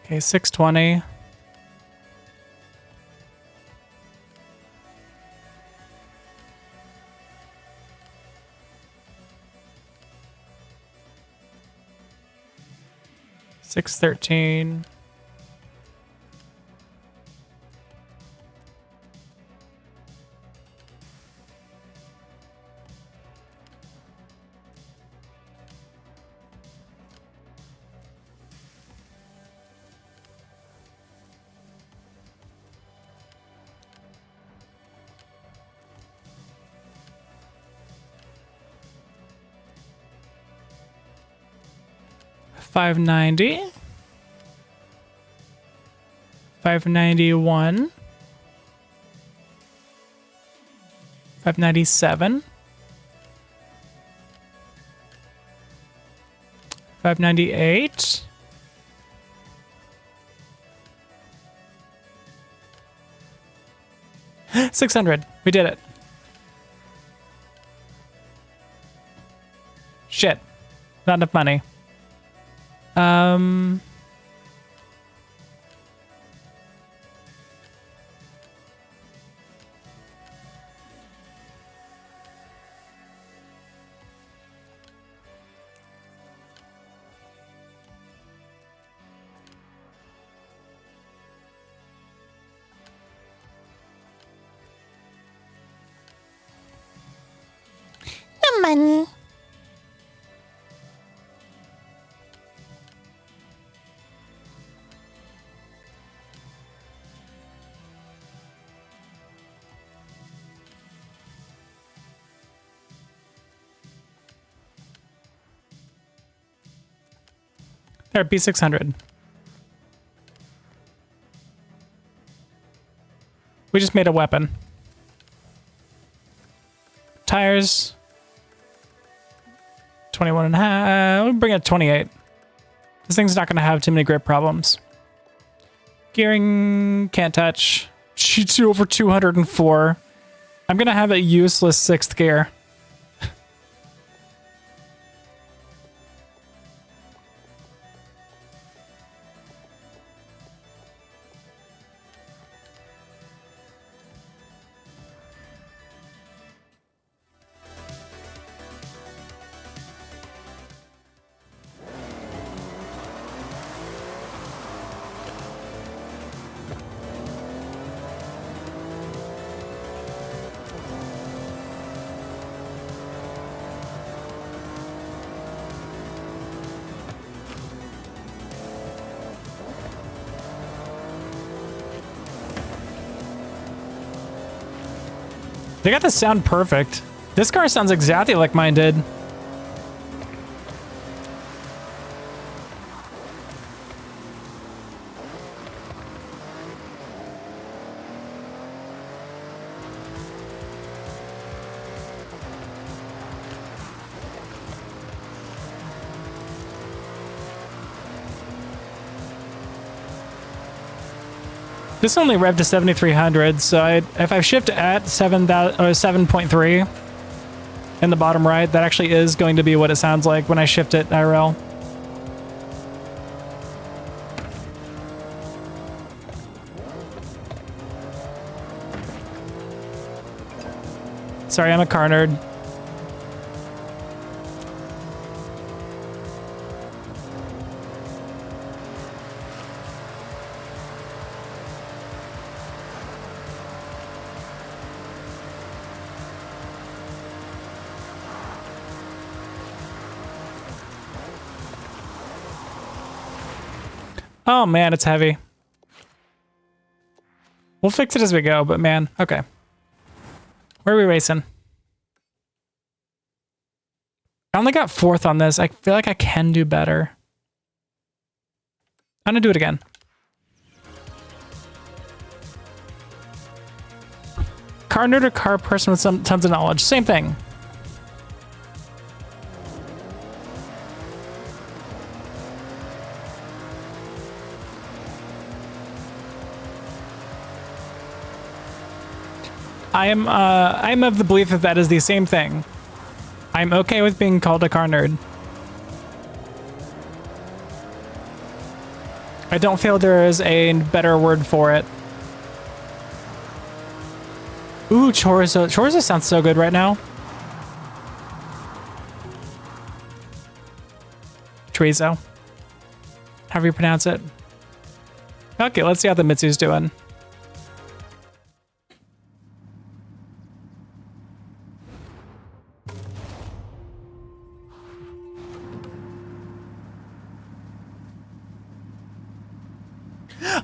Speaker 1: Okay, 620. $613. $590. $591. $597. $598. $600. We did it. Shit. Not enough money.
Speaker 12: The money.
Speaker 1: There, B600. We just made a weapon. Tires. 21 and a half. We'll bring it to 28. This thing's not going to have too many grip problems. Gearing, can't touch. Shoots you over 204. I'm going to have a useless 6th gear. They got the sound perfect. This car sounds exactly like mine did. This only revved to 7,300, so if I shift at 7.3 in the bottom right, that actually is going to be what it sounds like when I shift it IRL. Sorry, I'm a car nerd. Oh man, it's heavy. We'll fix it as we go, but man, okay. Where are we racing? I only got 4th on this. I feel like I can do better. I'm gonna do it again. Car nerd or car person with tons of knowledge? Same thing. I'm of the belief that that is the same thing. I'm okay with being called a car nerd. I don't feel there is a better word for it. Ooh, chorizo. Chorizo sounds so good right now. Chorizo. However you pronounce it. Okay, let's see how the Mitsu's doing.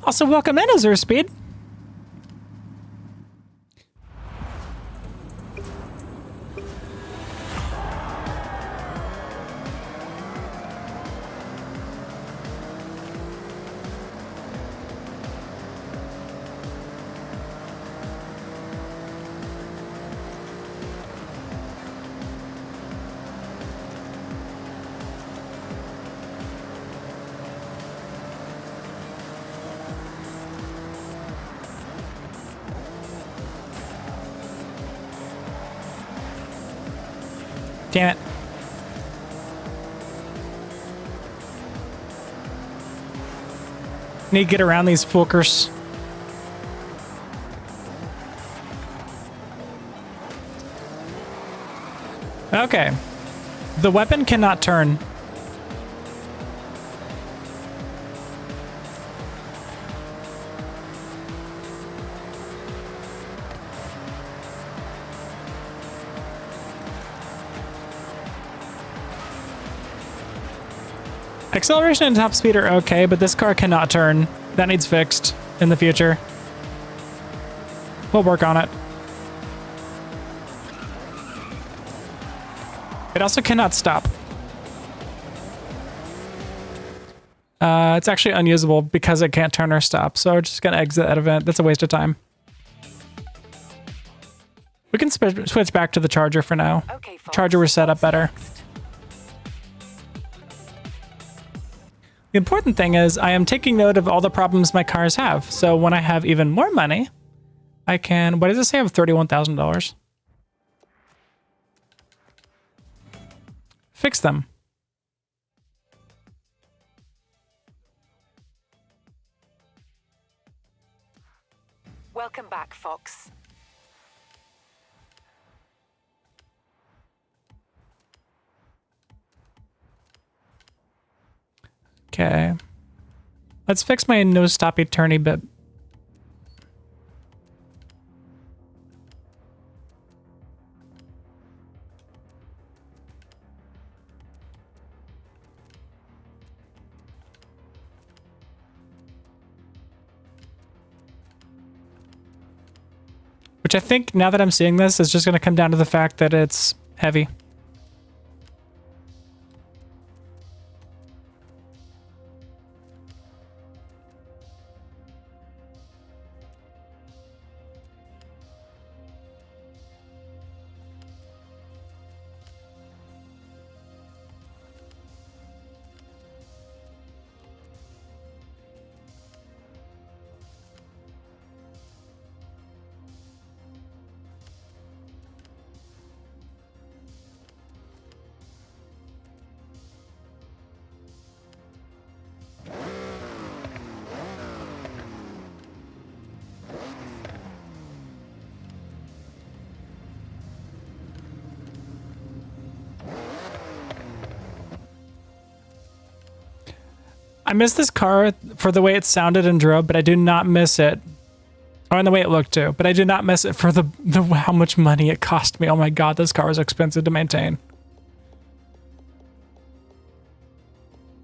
Speaker 1: Also, welcome in, Azure Speed. Damn it. Need to get around these folkers. Okay. The weapon cannot turn. Acceleration and top speed are okay, but this car cannot turn. That needs fixed in the future. We'll work on it. It also cannot stop. It's actually unusable because it can't turn or stop, so we're just gonna exit that event. That's a waste of time. We can switch back to the Charger for now.
Speaker 9: Okay, folks,
Speaker 1: Charger was set up better.
Speaker 9: next?
Speaker 1: The important thing is I am taking note of all the problems my cars have. So when I have even more money, I can, what does it say? I have $31,000. Fix them.
Speaker 9: Welcome back, Fox.
Speaker 1: Okay. Let's fix my no stoppy turny bit. Which I think, now that I'm seeing this, is just going to come down to the fact that it's heavy. I miss this car for the way it sounded and drove, but I do not miss it. Or in the way it looked too, but I do not miss it for the how much money it cost me. Oh my god, this car was expensive to maintain.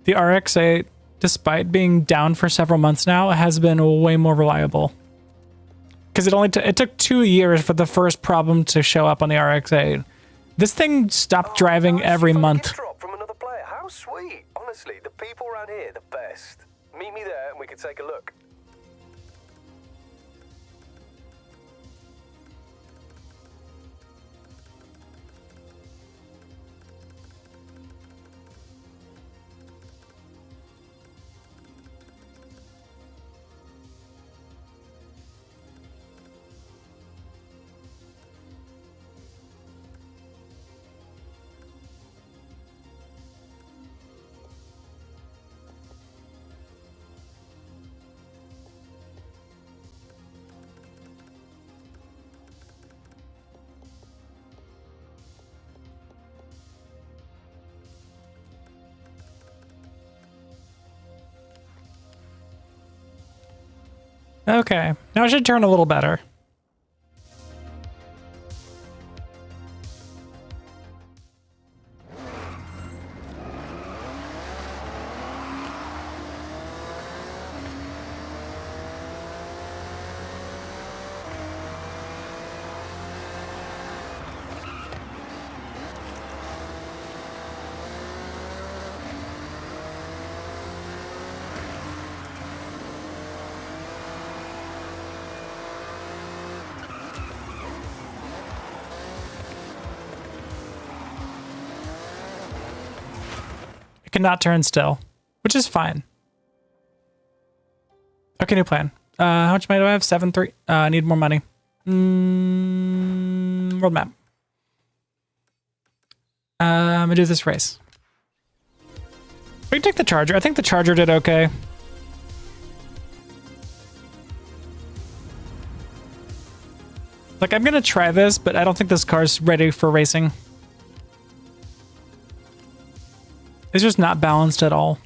Speaker 1: The RX-8, despite being down for several months now, has been way more reliable. Because it took 2 years for the first problem to show up on the RX-8. This thing stopped driving every month.
Speaker 11: Drop from another player. How sweet. Honestly, the people around here are the best. Meet me there and we can take a look.
Speaker 1: Okay, now I should turn a little better. Cannot turn still, which is fine. Okay, new plan. How much money do I have? 7.3. I need more money. World map. I'm gonna do this race. We can take the Charger. I think the Charger did okay. Like, I'm gonna try this, but I don't think this car's ready for racing. It's just not balanced at all.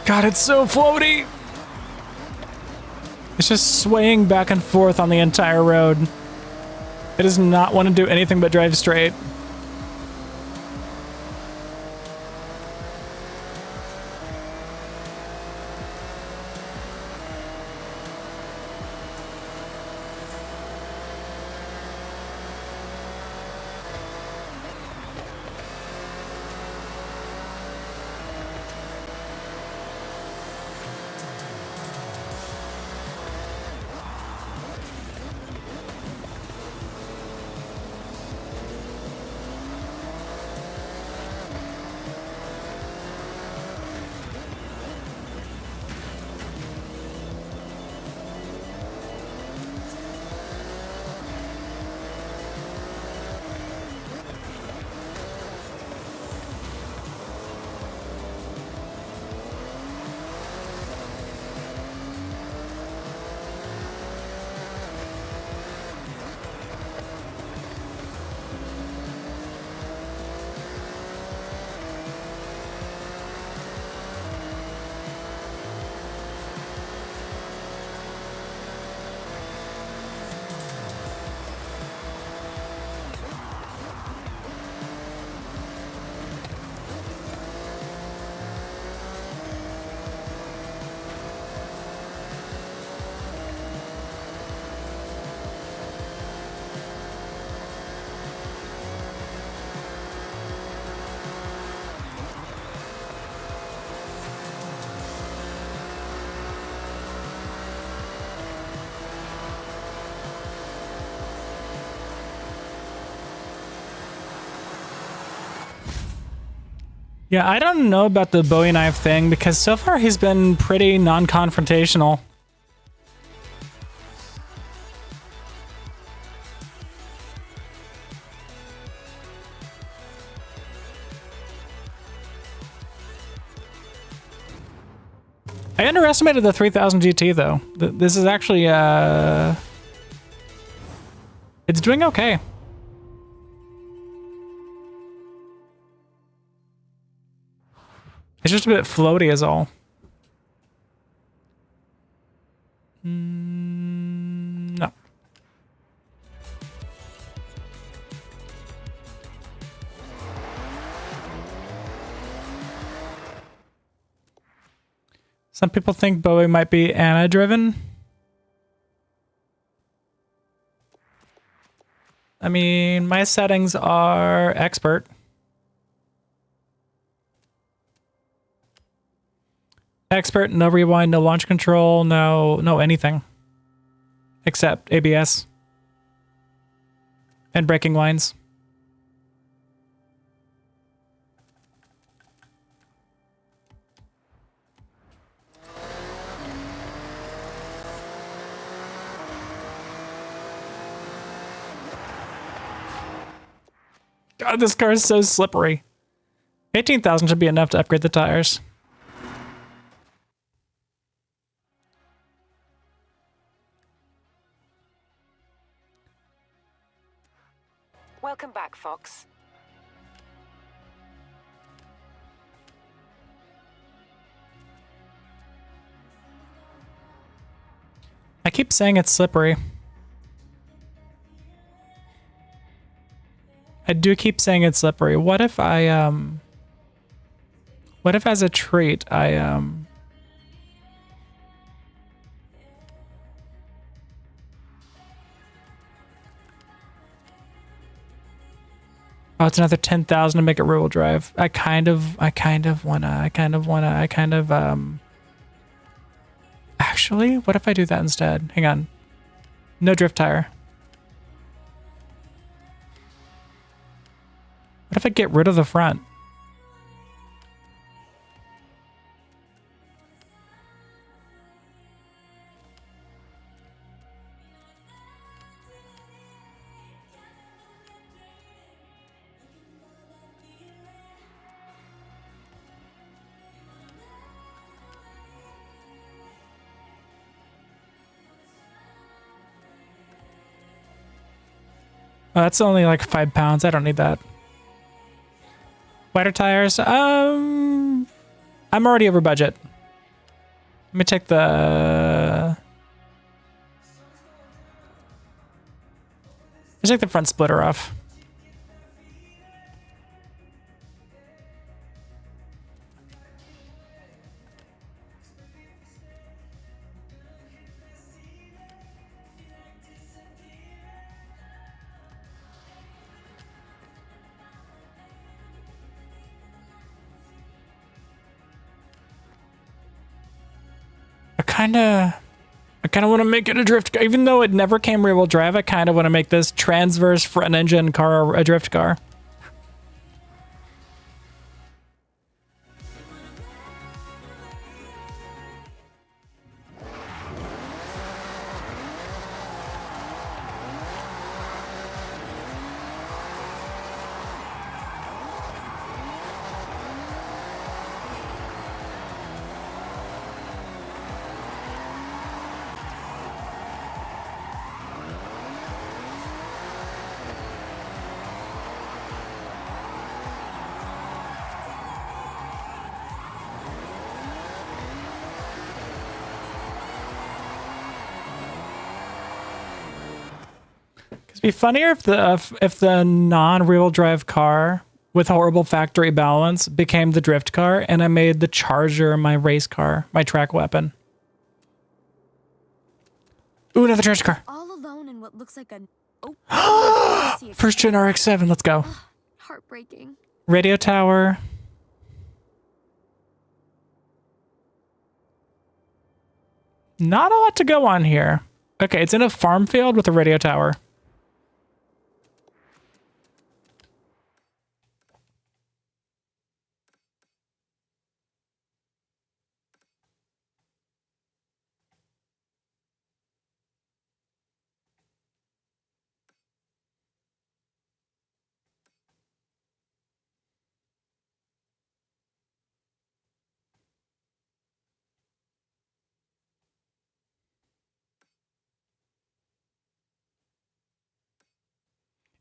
Speaker 1: God, it's so floaty. It's just swaying back and forth on the entire road. It does not want to do anything but drive straight. Yeah, I don't know about the Bowie knife thing because so far he's been pretty non-confrontational. I underestimated the 3000 GT though. This is actually, it's doing okay. It's just a bit floaty is all. No. Some people think Bowie might be Anna-driven. I mean, my settings are expert. Expert, no rewind, no launch control, no anything. Except ABS. And braking lines. God, this car is so slippery. 18,000 should be enough to upgrade the tires.
Speaker 9: Welcome back, Fox.
Speaker 1: I keep saying it's slippery. I do keep saying it's slippery. What if I, what if as a treat, Oh, it's another 10,000 to make it rear-wheel drive. I kind of wanna. Actually, what if I do that instead? Hang on. No drift tire. What if I get rid of the front? Oh, that's only like 5 pounds. I don't need that. Wider tires. I'm already over budget. Let me take the. Let's take the front splitter off. I kind of want to make it a drift car. Even though it never came rear-wheel drive, I kind of want to make this transverse front engine car a drift car. It'd be funnier if the non-rear-wheel drive car with horrible factory balance became the drift car, and I made the Charger my race car, my track weapon. Ooh, another trash car.
Speaker 2: All alone in what looks like a
Speaker 1: First gen RX-7. Let's go.
Speaker 2: heartbreaking.
Speaker 1: Radio tower. Not a lot to go on here. Okay, it's in a farm field with a radio tower.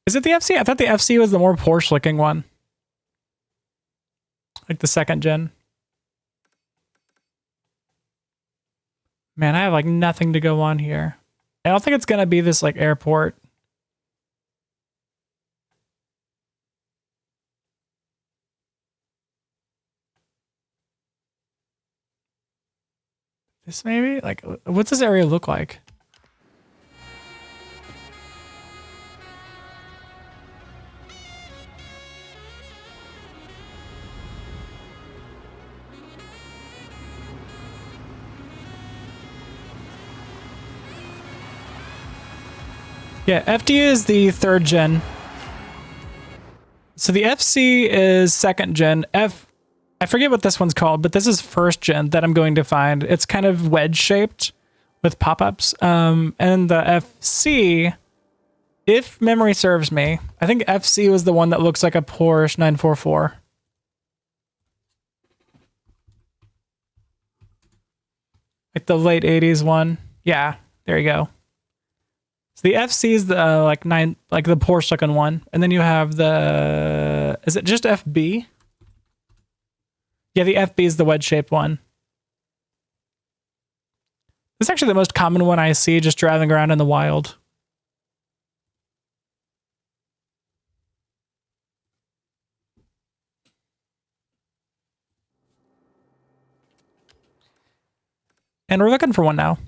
Speaker 1: Is it the FC? I thought the FC was the more Porsche looking one. Like the second gen. Man, I have like nothing to go on here. I don't think it's gonna be this like airport. This maybe? Like, what's this area look like? Yeah, FD is the third gen. So the FC is second gen. I forget what this one's called, but this is first gen that I'm going to find. It's kind of wedge shaped with pop-ups. And the FC, if memory serves me, I think FC was the one that looks like a Porsche 944. Like the late 80s one. Yeah, there you go. So the FC is the like the Porsche looking one, and then you have the, is it just FB? Yeah, the FB is the wedge shaped one. This is actually the most common one I see just driving around in the wild. And we're looking for one now.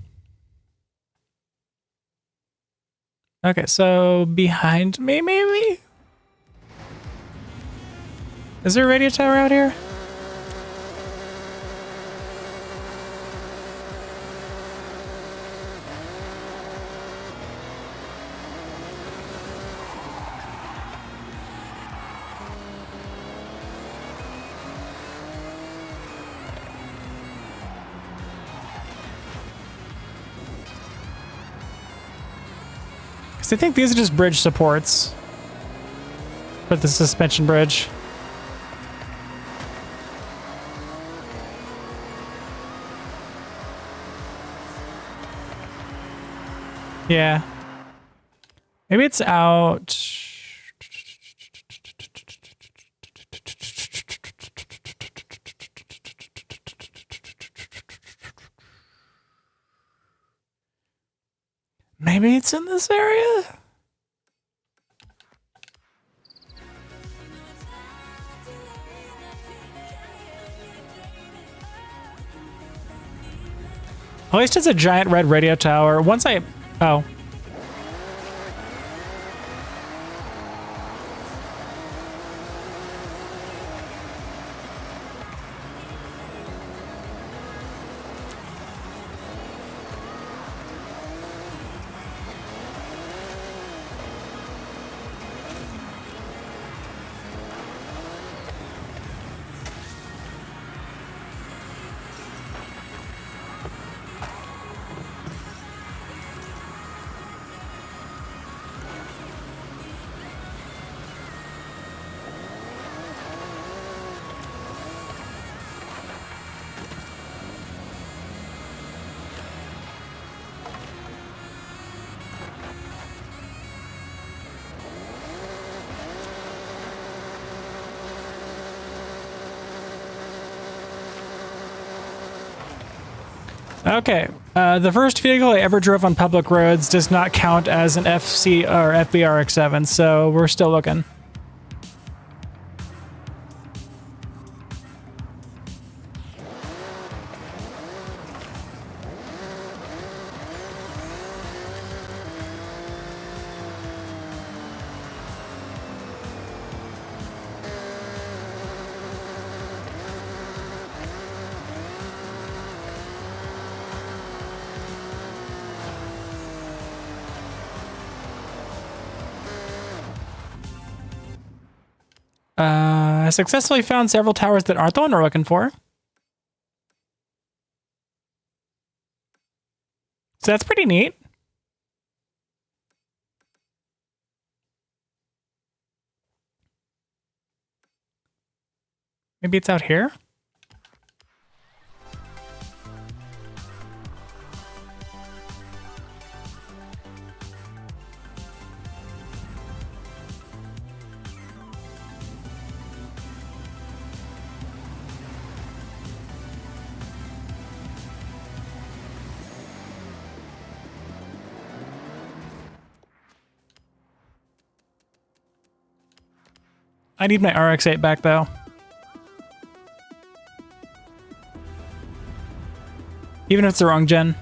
Speaker 1: Okay, so behind me, maybe? Is there a radio tower out here? I think these are just bridge supports for the suspension bridge. Yeah. Maybe it's out. Maybe it's in this area? At least it's a giant red radio tower. Once I... Oh. Okay, the first vehicle I ever drove on public roads does not count as an FC or FBRX7, so we're still looking. I successfully found several towers that aren't the one we're looking for. So that's pretty neat. Maybe it's out here? I need my RX-8 back, though. Even if it's the wrong gen.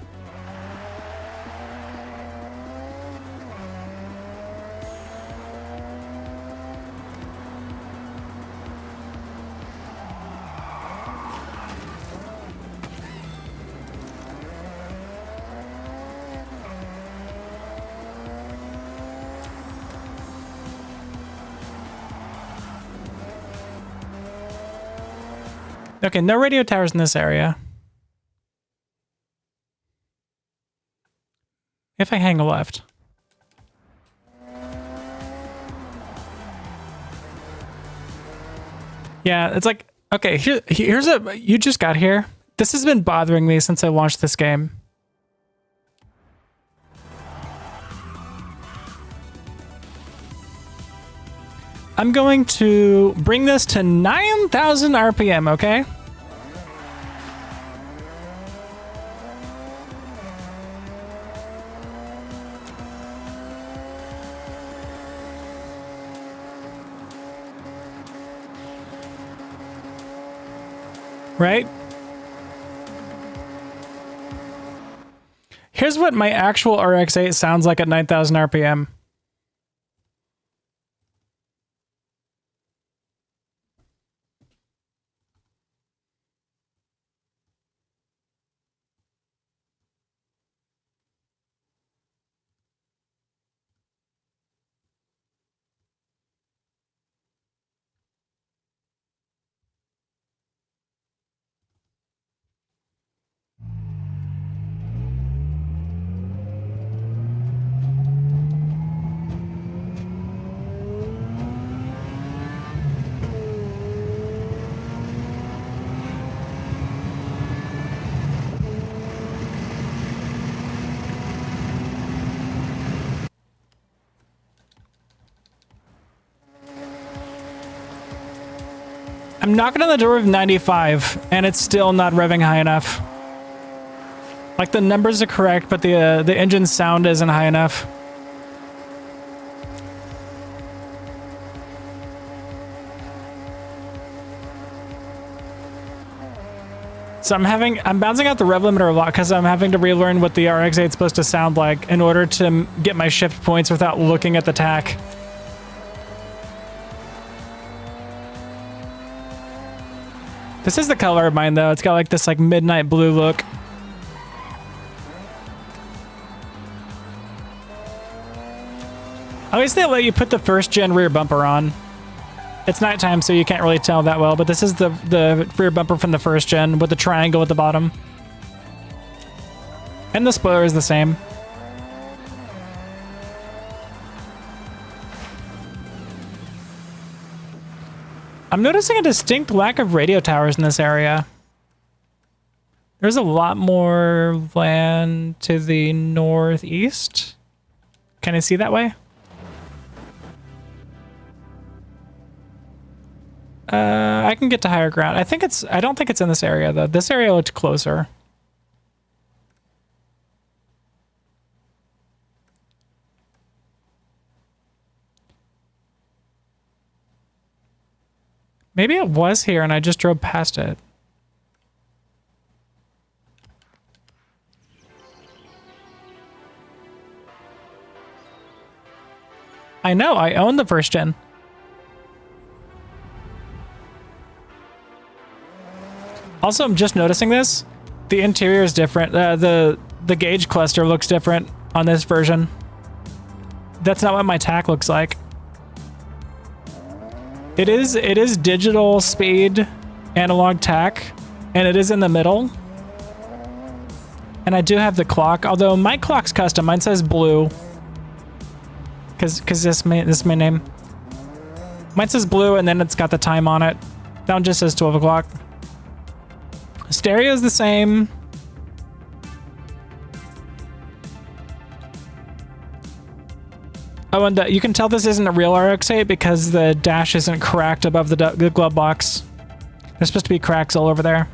Speaker 1: Okay, no radio towers in this area. If I hang a left. Yeah, it's like, okay, here's a, you just got here. This has been bothering me since I launched this game. I'm going to bring this to 9,000 RPM, okay? Right? Here's what my actual RX-8 sounds like at 9,000 RPM. I'm knocking on the door of 95, and it's still not revving high enough. Like, the numbers are correct, but the engine sound isn't high enough. So I'm bouncing out the rev limiter a lot because I'm having to relearn what the RX-8 is supposed to sound like in order to get my shift points without looking at the tack. This is the color of mine, though. It's got like this like midnight blue look. At least they let you put the first gen rear bumper on. It's nighttime, so you can't really tell that well, but this is the rear bumper from the first gen with the triangle at the bottom. And the spoiler is the same. I'm noticing a distinct lack of radio towers in this area. There's a lot more land to the northeast. Can I see that way? I can get to higher ground. I don't think it's in this area though. This area looked closer. Maybe it was here and I just drove past it. I know, I own the first gen. Also, I'm just noticing this. The interior is different. The gauge cluster looks different on this version. That's not what my tack looks like. It is digital speed analog tack, and it is in the middle. And I do have the clock, although my clock's custom. Mine says blue. Cause this my name. Mine says blue, and then it's got the time on it. That one just says 12 o'clock. Stereo is the same. Oh, and you can tell this isn't a real RX-8 because the dash isn't cracked above the glove box. There's supposed to be cracks all over there.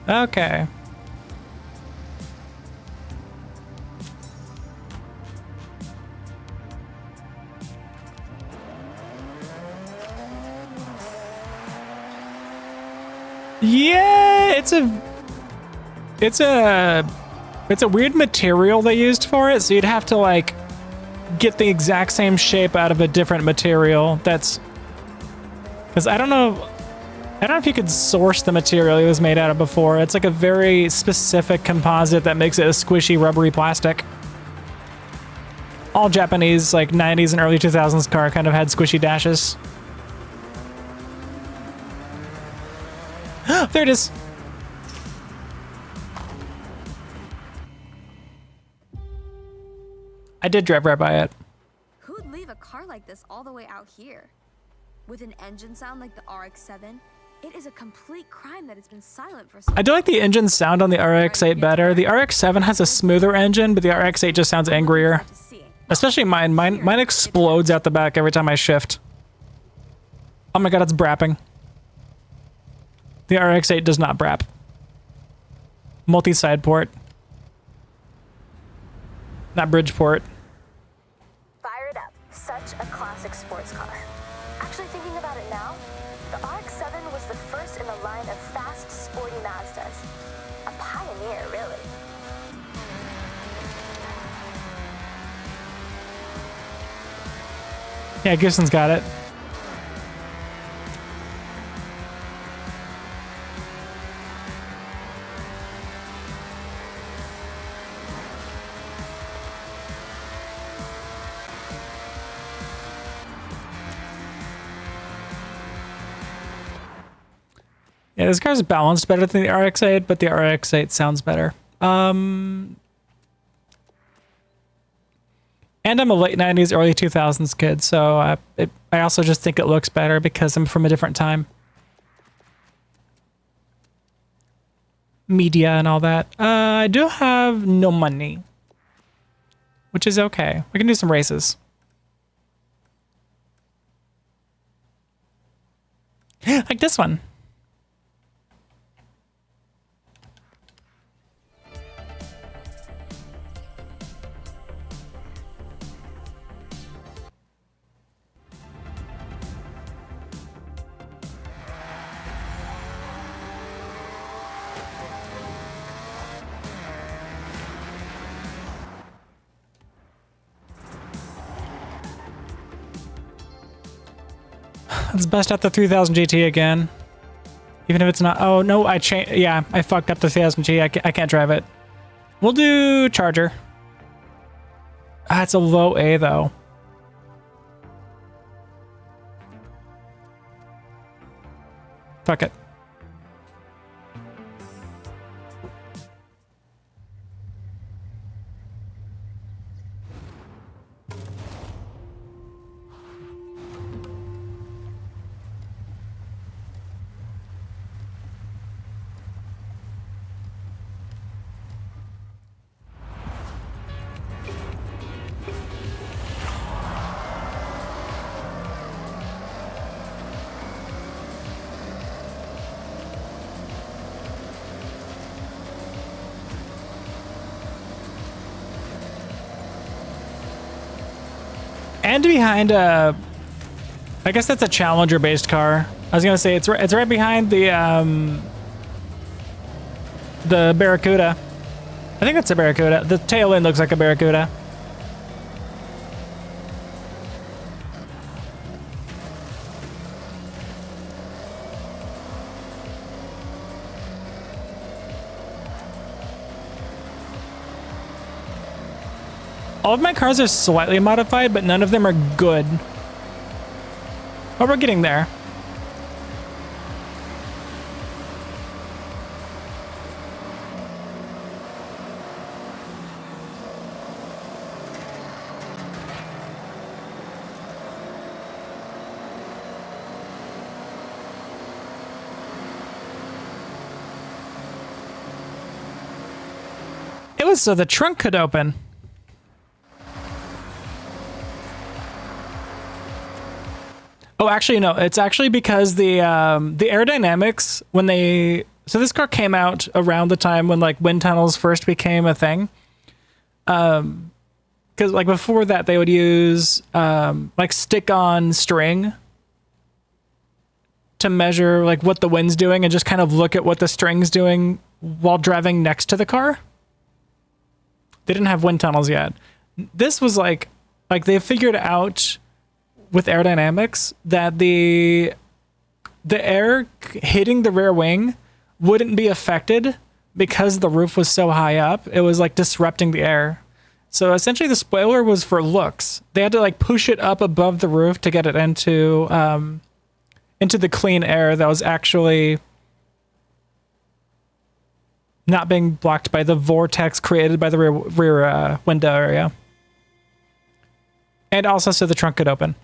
Speaker 1: Okay. Yeah, it's a weird material they used for it, so you'd have to like get the exact same shape out of a different material. That's because I don't know if you could source the material it was made out of before. It's like a very specific composite that makes it a squishy, rubbery plastic. All Japanese, like 90s and early 2000s car kind of had squishy dashes. There it is. I did drive right by it.
Speaker 2: Who'd leave a car like this all the way out here? With an engine sound like the RX-7, it is a complete crime that it's been silent for so long.
Speaker 1: I do like the engine sound on the RX-8 better. The RX-7 has a smoother engine, but the RX-8 just sounds angrier. Especially mine. Mine explodes out the back every time I shift. Oh my god, it's brapping. The RX-8 does not brap. Multi-side port. Not bridge port.
Speaker 2: Fired up. Such a classic sports car. Actually thinking about it now, the RX-7 was the first in the line of fast, sporty Mazdas. A pioneer, really.
Speaker 1: Yeah, Gibson's got it. Yeah, this car's balanced better than the RX-8, but the RX-8 sounds better. And I'm a late 90s, early 2000s kid, so I also just think it looks better because I'm from a different time. Media and all that. I do have no money, which is okay. We can do some races. Like this one. Let's bust out the 3000 GT again. Even if it's not... Oh, no, I changed... Yeah, I fucked up the 3000 G. I can't drive it. We'll do Charger. Ah, it's a low A, though. Fuck it. And behind I guess that's a Challenger-based car. I was gonna say it's right behind the Barracuda. I think that's a Barracuda. The tail end looks like a Barracuda. All of my cars are slightly modified, but none of them are good. But we're getting there. It was so the trunk could open. Oh, actually, no. It's actually because the aerodynamics when they... So this car came out around the time when like wind tunnels first became a thing. Because like before that they would use like stick-on string to measure like what the wind's doing and just kind of look at what the string's doing while driving next to the car. They didn't have wind tunnels yet. This was like they figured out with aerodynamics that the air hitting the rear wing wouldn't be affected because the roof was so high up. It was like disrupting the air. So essentially the spoiler was for looks. They had to like push it up above the roof to get it into the clean air that was actually not being blocked by the vortex created by the rear window area. And also so the trunk could open.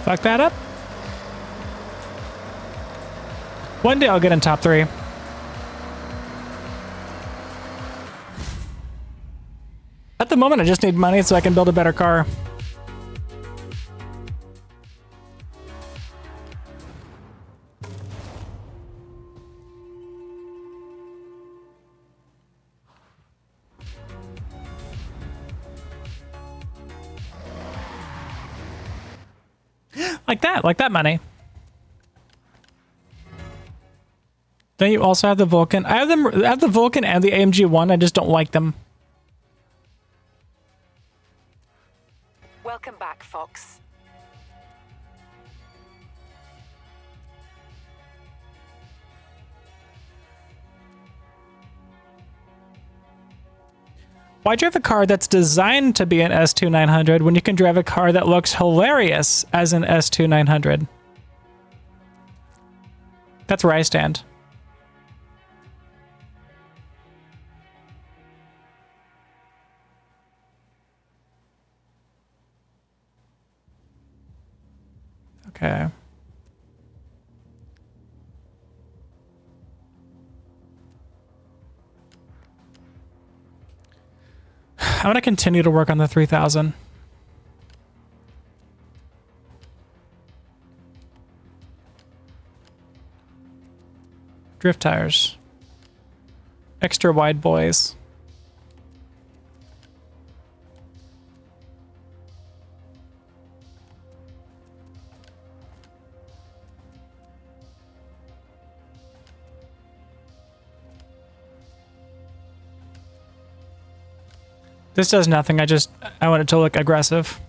Speaker 1: Fuck that up. One day I'll get in top 3. At the moment, I just need money so I can build a better car. Like that money. Don't you also have the Vulcan? I have the Vulcan and the AMG 1, I just don't like them.
Speaker 9: Welcome back, Fox.
Speaker 1: Why drive a car that's designed to be an S2900 when you can drive a car that looks hilarious as an S2900? That's where I stand. Okay. I'm going to continue to work on the 3000. Drift tires. Extra wide boys. This does nothing. I want it to look aggressive.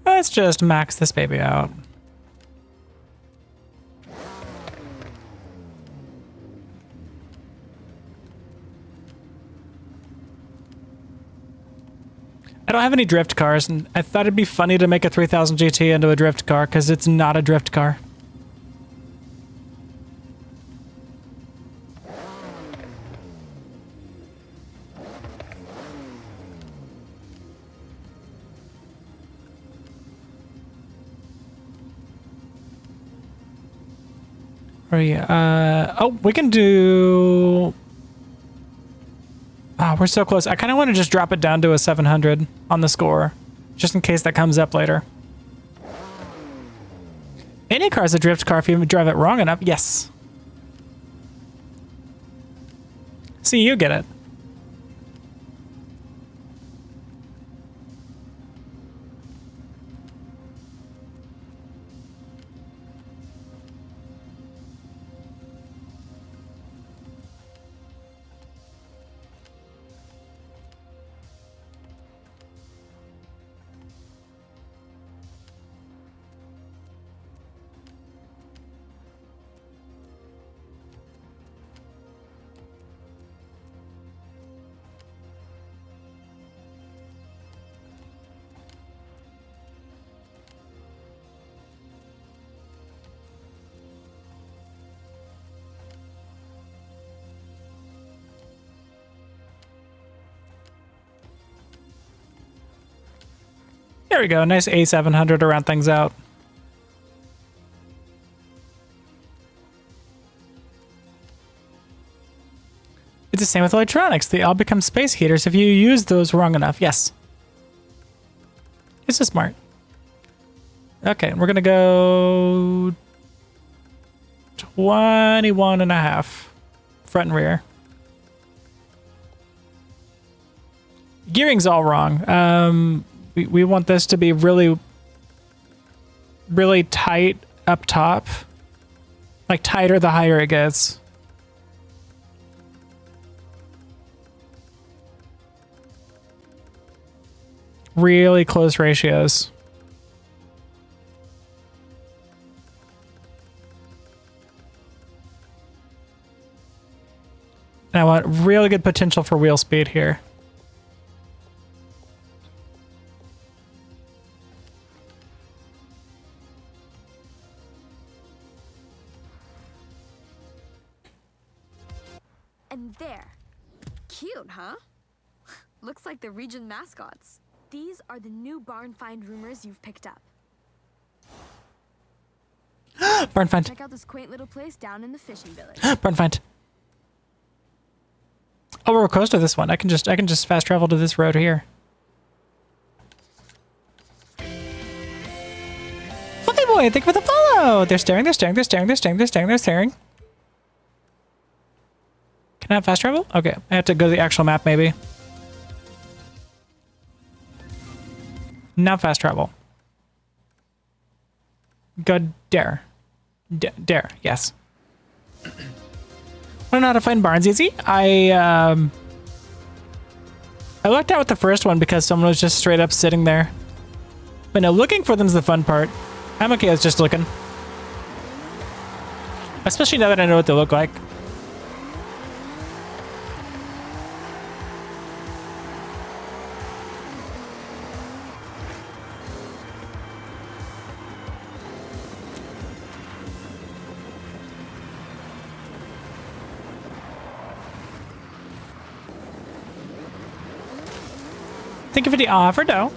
Speaker 1: Let's just max this baby out. I don't have any drift cars, and I thought it'd be funny to make a 3000 GT into a drift car, because it's not a drift car. Oh, we can do... Oh, we're so close. I kind of want to just drop it down to a 700 on the score, just in case that comes up later. Any car's a drift car if you drive it wrong enough. Yes. See, you get it. There we go. Nice A700 to round things out. It's the same with electronics. They all become space heaters if you use those wrong enough. Yes. This is smart. Okay, we're going to go 21.5 front and rear. Gearing's all wrong. We want this to be really, really tight up top Like tighter the higher it gets. Really close ratios. And I want really good potential for wheel speed here.
Speaker 2: And there. Cute, huh? Looks like the region mascots. These are the new barn find rumors you've picked up.
Speaker 1: Barn find.
Speaker 2: Check out this quaint little place down in the fishing village.
Speaker 1: Barn find. Oh, we're close to this one. I can just fast travel to this road here. Fluffy boy, thank you for the follow. They're staring, they're staring, they're staring, they're staring, they're staring, they're staring. Can I have fast travel? Okay, I have to go to the actual map maybe. Now fast travel. Go dare. Dare, yes. Want to know how to find barns easy? I lucked out with the first one because someone was just straight up sitting there. But no, looking for them's the fun part. I'm okay with just looking. Especially now that I know what they look like. Thank you for the offer, though.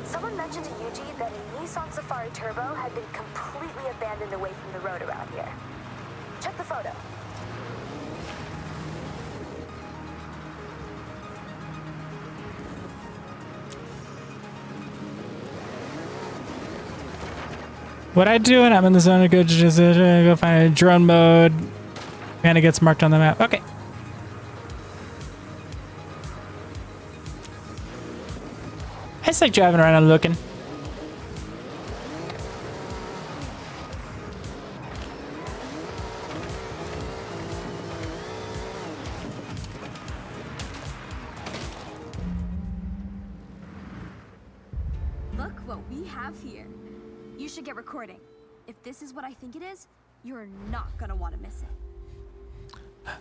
Speaker 2: Someone mentioned to Yuji that a Nissan Safari Turbo had been completely abandoned away from the road around here. Check the photo.
Speaker 1: What I do when I'm in the zone, go find a drone mode, and it gets marked on the map. Okay. I just like driving around and looking.
Speaker 2: Look what we have here. You should get recording. If this is what I think it is, you're not gonna want to miss it.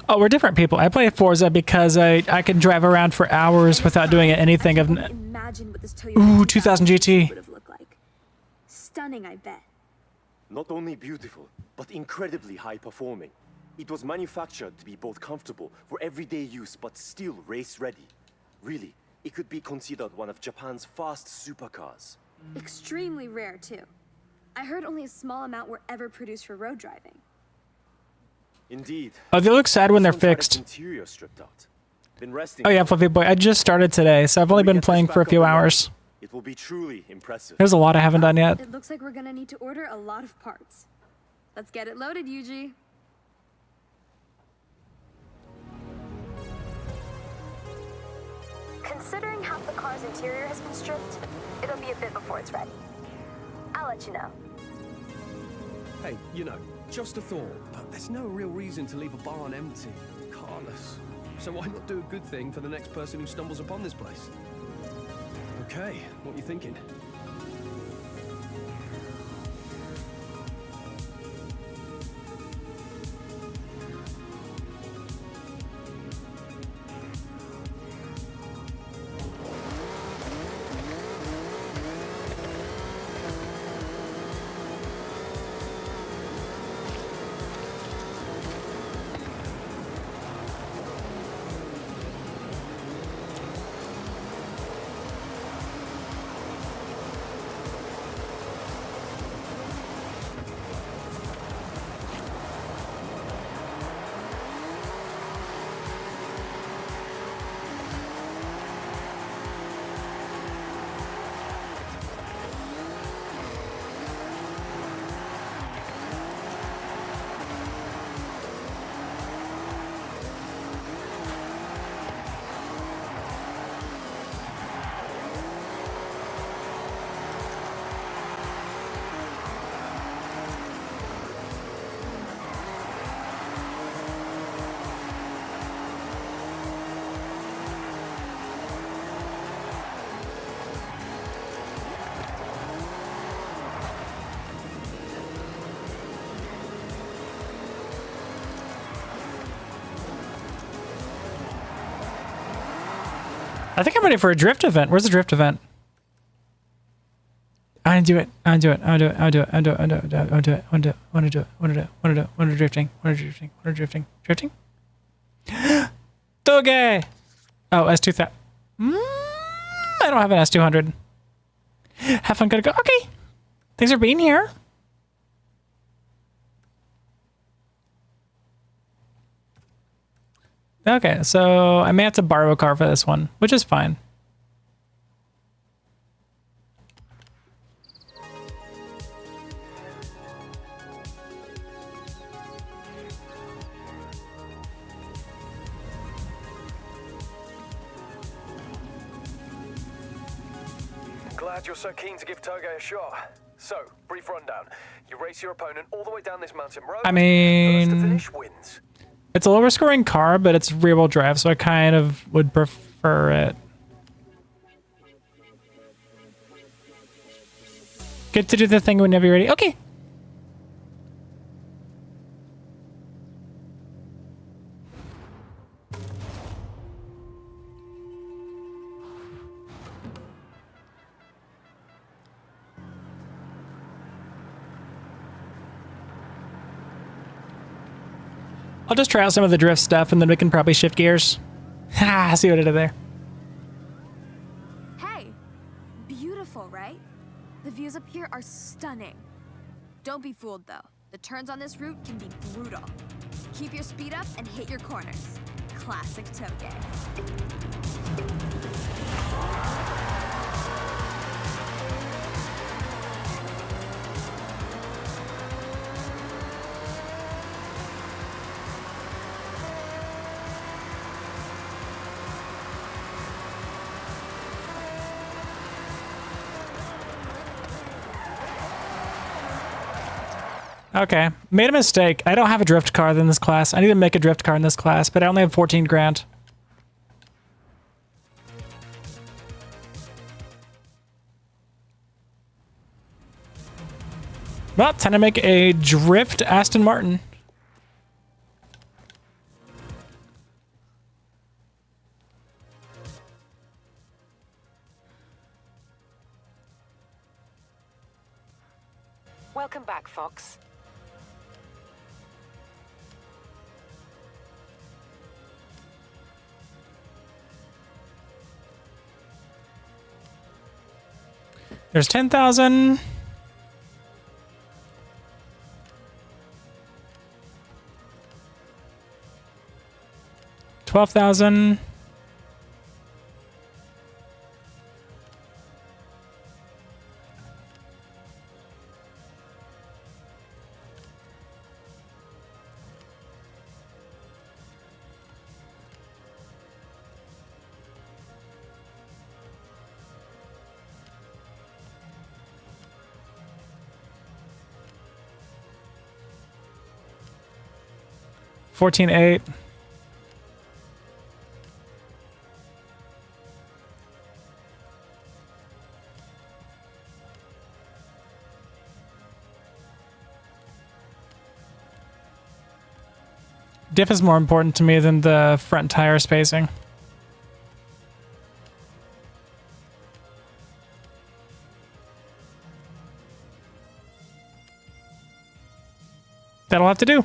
Speaker 1: Oh, we're different people. I play Forza because I can drive around for hours without doing anything of...
Speaker 2: Imagine what this Toyota
Speaker 1: Ooh, 2000 GT.
Speaker 2: would have looked like. Stunning, I bet.
Speaker 7: Not only beautiful, but incredibly high performing. It was manufactured to be both comfortable for everyday use, but still race ready. Really, it could be considered one of Japan's fast supercars.
Speaker 2: Extremely rare, too. I heard only a small amount were ever produced for road driving.
Speaker 7: Indeed.
Speaker 1: Oh, they look sad when they're fixed.
Speaker 7: Interior stripped out. Been resting.
Speaker 1: Oh yeah, Fluffy Boy. I just started today, so I've only been playing for a few hours.
Speaker 7: It will be truly impressive.
Speaker 1: There's a lot I haven't done yet.
Speaker 2: It looks like we're gonna need to order a lot of parts. Let's get it loaded, Yuji. Considering half the car's interior has been stripped, it'll be a bit before it's ready. I'll let you know.
Speaker 5: Hey, you know, just a thought, but there's no real reason to leave a barn empty, carless. So why not do a good thing for the next person who stumbles upon this place? Okay, what are you thinking?
Speaker 1: I think I'm ready for a drift event. Where's the drift event? I want to do it. I want to do it. I want to do it. I want to do it. I want to do it. I want to do it. I want to do it. I want to do it. I want to do it. I want to do it. I want to drifting. I want to drifting. I want to drifting. Drifting? Doge! Oh, S2000. I don't have an S200. Have fun, gotta go. Okay. Thanks for being here. Okay, so I may have to borrow a car for this one, which is fine.
Speaker 11: Glad you're so keen to give Toge a shot. So, brief rundown. You race your opponent all the way down this mountain road.
Speaker 1: I mean,
Speaker 11: first to finish wins.
Speaker 1: It's a lower scoring car, but it's rear-wheel drive, so I kind of would prefer it. Get to do the thing whenever you're ready. Okay. I'll just try out some of the drift stuff and then we can probably shift gears. Ha! See what I did there.
Speaker 2: Hey, beautiful, right? The views up here are stunning. Don't be fooled though. The turns on this route can be brutal. Keep your speed up and hit your corners. Classic Toge.
Speaker 1: Okay, made a mistake. I don't have a drift car in this class. I need to make a drift car in this class, but I only have 14 grand. Well, time to make a drift Aston Martin.
Speaker 9: Welcome back, Fox.
Speaker 1: There's 10,000. $12,000. $14,800. Diff is more important to me than the front tire spacing. That'll have to do.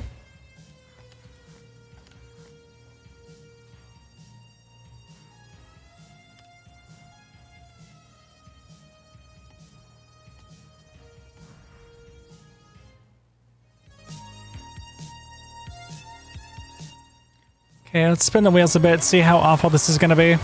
Speaker 1: Okay, let's spin the wheels a bit, see how awful this is going to be.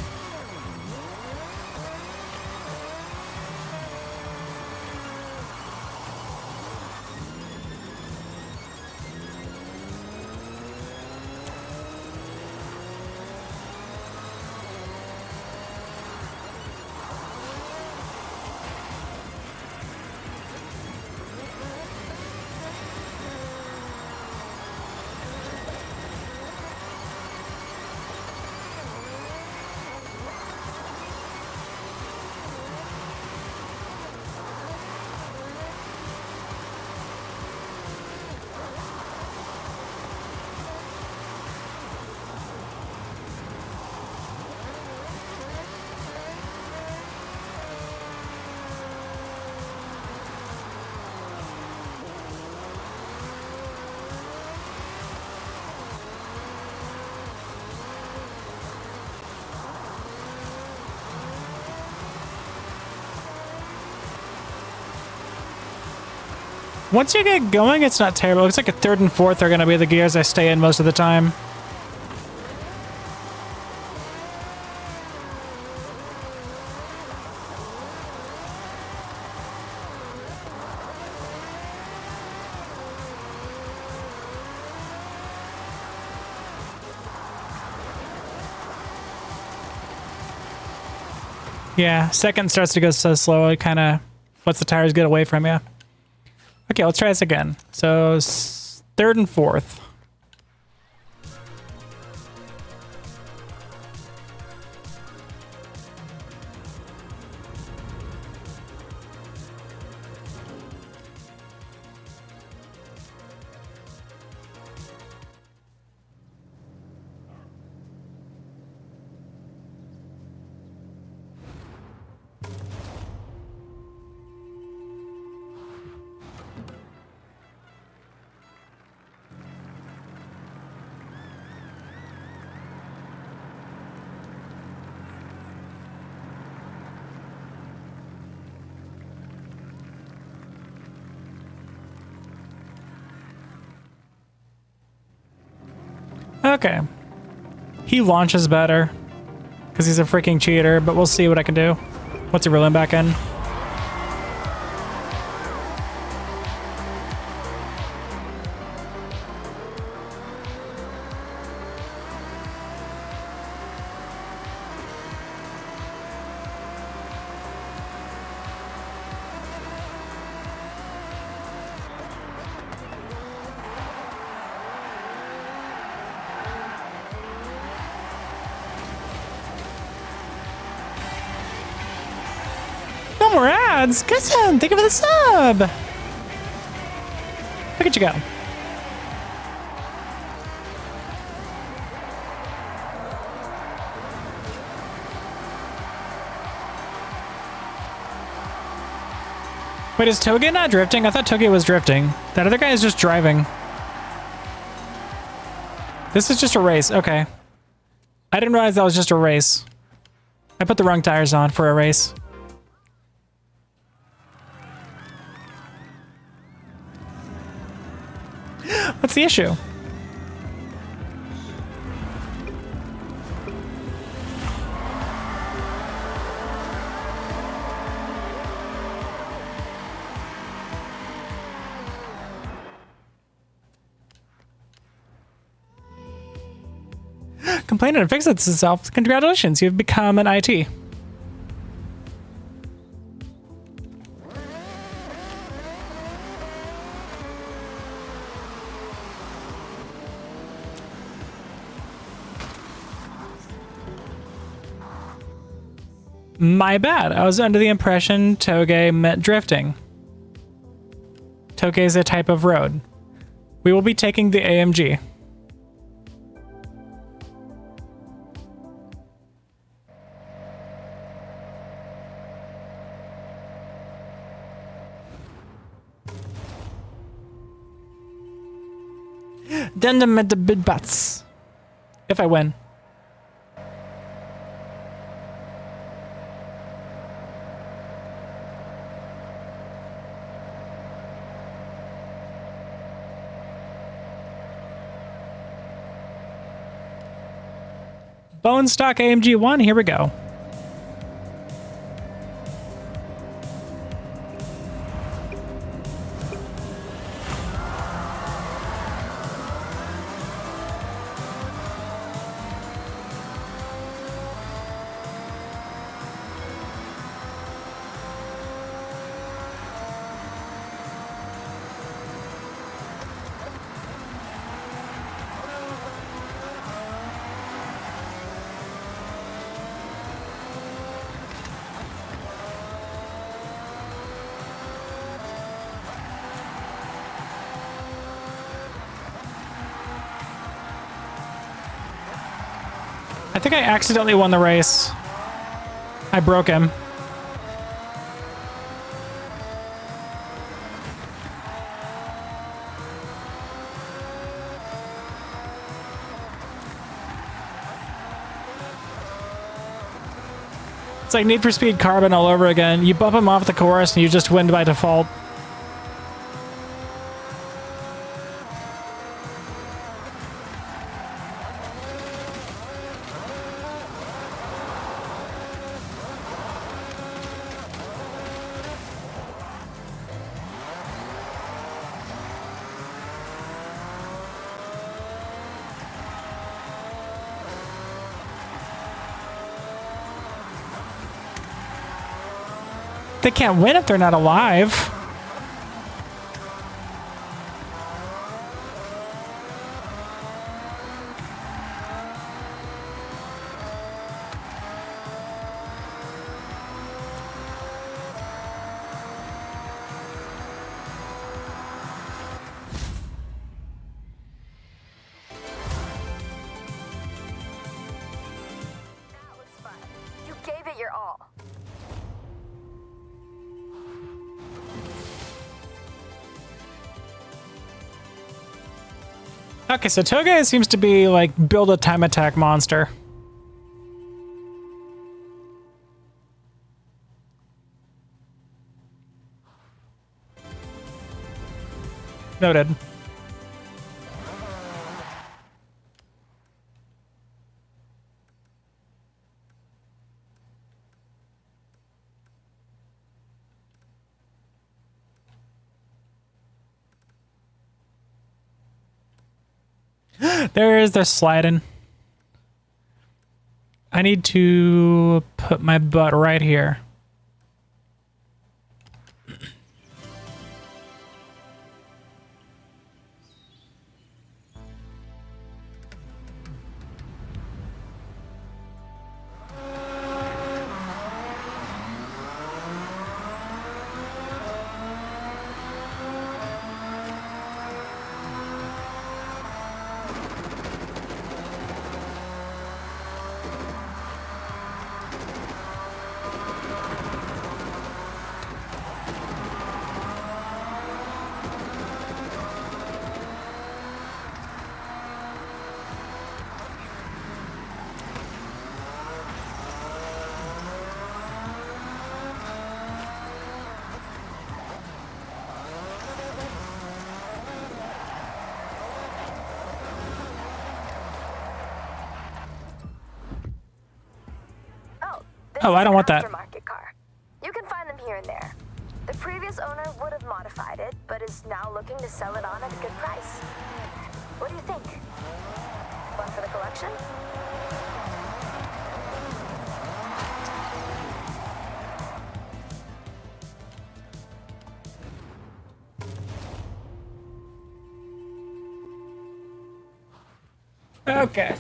Speaker 1: Once you get going, it's not terrible. It looks like a third and fourth are going to be the gears I stay in most of the time. Yeah, second starts to go so slow, it kind of lets the tires get away from you. Okay, let's try this again. So, third and fourth. Okay. He launches better because he's a freaking cheater, but we'll see what I can do. What's he rolling back in? No more ads! Cousin, thank you for the sub! Look at you go. Wait, is Toge not drifting? I thought Toge was drifting. That other guy is just driving. This is just a race. Okay. I didn't realize that was just a race. I put the wrong tires on for a race. What's the issue? Complained and fixed itself. Congratulations, you've become an IT. My bad. I was under the impression Toge meant drifting. Toge is a type of road. We will be taking the AMG. Then the med the bid butts. If I win. Bone stock AMG 1, here we go. I think I accidentally won the race. I broke him. It's like Need for Speed Carbon all over again. You bump him off the course and you just win by default. They can't win if they're not alive.
Speaker 2: That was fun. You gave it your all.
Speaker 1: Okay, so Toge seems to be like build a time attack monster. Noted. There's their sliding. I need to put my butt right here. Oh, I don't want that.
Speaker 2: Aftermarket car. You can find them here and there. The previous owner would have modified it, but is now looking to sell it on at a good price. What do you think? One for the collection?
Speaker 1: Okay.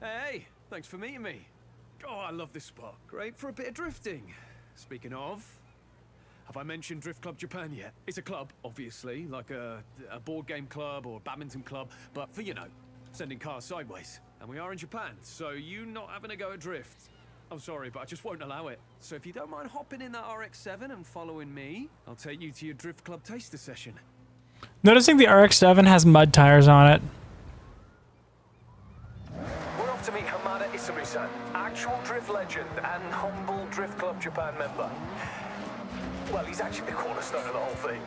Speaker 5: Hey, thanks for meeting me. Oh, I love this spot. Great for a bit of drifting. Speaking of, have I mentioned Drift Club Japan yet? It's a club, obviously, like a board game club or a badminton club, but for, you know, sending cars sideways. And we are in Japan, so you not having a go at drift. I'm sorry, but I just won't allow it. So if you don't mind hopping in that RX-7 and following me, I'll take you to your Drift Club taster session.
Speaker 1: Noticing the RX-7 has mud tires on it.
Speaker 11: We're off to meet Hamada Isumi-san, actual drift legend and humble Drift Club Japan member. Well, he's actually the cornerstone of the whole thing.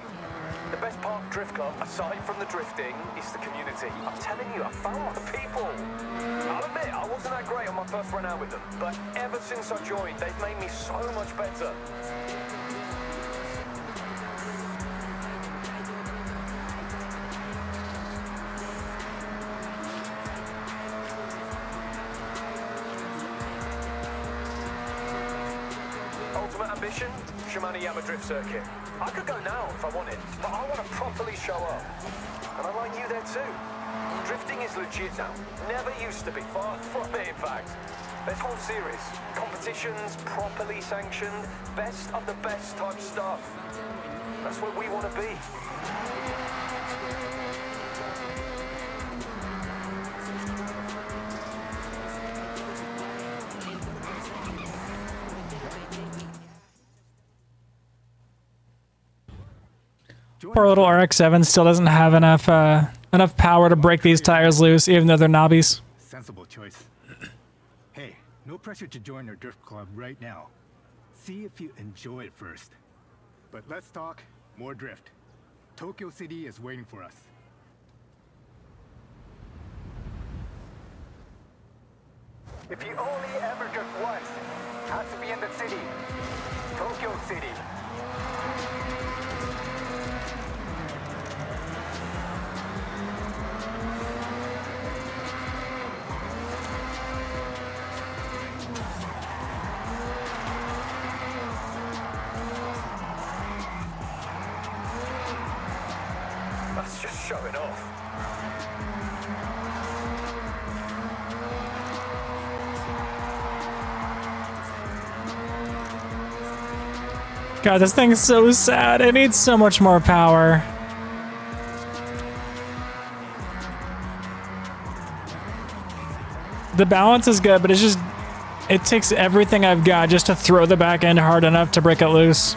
Speaker 11: The best part of Drift Club, aside from the drifting, is the community. I'm telling you, I found my people. I'll admit, I wasn't that great on my first run out with them, but ever since I joined, they've made me so much better. Ultimate ambition? Shimano Yama Drift Circuit. I could go now if I wanted, but I want to properly show up. And I like you there too. Drifting is legit now. Never used to be. Far from it, in fact. This whole series, competitions, properly sanctioned, best of the best type stuff. That's where we want to be.
Speaker 1: Poor little RX-7 still doesn't have enough power to break these tires loose, even though they're knobbies.
Speaker 13: Sensible choice. Hey, no pressure to join our drift club right now. See if you enjoy it first. But let's talk more drift. Tokyo City is waiting for us.
Speaker 11: If you only ever drift once, it has to be in the city. Tokyo City. showing off.
Speaker 1: God, this thing's so sad. It needs so much more power. The balance is good, but it's just, it takes everything I've got just to throw the back end hard enough to break it loose.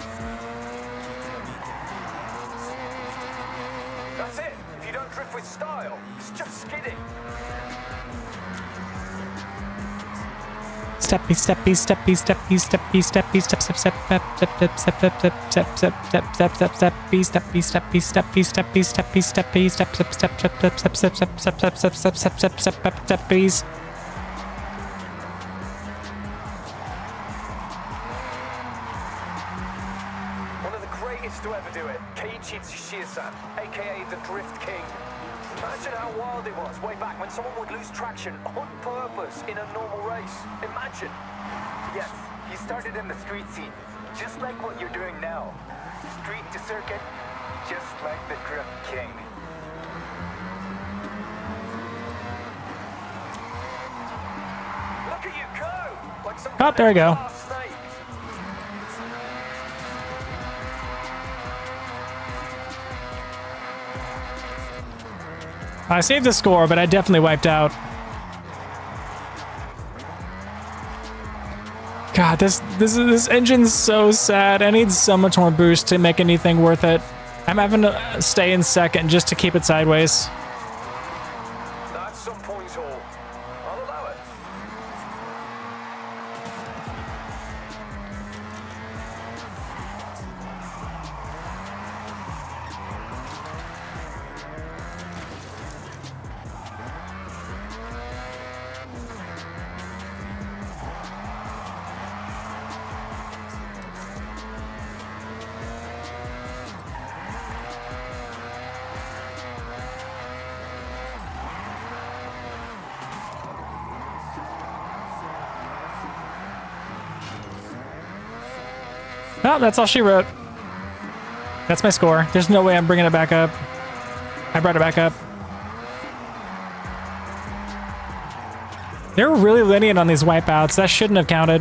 Speaker 11: That's it. If you don't drift with style, it's just skidding.
Speaker 1: Steppy, steppy, steppy, steppy, steppy, steppy, step, step, step, step, step, step, step, step, step, step, step, step, step, steppy, steppy, steppy, steppy, steppy, steppy, steppy, step, step, step, step, step, step, step, step, step, step, step, step, step, step, step, steppies.
Speaker 11: One of the greatest to ever do it, Keiichi Tsuchiya-san, aka the Drift King. Imagine how wild it was way back when someone would lose traction on purpose in a normal race. Imagine.
Speaker 13: Yes, he started in the street scene, just like what you're doing now. Street to circuit, just like the Drift King.
Speaker 11: Look at you go! Like some
Speaker 1: Oh, there we go.
Speaker 11: snake.
Speaker 1: I saved the score, but I definitely wiped out. God, this engine's so sad. I need so much more boost to make anything worth it. I'm having to stay in second just to keep it sideways.
Speaker 11: That's some points all. I'll allow it.
Speaker 1: Oh, that's all she wrote. That's my score. There's no way I'm bringing it back up. I brought it back up. They were really lenient on these wipeouts. That shouldn't have counted.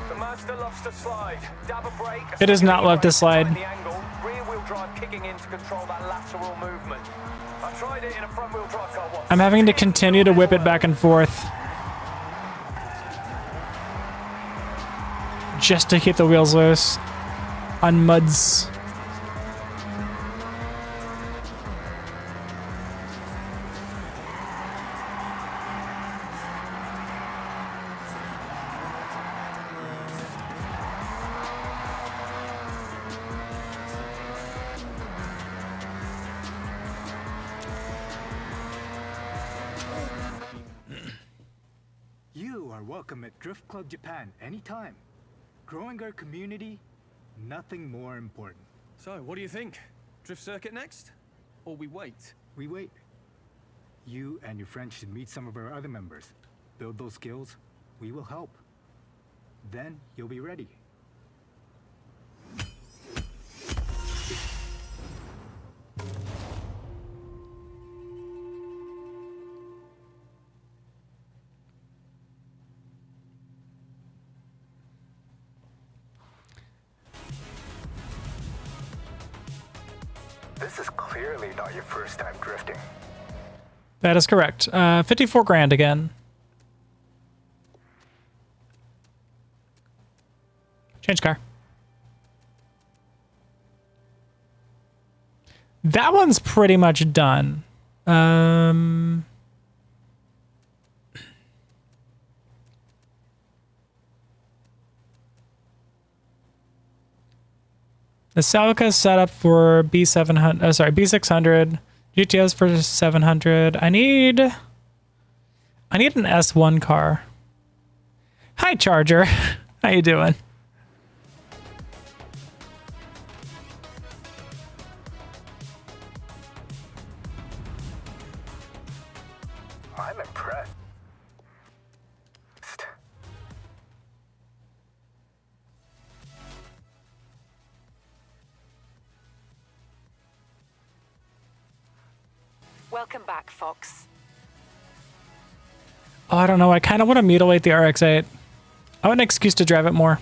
Speaker 11: The Mazda loves to slide. Dab a brake.
Speaker 1: It does not love to slide.
Speaker 11: The angle, rear wheel drive kicking in to control that lateral movement. I tried it in a front wheel drive car once.
Speaker 1: I'm having to continue to whip it back and forth. Just to keep the wheels loose. On muds.
Speaker 13: You are welcome at Drift Club Japan anytime. Growing our community, nothing more important.
Speaker 5: So, what do you think? Drift circuit next? Or we wait?
Speaker 13: We wait. You and your friends should meet some of our other members. Build those skills, we will help. Then you'll be ready. This is clearly not your first time drifting.
Speaker 1: That is correct. 54 grand again. Change car. That one's pretty much done. The Celica is set up for B700. Sorry, B600. GTO's for 700. I need an S1 car. Hi, Charger. How you doing?
Speaker 13: I'm impressed.
Speaker 9: Welcome back, Fox.
Speaker 1: Oh, I don't know. I kind of want to mutilate the RX-8. I want an excuse to drive it more.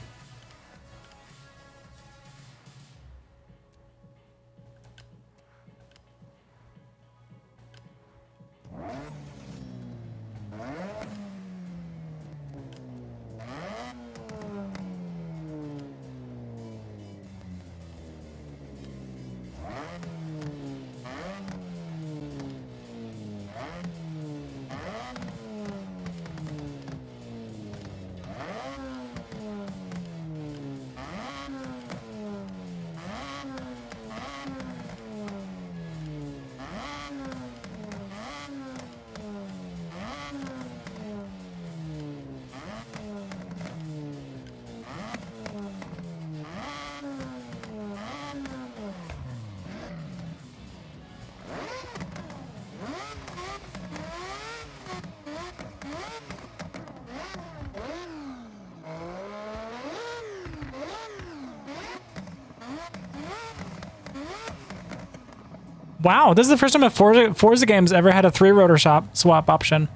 Speaker 1: Wow, this is the first time a Forza game's ever had a 3-rotor swap option.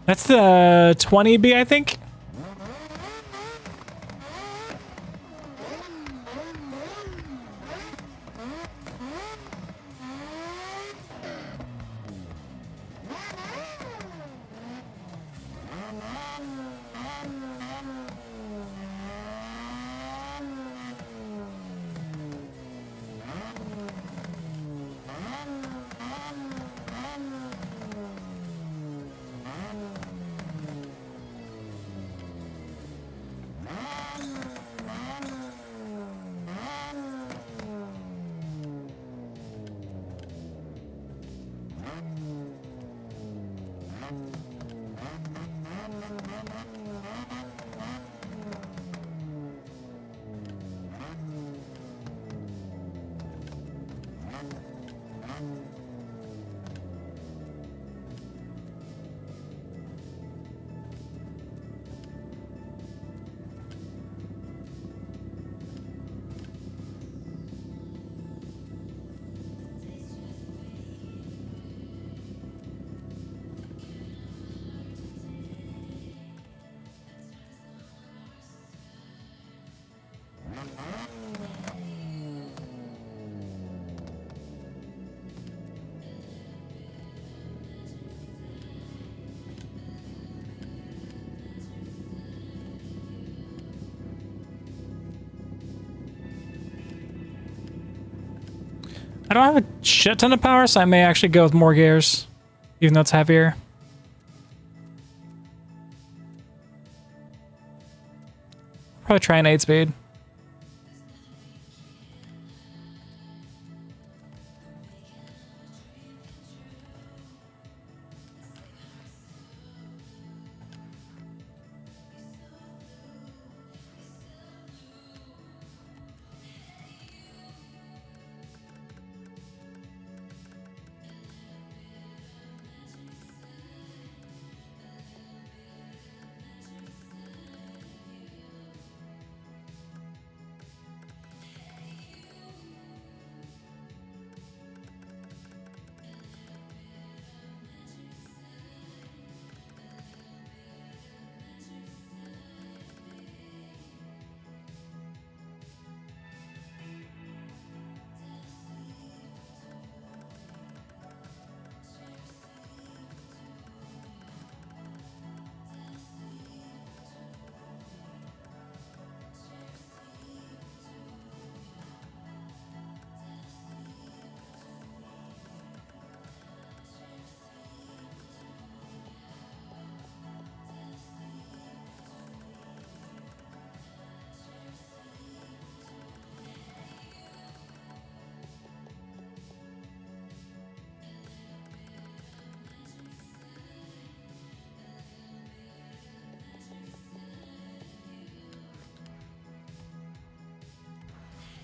Speaker 1: That's the 20B, I think. I don't have a shit ton of power, so I may actually go with more gears, even though it's heavier. Probably try an 8-speed.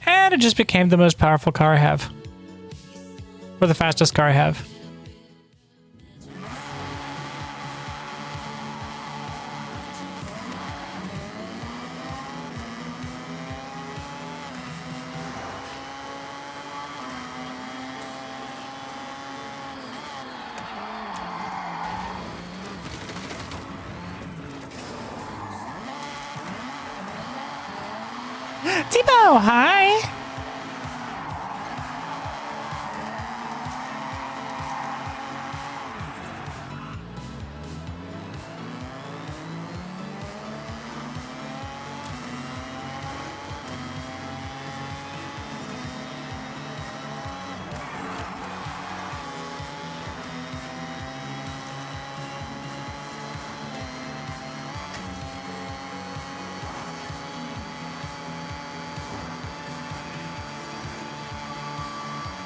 Speaker 1: And it just became the most powerful car I have. Or the fastest car I have. Tipo, hi.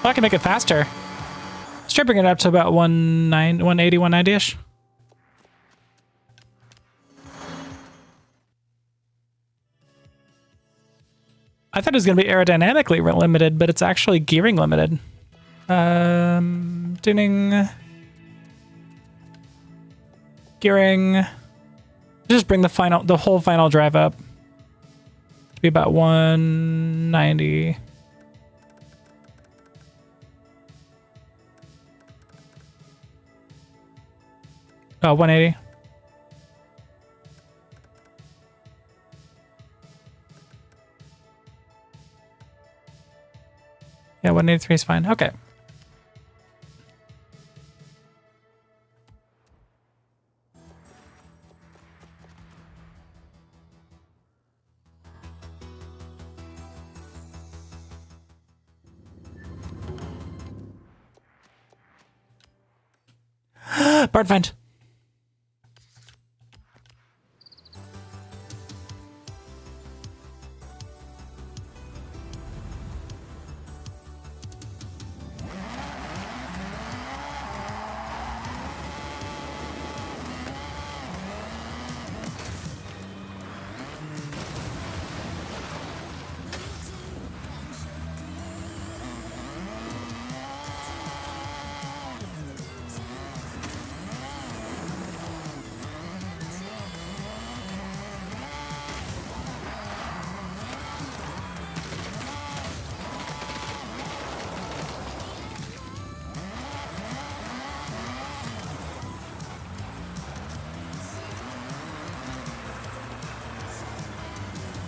Speaker 1: I can make it faster. Let's try bringing it up to about 180, 190-ish. I thought it was going to be aerodynamically limited, but it's actually gearing limited. Tuning. Gearing. Just bring the whole final drive up. To be about 190. Oh, 180. Yeah, 183 is fine. Okay. Bird find.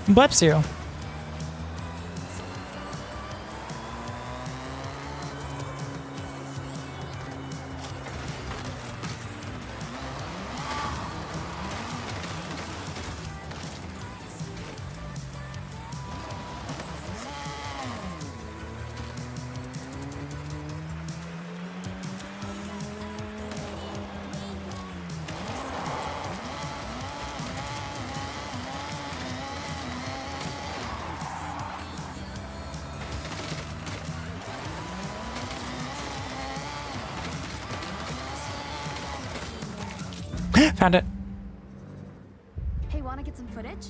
Speaker 1: Bless you. Found it.
Speaker 2: Hey, wanna get some footage?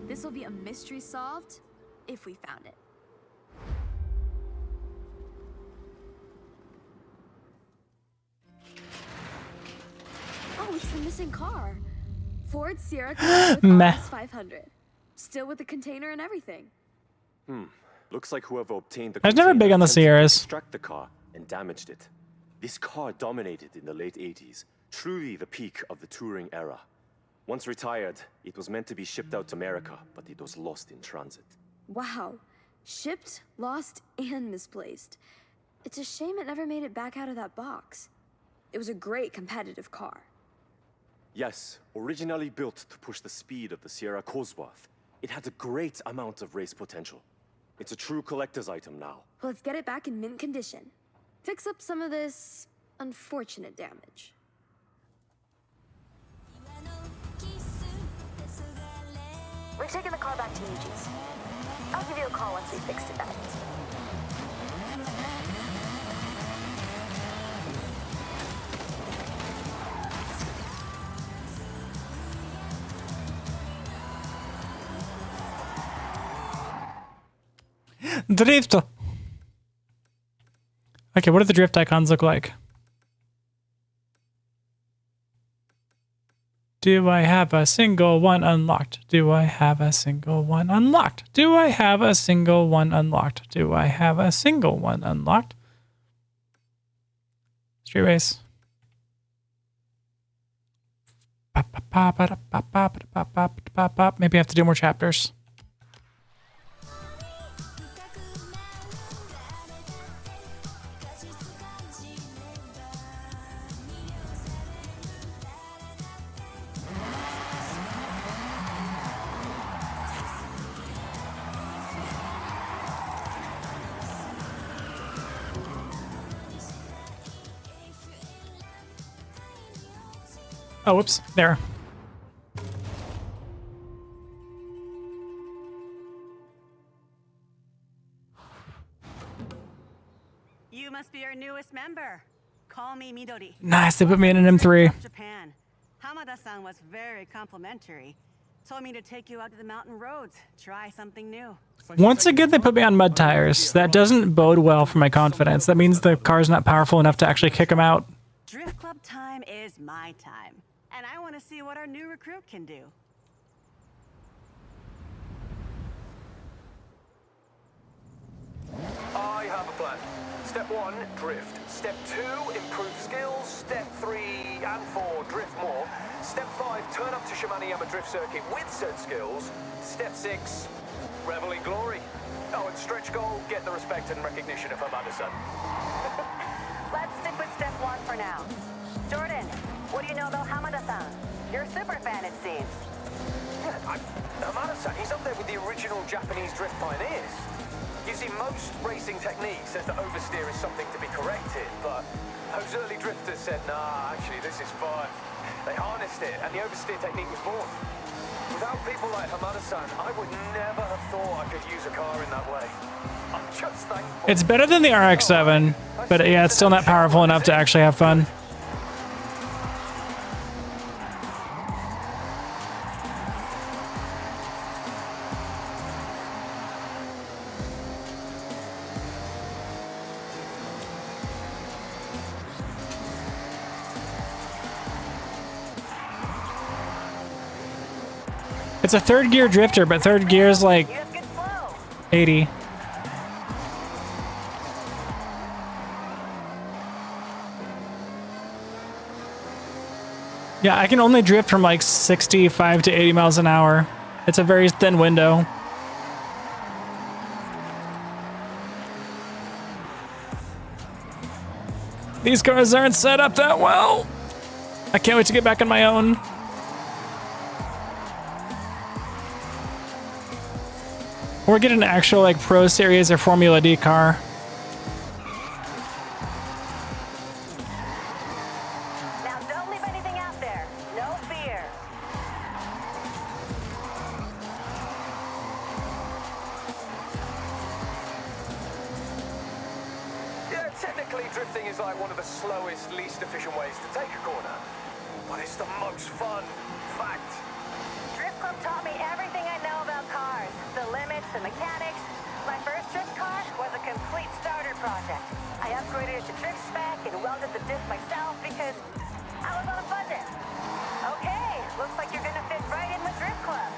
Speaker 2: This will be a mystery solved if we found it. Oh, it's the missing car. Ford Sierra
Speaker 1: Meh.
Speaker 2: 500. Still with the container and everything.
Speaker 7: Looks like whoever obtained the
Speaker 1: I was never big on the
Speaker 7: attempted to
Speaker 1: Sierras.
Speaker 7: extract the car and damaged it. This car dominated in the late 80s, truly the peak of the touring era. Once retired, it was meant to be shipped out to America, but it was lost in transit.
Speaker 2: Wow. Shipped, lost, and misplaced. It's a shame it never made it back out of that box. It was a great competitive car.
Speaker 7: Yes, originally built to push the speed of the Sierra Cosworth, it had a great amount of race potential. It's a true collector's item now.
Speaker 2: Let's get it back in mint condition. Fix up some of this unfortunate damage. We're taking the car back to Yuji's. I'll give you a call once we fixed it up.
Speaker 1: Drift. Okay, what do the drift icons look like? Do I have a single one unlocked? Do I have a single one unlocked? Do I have a single one unlocked? Do I have a single one unlocked? Street race. Maybe I have to do more chapters. Oh, whoops. There.
Speaker 4: You must be our newest member. Call me Midori.
Speaker 1: Nice. They put me in an M3.
Speaker 4: Japan. Hamada-san was very complimentary. Told me to take you out to the mountain roads. Try something new.
Speaker 1: Once again, they put me on mud tires. That doesn't bode well for my confidence. That means the car's not powerful enough to actually kick him out.
Speaker 4: Drift Club time is my time. And I want to see what our new recruit can do.
Speaker 11: I have a plan. Step 1, drift. Step 2, improve skills. Step 3 and 4, drift more. Step 5, turn up to Shimaniyama Drift Circuit with said skills. Step 6, revel in glory. Oh, and stretch goal, get the respect and recognition of Hamada-san.
Speaker 4: Let's stick with step 1 for now. Jordan, what do you know about Hamada-san? You're a super fan, it seems.
Speaker 11: Yeah, Hamada-san, he's up there with the original Japanese drift pioneers. You see, most racing technique says that oversteer is something to be corrected, but those early drifters said, nah, actually, this is fun. They harnessed it, and the oversteer technique was born. Without people like Hamada-san, I would never have thought I could use a car in that way. I'm just thankful.
Speaker 1: It's better than the RX-7, but yeah, it's still not powerful enough to actually have fun. It's a third gear drifter, but third gear is like 80. Yeah, I can only drift from like 65 to 80 miles an hour. It's a very thin window. These cars aren't set up that well. I can't wait to get back on my own. Or get an actual like Pro Series or Formula D car.
Speaker 4: Now don't leave anything out there. No fear.
Speaker 11: Yeah, technically drifting is like one of the slowest, least efficient ways to take a corner. But it's the most fun. Fact.
Speaker 4: Drift Club taught me everything I know about cars. The limits, the mechanics. My first drift car was a complete starter project. I upgraded it to drift spec and welded the diff myself because I was on a budget. Okay, looks like you're gonna fit right in with Drift Club.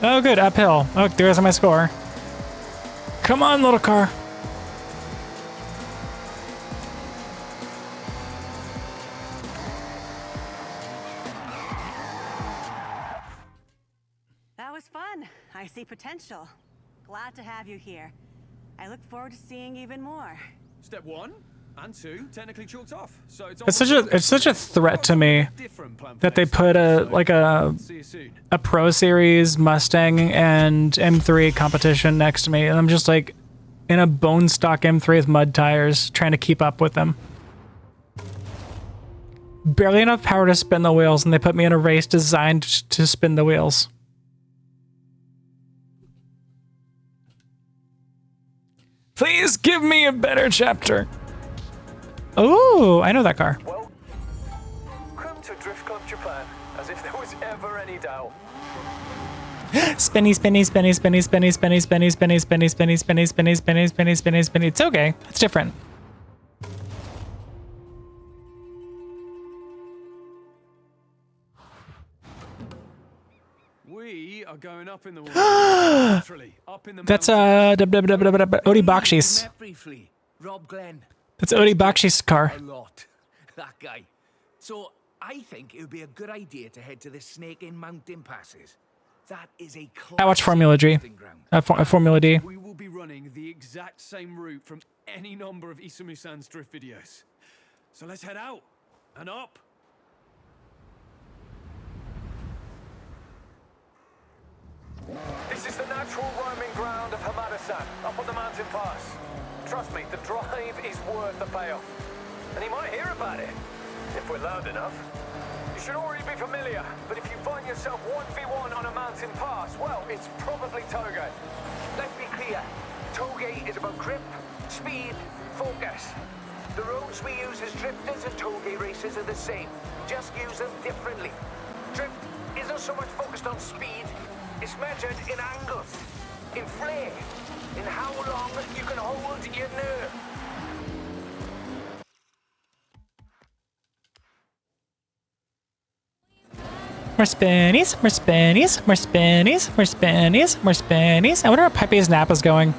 Speaker 1: Oh, good, uphill. Oh, there's my score. Come on, little car.
Speaker 4: That was fun. I see potential. Glad to have you here. I look forward to seeing even more.
Speaker 5: Step 1 and 2 technically chalked off. So
Speaker 1: It's such a threat to me that they put
Speaker 5: See you soon.
Speaker 1: a Pro Series Mustang and M3 competition next to me, and I'm just like in a bone stock M3 with mud tires trying to keep up with them. Barely enough power to spin the wheels, and they put me in a race designed to spin the wheels. Please give me a better chapter. Oh, I know that car.
Speaker 11: Welcome to Drift Club Japan. As if there was ever any doubt.
Speaker 1: Spinny, spinny, spinny, spinny, spinny, spinny, spinny, spinny, spinny, spinny, spinny, spinny, spinny, spinny, spinny, spinny. It's okay. It's different.
Speaker 5: We are going up in the world. Literally, up in the
Speaker 1: That's
Speaker 5: mountains.
Speaker 1: Odie Bakshi's.
Speaker 14: Met briefly. Rob Glenn.
Speaker 1: That's Odie Bakshi's car.
Speaker 14: A lot. That guy. So I think it would be a good idea to head to the Snake in Mountain passes. That is a
Speaker 1: I watch Formula G.
Speaker 14: classic ground.
Speaker 1: Formula D.
Speaker 5: We will be running the exact same route from any number of Isamu-san's drift videos. So let's head out and up.
Speaker 11: This is the natural roaming ground of Hamada-san, up on the mountain pass. Trust me, the drive is worth the payoff. And he might hear about it, if we're loud enough. You should already be familiar, but if you find yourself 1v1 on a mountain pass, well, it's probably Toge.
Speaker 14: Let's be clear. Toge is about grip, speed, focus. The roads we use as drifters and Toge racers are the same. Just use them differently. Drift isn't so much focused on speed. It's measured in angles, in flair, in how long you can hold your nerve.
Speaker 1: More spinnies, more spinnies, more spinnies, more spinnies, more spinnies. I wonder how Pepe's nap is going.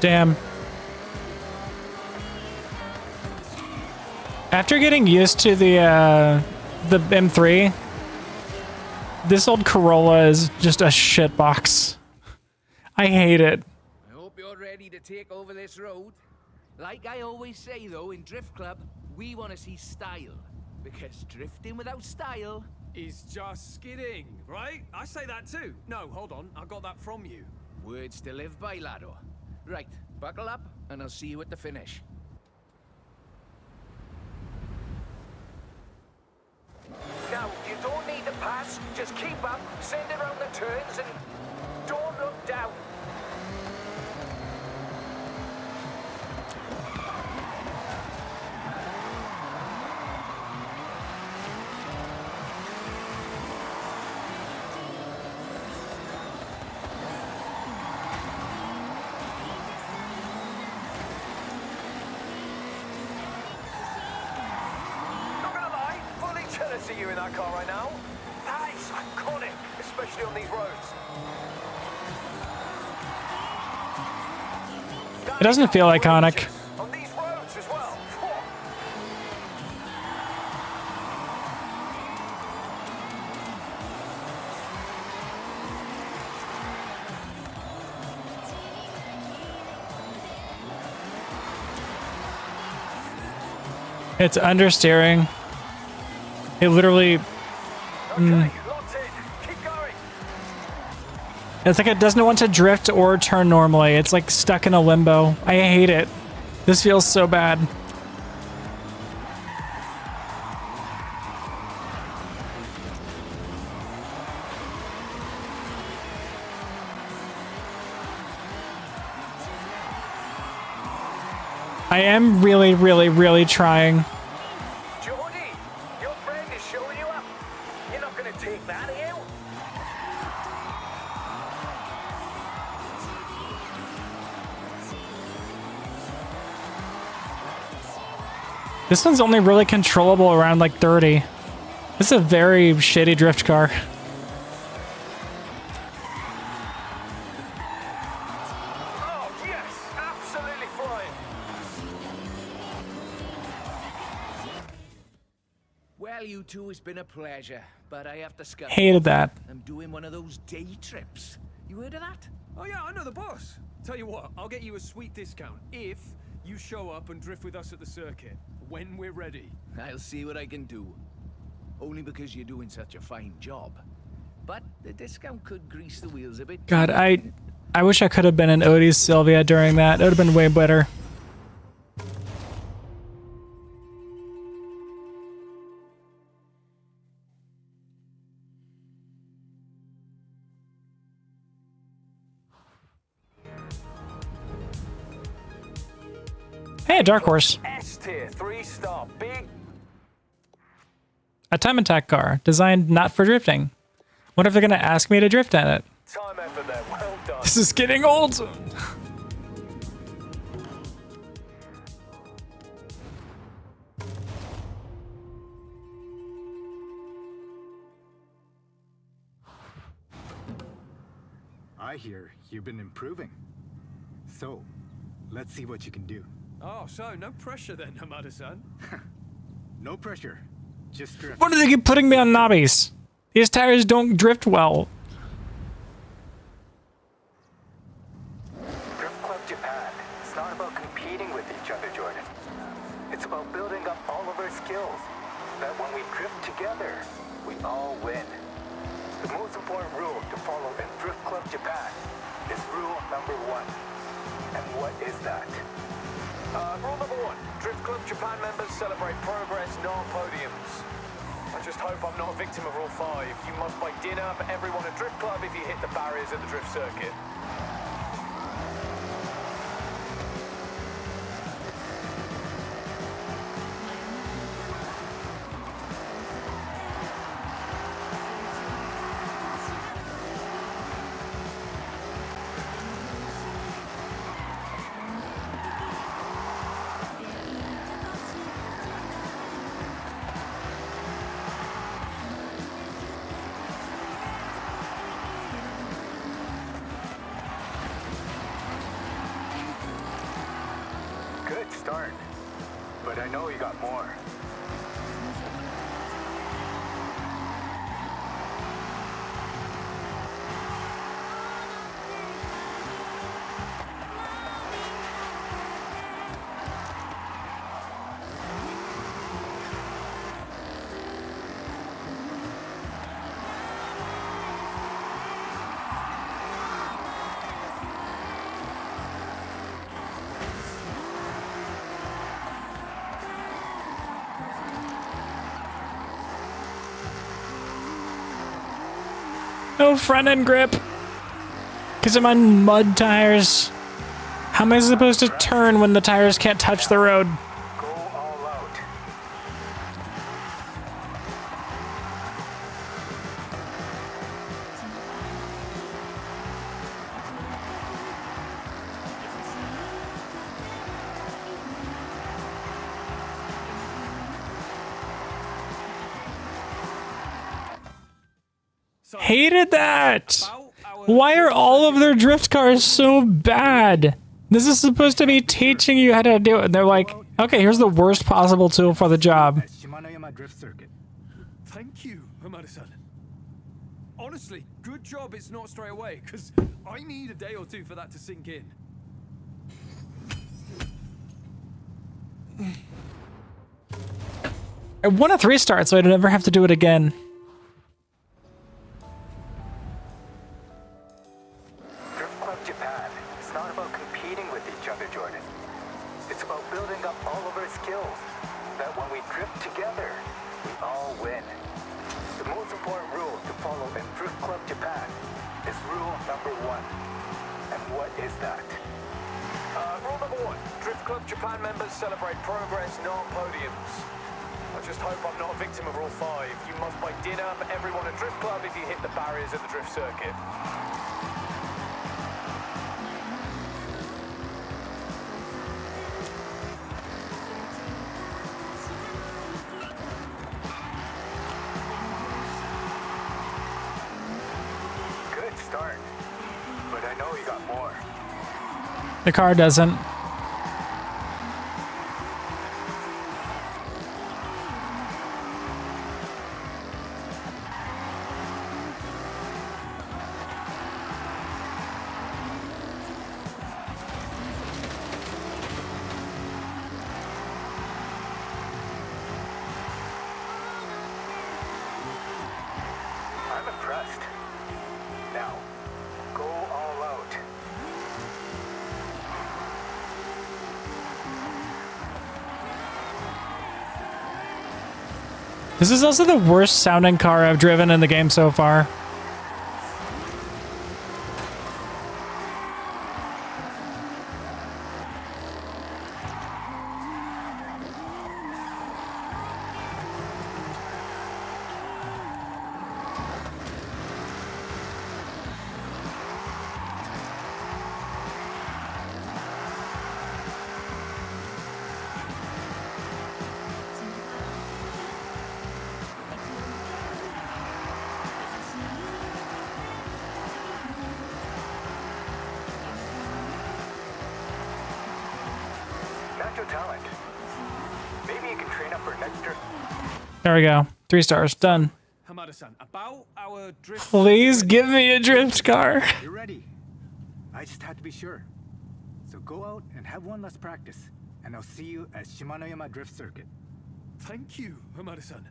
Speaker 1: Damn. After getting used to the M3, this old Corolla is just a shitbox. I hate it.
Speaker 14: I hope you're ready to take over this road. Like I always say, though, in Drift Club, we want to see style. Because drifting without style
Speaker 5: Is just skidding, right? I say that too. No, hold on. I got that from you.
Speaker 14: words to live by, laddo. Right, buckle up, and I'll see you at the finish.
Speaker 11: Now, you don't need to pass. Just keep up, send it around the turns, and don't look down. Not gonna lie, fully jealous of you in that car right now. That is iconic, especially on these roads.
Speaker 1: It doesn't feel iconic.
Speaker 11: On these roads as well.
Speaker 1: It's understeering. It literally,
Speaker 11: Okay, locked in. Keep going.
Speaker 1: it's like it doesn't want to drift or turn normally. It's like stuck in a limbo. I hate it. This feels so bad. I am really, really, really trying.
Speaker 11: Jordy, your friend is showing you up. You're not gonna take that, are you?
Speaker 1: This one's only really controllable around like 30. This is a very shitty drift car.
Speaker 11: Oh, yes, absolutely flying.
Speaker 14: Well, you two, it's been a pleasure, but I have to scuttle.
Speaker 1: Hated that.
Speaker 14: I'm doing one of those day trips. You heard of that?
Speaker 5: Oh yeah, I know the boss. Tell you what, I'll get you a sweet discount if you show up and drift with us at the circuit when we're ready.
Speaker 14: I'll see what I can do. Only because you're doing such a fine job. But the discount could grease the wheels a bit.
Speaker 1: God, I wish I could have been in Odie's Sylvia during that. It would have been way better. Hey, Dark Horse.
Speaker 14: S tier, 3-star, big.
Speaker 1: A time attack car designed not for drifting. What if they're gonna ask me to drift in it?
Speaker 14: Time effort there, well done.
Speaker 1: This is getting old.
Speaker 13: I hear you've been improving. So, let's see what you can do.
Speaker 5: Oh, so no pressure then, Hamada-san.
Speaker 13: No pressure. Just drift.
Speaker 1: Why do they keep putting me on knobbies? These tires don't drift well.
Speaker 11: Drift Club Japan. It's not about competing with each other, Jordan. It's about building up all of our skills. That when we drift together, we all win. The most important rule to follow in Drift Club Japan is rule number 1. And what is that?
Speaker 14: Rule number 1. Drift Club Japan members celebrate progress, not podiums. I just hope I'm not a victim of rule 5. You must buy dinner for everyone at Drift Club if you hit the barriers at the drift circuit.
Speaker 11: Good start. But I know you got more.
Speaker 1: No front end grip. Because I'm on mud tires. How am I supposed to turn when the tires can't touch the road?
Speaker 11: Go all out.
Speaker 1: Hated that. Why are all of their drift cars so bad? This is supposed to be teaching you how to do it. They're like, okay, here's the worst possible tool for the job.
Speaker 13: At Shimanoyama Drift Circuit.
Speaker 5: Thank you, Hamada-san. Honestly, good job it's not straight away, because I need a day or two for that to sink in.
Speaker 1: I won a 3-star, so I'd never have to do it again.
Speaker 11: Drift Club Japan is not about competing with each other, Jordan. It's about building up all of our skills. That when we drift together, we all win. The most important rule to follow in Drift Club Japan is rule number 1. And what is that?
Speaker 14: Rule number 1. Drift Club Japan members celebrate progress, not podiums. I just hope I'm not a victim of rule 5. You must buy dinner for everyone at Drift Club if you hit the barriers at the drift circuit.
Speaker 11: Good start. But I know you got more.
Speaker 1: The car doesn't.
Speaker 11: I'm impressed. Now, go all out.
Speaker 1: This is also the worst sounding car I've driven in the game so far.
Speaker 11: Natural talent. Maybe you can train up for next drift.
Speaker 1: There we go. 3 stars. Done.
Speaker 5: Hamada-san, about our drift...
Speaker 1: Please give me a drift car.
Speaker 13: You're ready. I just had to be sure. So go out and have one last practice, and I'll see you at Shimanoyama Drift Circuit.
Speaker 5: Thank you, Hamada-san.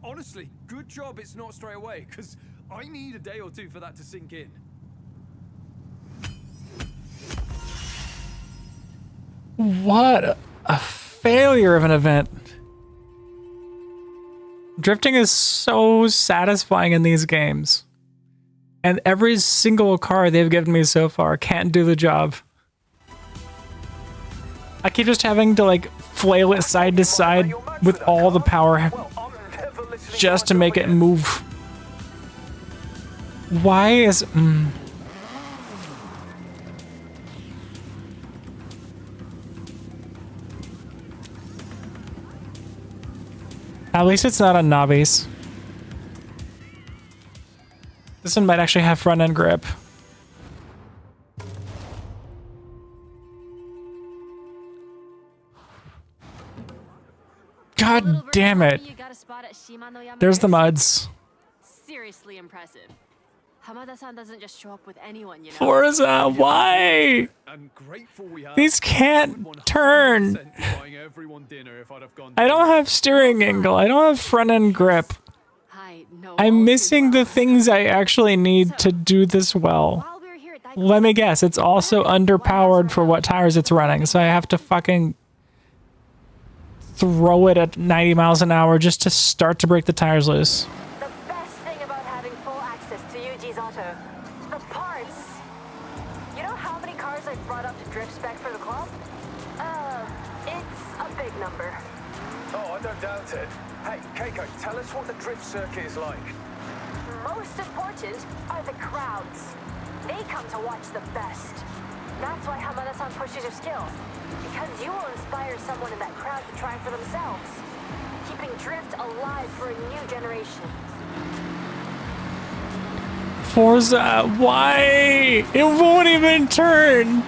Speaker 5: Honestly, good job it's not straight away, because I need a day or two for that to sink in.
Speaker 1: What a failure of an event. Drifting is so satisfying in these games. And every single car they've given me so far can't do the job. I keep just having to like flail it side to side with all the power just to make it move. Why is... At least it's not on knobbies. This one might actually have front end grip. God damn it. There's the muds.
Speaker 8: Seriously impressive. Hamada-san doesn't just show up with anyone, you know.
Speaker 1: Forza, why? These can't turn. I don't have steering angle. I don't have front end grip. I'm missing the things I actually need to do this well. Let me guess, it's also underpowered for what tires it's running, so I have to fucking throw it at 90 miles an hour just to start to break the tires loose.
Speaker 4: The best thing about having full access to Yuji's Auto, the parts. You know how many cars I've brought up to drift spec for the club? It's a big number.
Speaker 11: Oh, I don't doubt it. Hey, Keiko, tell us what the drift circuit is like.
Speaker 4: Most important are the crowds. They come to watch the best. That's why Hamada-san pushes your skills. Because you will inspire someone in that crowd to try for themselves. Keeping drift alive for a new generation.
Speaker 1: Forza, why? It won't even turn.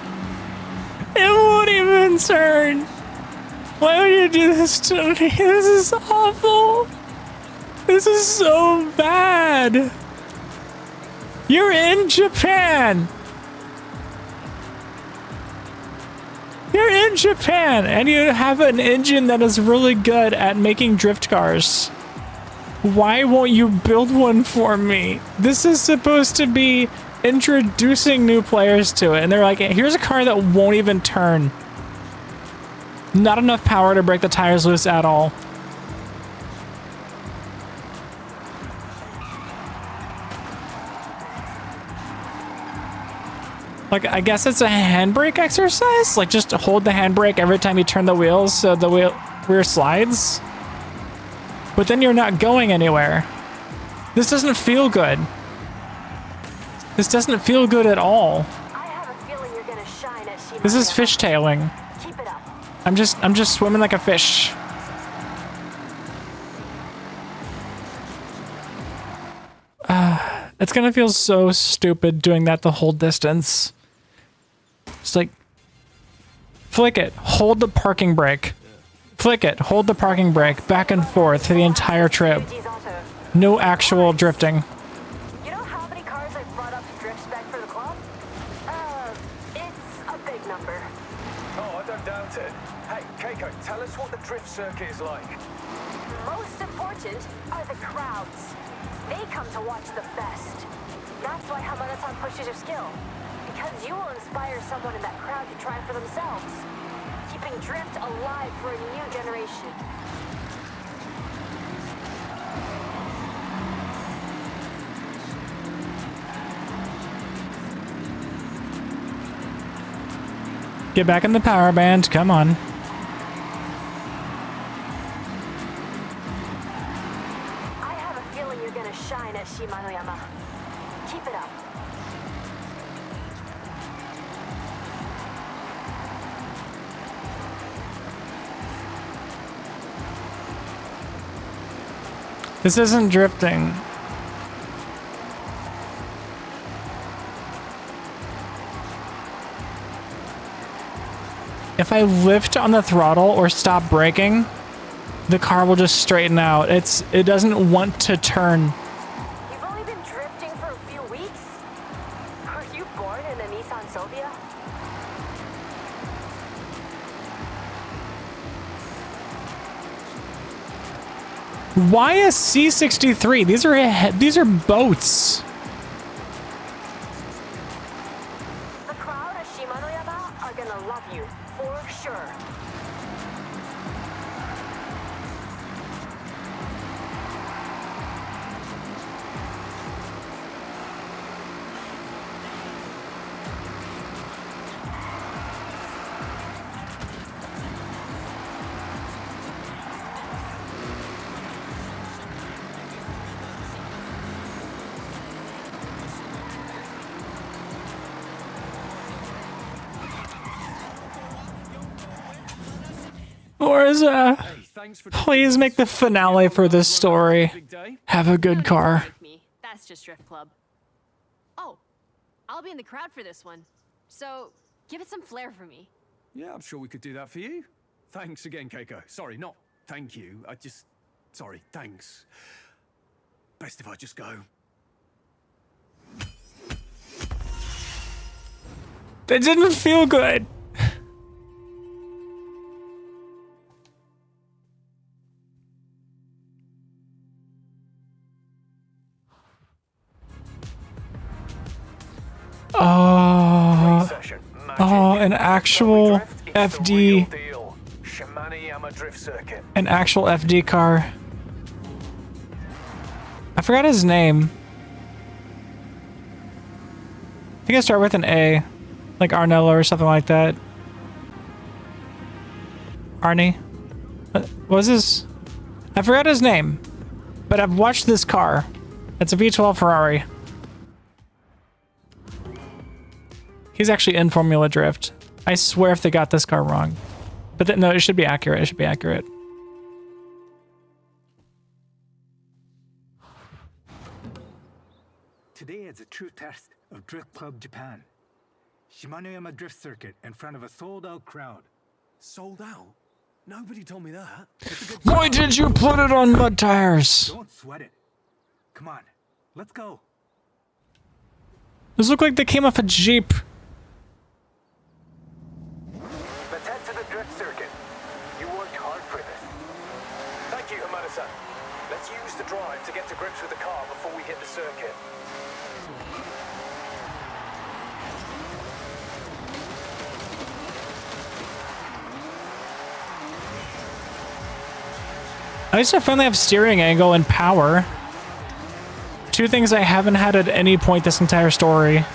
Speaker 1: It won't even turn. Why would you do this to me? This is awful. This is so bad. You're in Japan. You're in Japan, and you have an engine that is really good at making drift cars. Why won't you build one for me? This is supposed to be introducing new players to it, and they're like, here's a car that won't even turn. Not enough power to break the tires loose at all. Like, I guess it's a handbrake exercise? Like, just hold the handbrake every time you turn the wheels so the rear slides? But then you're not going anywhere. This doesn't feel good. This doesn't feel good at all.
Speaker 4: I have a feeling you're gonna shine at Shimanoyama.
Speaker 1: This is fishtailing.
Speaker 4: Keep it up.
Speaker 1: I'm just swimming like a fish. It's gonna feel so stupid doing that the whole distance. Just like, flick it, hold the parking brake. Flick it, hold the parking brake, back and forth the entire trip. No actual drifting.
Speaker 4: You know how many cars I've brought up to drift spec for the club? It's a big number.
Speaker 11: Oh, I don't doubt it. Hey, Keiko, tell us what the drift circuit is like.
Speaker 4: Most important are the crowds. They come to watch the best. That's why Hamada-san pushes your skill. Because you will inspire someone in that crowd to try for themselves. Keeping drift alive for a new generation.
Speaker 1: Get back in the power band. Come on.
Speaker 4: I have a feeling you're gonna shine at Shimanoyama. Keep it up.
Speaker 1: This isn't drifting. If I lift on the throttle or stop braking, the car will just straighten out. It doesn't want to turn.
Speaker 4: You've only been drifting for a few weeks? Were you born in a Nissan Silvia?
Speaker 1: Why a C63? These are boats.
Speaker 4: The crowd at Shimanoyama are gonna love you, for sure.
Speaker 1: Forza, please make the finale for this story. Have a good car.
Speaker 8: That's just Drift Club. Oh, I'll be in the crowd for this one. So, give it some flair for me.
Speaker 5: Yeah, I'm sure we could do that for you. Thanks again, Keiko. Sorry, not thank you. Sorry, thanks. Best if I just go.
Speaker 1: That didn't feel good. An actual FD. An actual FD car. I forgot his name. I think I start with an A. Like Arnello or something like that. Arnie? What was his? I forgot his name. But I've watched this car. It's a V12 Ferrari. He's actually in Formula Drift. I swear if they got this car wrong. But no, it should be accurate. It should be accurate.
Speaker 13: Today is a true test of Drift Club Japan. Shimanoyama Drift Circuit in front of a sold-out crowd.
Speaker 5: Sold out? Nobody told me that.
Speaker 1: Why did you put it on mud tires?
Speaker 13: Don't sweat it. Come on, let's go.
Speaker 1: Those look like they came off a Jeep.
Speaker 11: Let's head to the drift circuit. You worked hard for this. Thank you, Hamada-san. Let's use the drive to get to grips with the car before we hit the circuit.
Speaker 1: At least I finally have steering angle and power. Two things I haven't had at any point this entire story.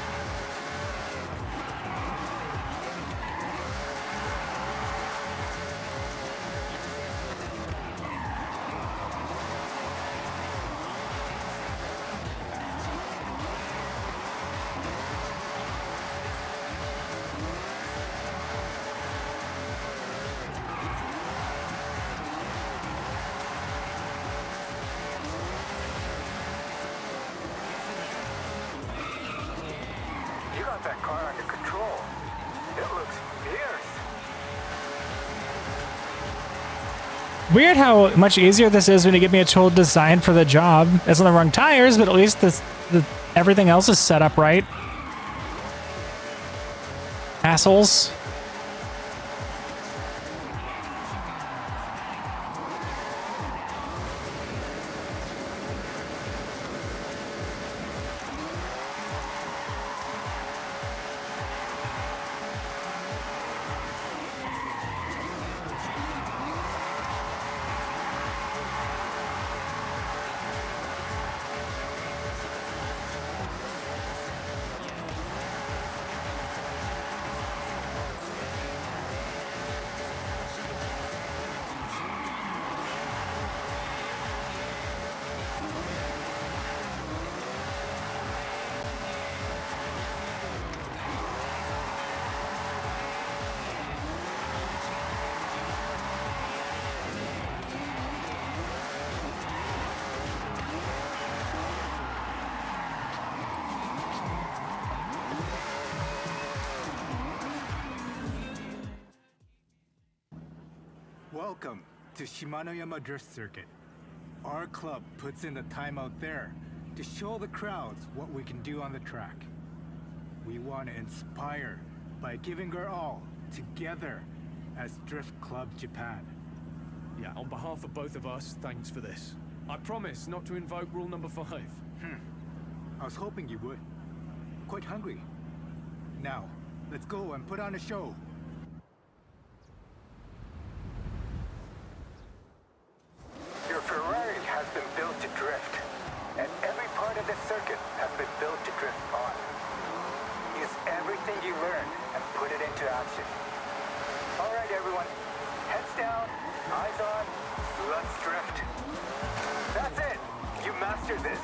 Speaker 1: Weird how much easier this is when you give me a tool designed for the job. It's on the wrong tires, but at least everything else is set up right. Assholes.
Speaker 13: Welcome to Shimanoyama Drift Circuit. Our club puts in the time out there to show the crowds what we can do on the track. We want to inspire by giving our all together as Drift Club Japan.
Speaker 5: Yeah, on behalf of both of us, thanks for this. I promise not to invoke rule number 5.
Speaker 13: I was hoping you would. Quite hungry. Now, let's go and put on a show.
Speaker 11: Your Ferrari has been built to drift, and every part of this circuit has been built to drift on. Use everything you learned and put it into action. All right, everyone. Heads down, eyes on, let's drift. That's it. You mastered this.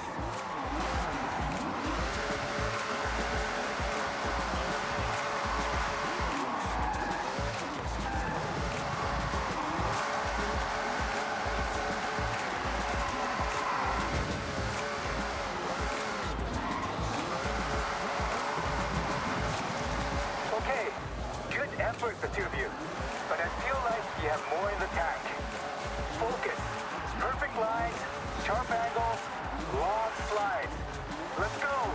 Speaker 11: Okay, good effort, the two of you. But I feel like you have more in the tank. Focus. Perfect lines, sharp angles, long slides. Let's go.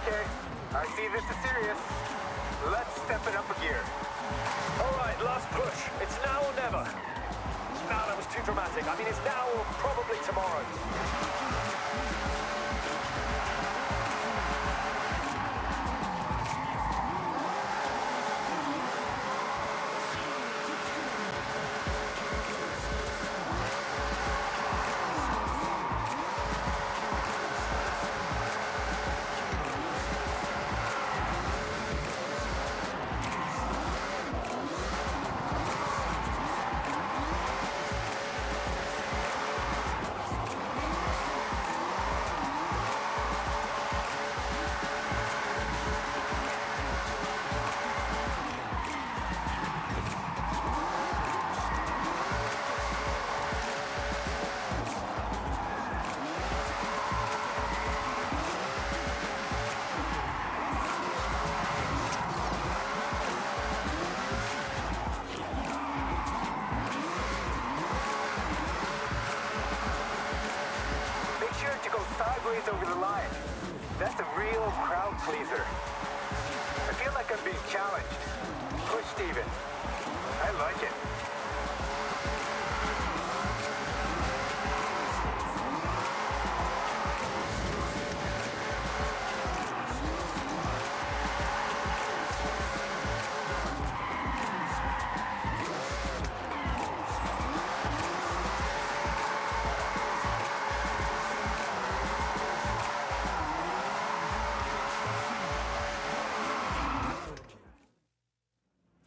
Speaker 11: Okay. I see this is serious. Let's step it up a gear.
Speaker 14: All right, last push. It's now or never. No, that was too dramatic. I mean, it's now or probably tomorrow.
Speaker 11: Make sure to go sideways over the line. That's a real crowd pleaser. I feel like I'm being challenged. Pushed even. I like it.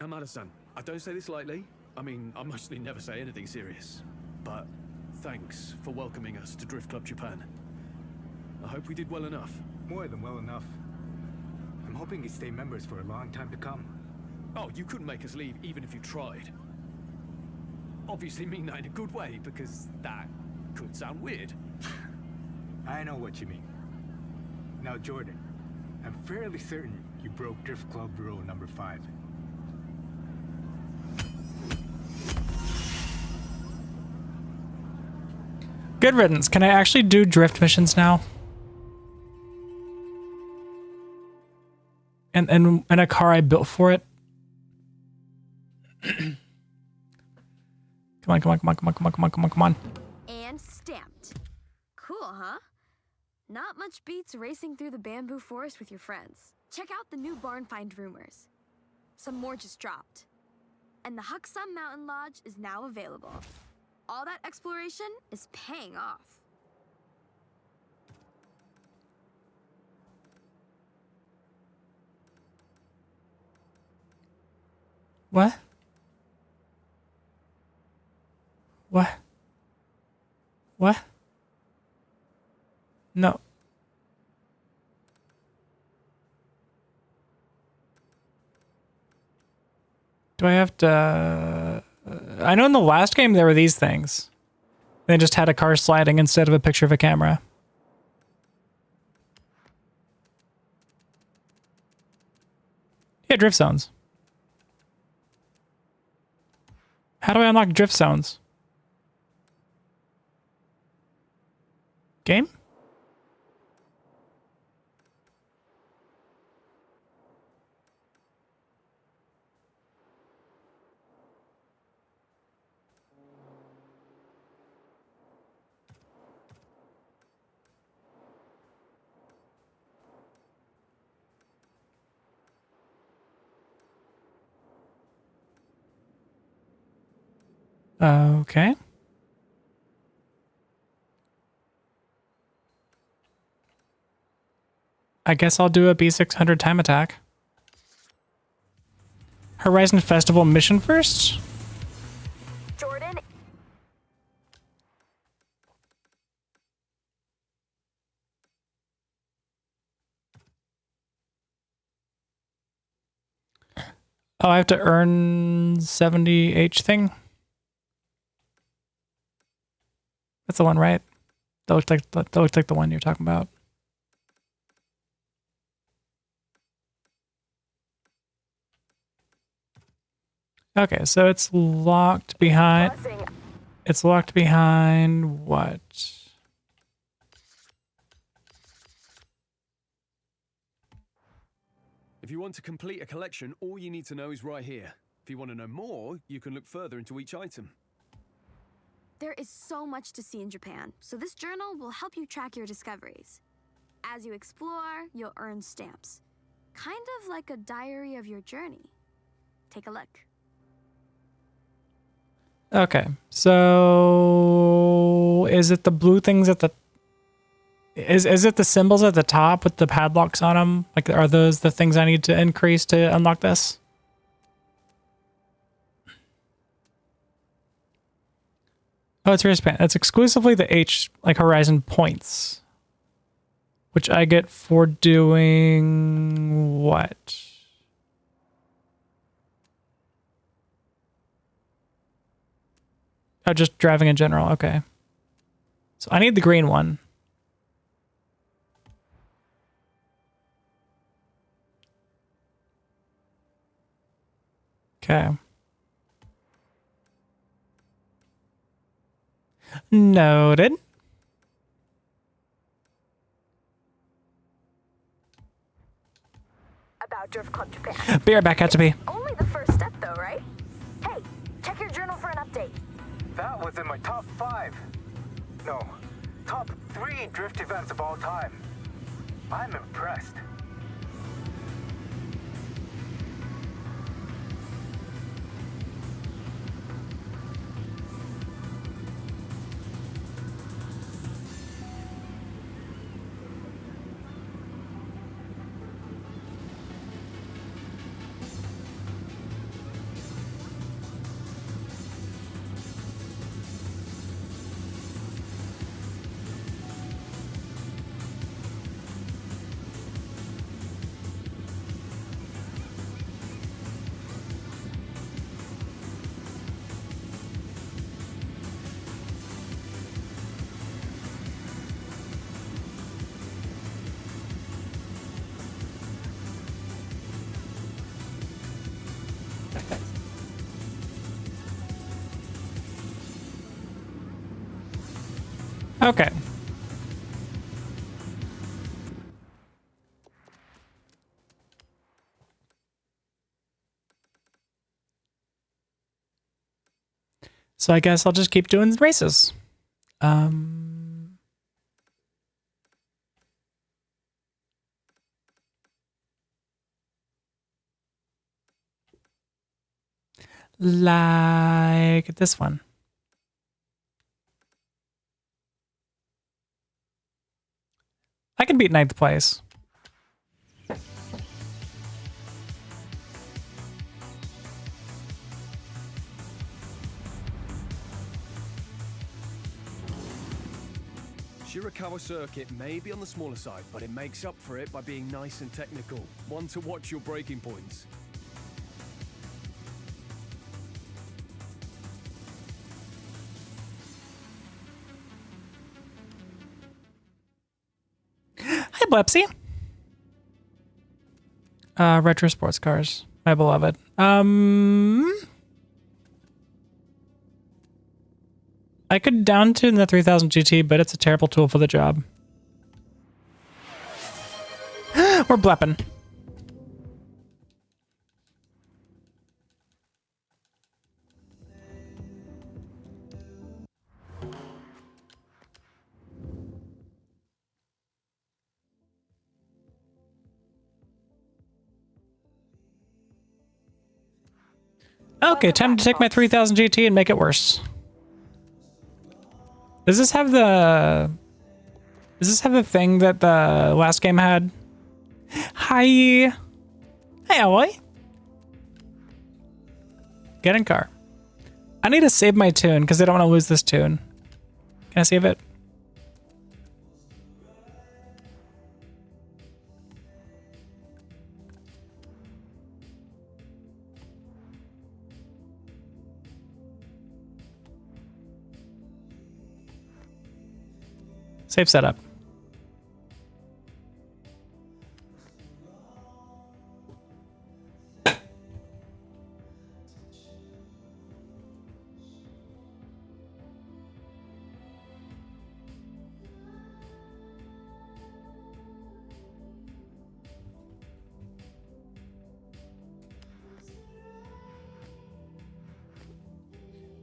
Speaker 5: Amada-san, I don't say this lightly. I mean, I mostly never say anything serious. But thanks for welcoming us to Drift Club Japan. I hope we did well enough.
Speaker 13: More than well enough. I'm hoping you stay members for a long time to come.
Speaker 5: Oh, you couldn't make us leave even if you tried. Obviously mean that in a good way, because that could sound weird.
Speaker 13: I know what you mean. Now, Jordan, I'm fairly certain you broke Drift Club rule number 5.
Speaker 1: Good riddance. Can I actually do drift missions now? And a car I built for it? Come on.
Speaker 2: And stamped. Cool, huh? Not much beats racing through the bamboo forest with your friends. Check out the new barn find rumors. Some more just dropped. And the Huxum Mountain Lodge is now available. all that exploration is paying off.
Speaker 1: What? What? What? No. Do I have to... I know in the last game there were these things. They just had a car sliding instead of a picture of a camera. Yeah, drift zones. How do I unlock drift zones? Game? Okay. I guess I'll do a B600 time attack. Horizon Festival mission first?
Speaker 2: Jordan.
Speaker 1: Oh, I have to earn 70H thing? That's the one, right? That looks like the one you're talking about. Okay, so it's locked behind... It's locked behind what?
Speaker 5: If you want to complete a collection, all you need to know is right here. If you want to know more, you can look further into each item.
Speaker 2: There is so much to see in Japan, so this journal will help you track your discoveries. As you explore, you'll earn stamps. Kind of like a diary of your journey. Take a look.
Speaker 1: Okay, so is it the blue things at the... Is it the symbols at the top with the padlocks on them? Like, are those the things I need to increase to unlock this? Oh, it's wristband. It's exclusively the H, like, Horizon points. Which I get for doing what? Oh, just driving in general. Okay. So I need the green one. Okay. Noted.
Speaker 2: About Drift Club Japan.
Speaker 1: Be right back, had to be.
Speaker 2: Only the first step though, right? Hey, check your journal for an update.
Speaker 11: That was in my top 5. No, top 3 drift events of all time. I'm impressed.
Speaker 1: Okay. So I guess I'll just keep doing races. Like this one. I can beat 9th place.
Speaker 5: Shirakawa Circuit may be on the smaller side, but it makes up for it by being nice and technical. One to watch your braking points.
Speaker 1: Hi, Blepsy. Retro sports cars, my beloved. I could down tune the 3000 GT, but it's a terrible tool for the job. We're blepping. Okay, time to take my 3000 GT and make it worse. Does this have the thing that the last game had? Hi. Hey, Alloy. Get in car. I need to save my tune because I don't want to lose this tune. Can I save it? Save setup.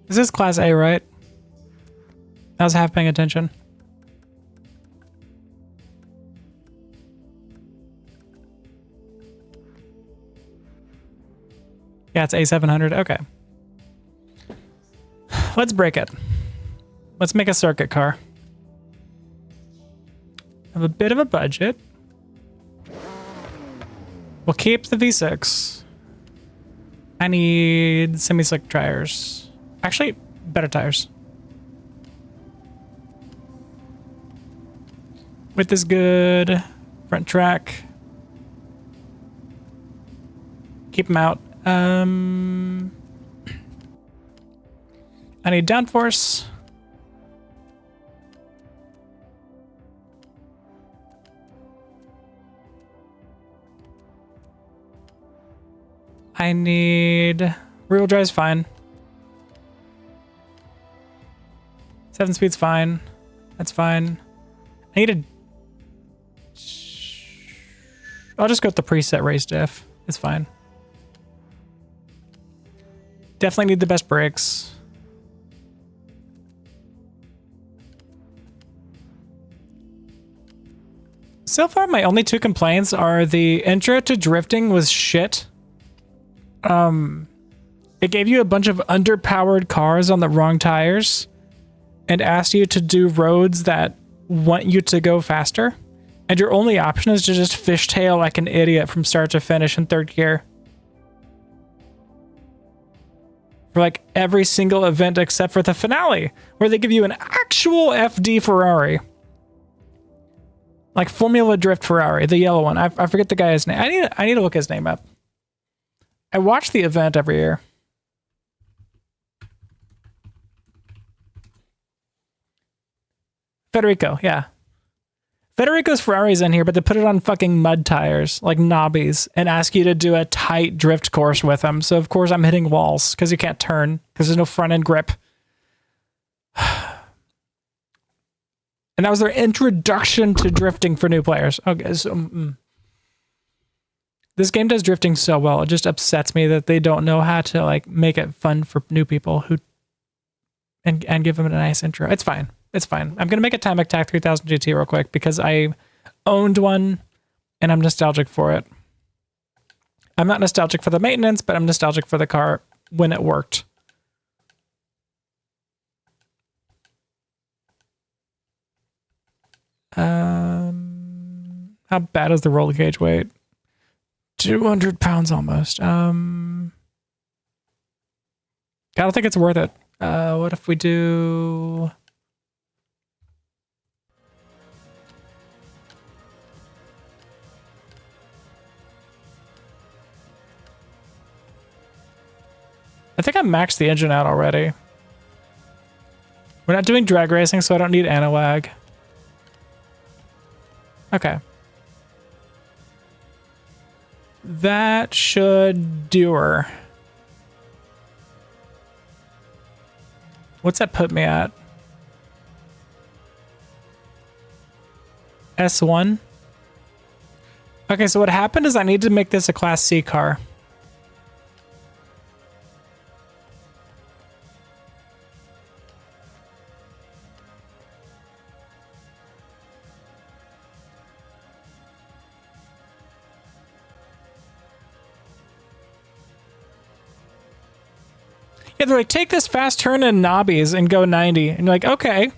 Speaker 1: This is Class A, right? I was half paying attention. Yeah, it's A700. Okay. Let's break it. Let's make a circuit car. I have a bit of a budget. We'll keep the V6. I need semi-slick tires. Actually, better tires. Width is good. Front track. Keep them out. I need downforce. I need rear-wheel drive's fine. 7-speed's fine. That's fine. I need a... I'll just go with the preset race diff. It's fine. Definitely need the best brakes. So far, my only two complaints are the intro to drifting was shit. It gave you a bunch of underpowered cars on the wrong tires and asked you to do roads that want you to go faster. And your only option is to just fishtail like an idiot from start to finish in third gear. For like every single event except for the finale, where they give you an actual FD Ferrari. Like Formula Drift Ferrari, the yellow one. I forget the guy's name. I need to look his name up. I watch the event every year. Federico, yeah. Federico's Ferrari's in here, but they put it on fucking mud tires, like knobbies, and ask you to do a tight drift course with them. So, of course, I'm hitting walls because you can't turn because there's no front end grip. And that was their introduction to drifting for new players. Okay, so... This game does drifting so well. It just upsets me that they don't know how to like make it fun for new people who and give them a nice intro. It's fine. It's fine. I'm going to make a Time Attack 3000 GT real quick because I owned one and I'm nostalgic for it. I'm not nostalgic for the maintenance, but I'm nostalgic for the car when it worked. How bad is the roll cage weight? 200 pounds almost. I don't think it's worth it. What if we do... I think I maxed the engine out already. We're not doing drag racing, so I don't need anti-lag. Okay. That should do her. What's that put me at? S1? Okay, so what happened is I need to make this a Class C car. Yeah, they're like, take this fast turn in knobbies and go 90. And you're like, okay.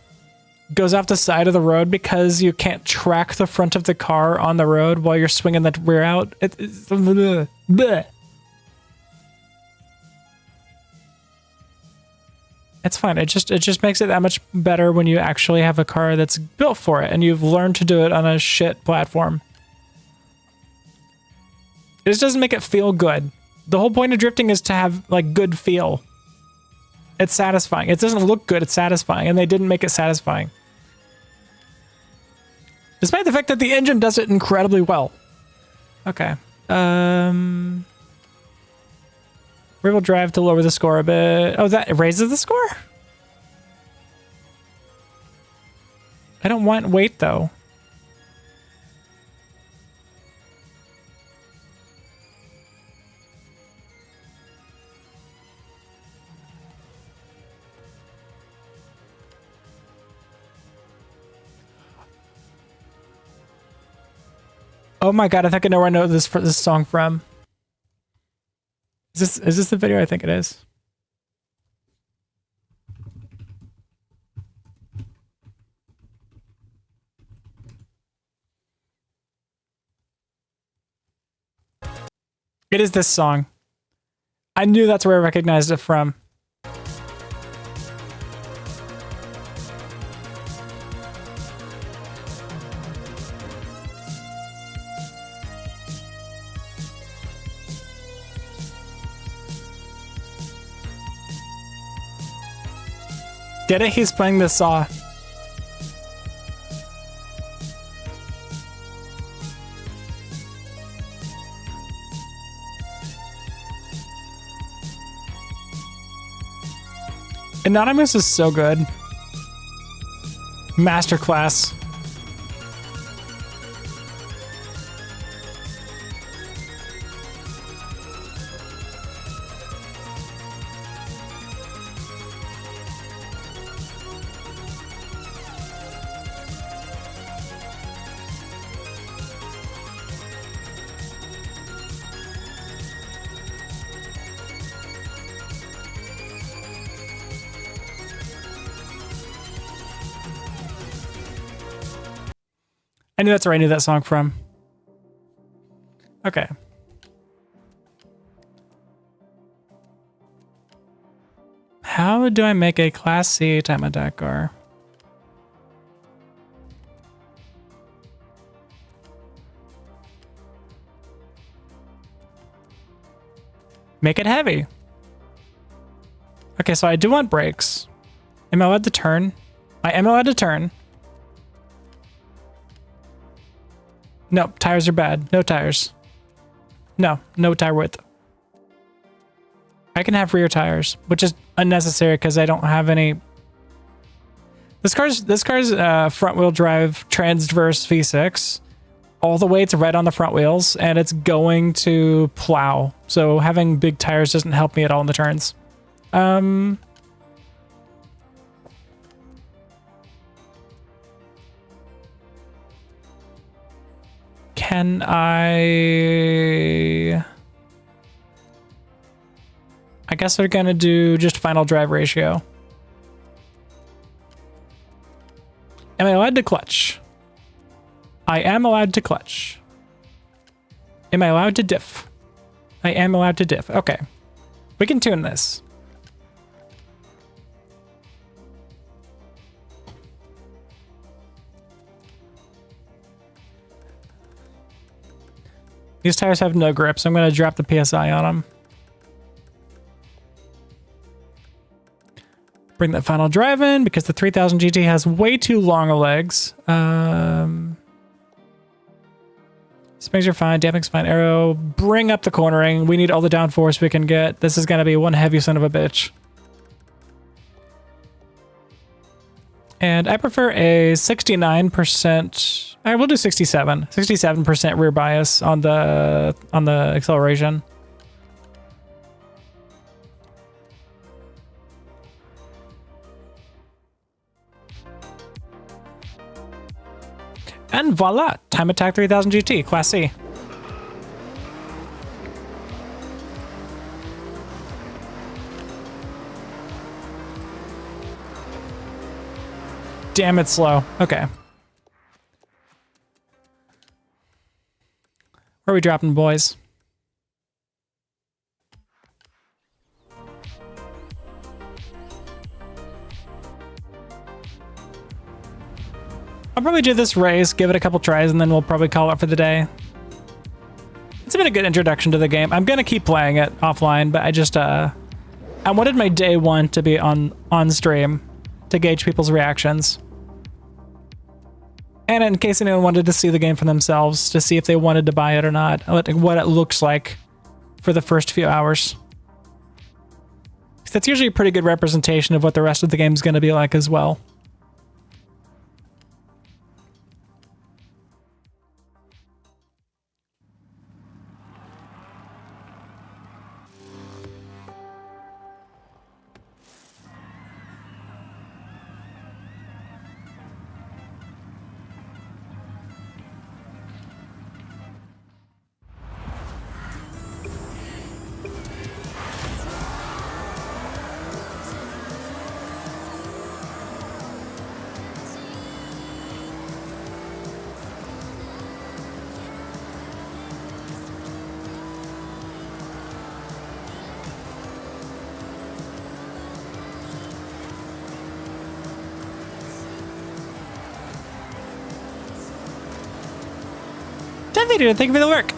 Speaker 1: Goes off the side of the road because you can't track the front of the car on the road while you're swinging the rear out. It's bleh. It's fine. It just makes it that much better when you actually have a car that's built for it and you've learned to do it on a shit platform. It just doesn't make it feel good. The whole point of drifting is to have like good feel. It's satisfying. It doesn't look good, it's satisfying, and they didn't make it satisfying. Despite the fact that the engine does it incredibly well. Okay. Rear-wheel drive to lower the score a bit. Oh, that raises the score? I don't want weight, though. Oh my god, I think I know where I know this song from. Is this the video? I think it is. It is this song. I knew that's where I recognized it from. Get it? He's playing the saw. Anonymous is so good. Masterclass. I knew that's where I knew that song from. Okay. How do I make a Class C time attack car? Make it heavy. Okay, so I do want brakes. Am I allowed to turn? I am allowed to turn. No, tires are bad. No tires. No tire width. I can have rear tires, which is unnecessary because I don't have any. This car's front wheel drive transverse V6. All the weight's right on the front wheels, and it's going to plow. So having big tires doesn't help me at all in the turns. Can I guess they're gonna do just final drive ratio. Am I allowed to clutch? I am allowed to clutch. Am I allowed to diff? I am allowed to diff. Okay. We can tune this. These tires have no grip, so I'm going to drop the PSI on them. Bring that final drive in because the 3000 GT has way too long of legs. Springs are fine, damping's fine. Aero, bring up the cornering. We need all the downforce we can get. This is going to be one heavy son of a bitch. And I prefer a 69%. I will do 67% rear bias on the acceleration. And voila, Time Attack 3000 GT, Class C. Damn, it's slow. Okay. Where are we dropping, boys? I'll probably do this race, give it a couple tries, and then we'll probably call it for the day. It's been a good introduction to the game. I'm gonna keep playing it offline, but I just I wanted my day one to be on stream to gauge people's reactions. And in case anyone wanted to see the game for themselves, to see if they wanted to buy it or not, what it looks like for the first few hours. That's usually a pretty good representation of what the rest of the game is going to be like as well. Thank you for the work.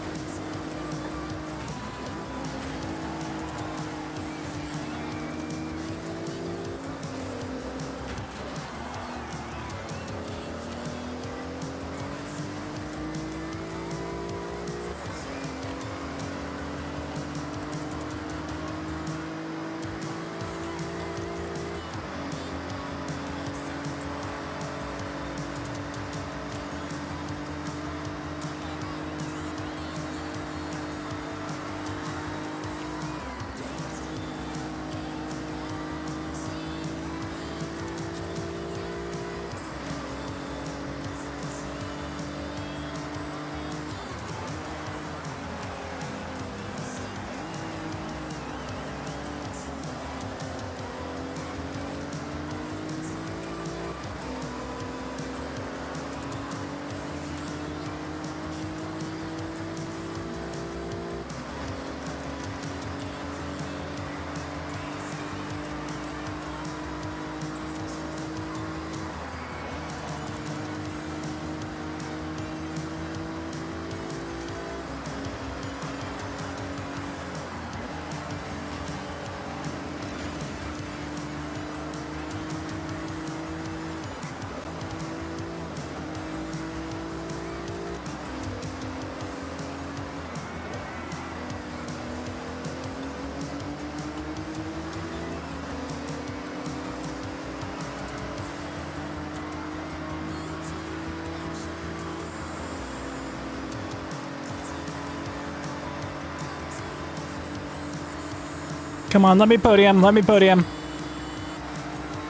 Speaker 1: Come on, let me podium, let me podium.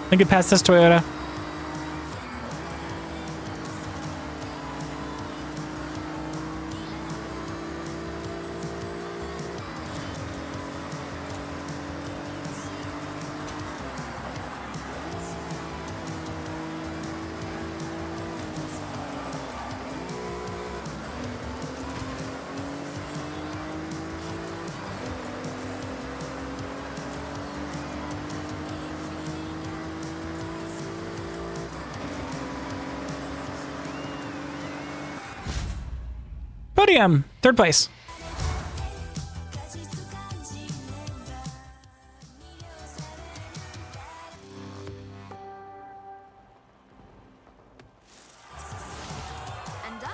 Speaker 1: I can pass this Toyota. Podium, 3rd place.
Speaker 2: And done.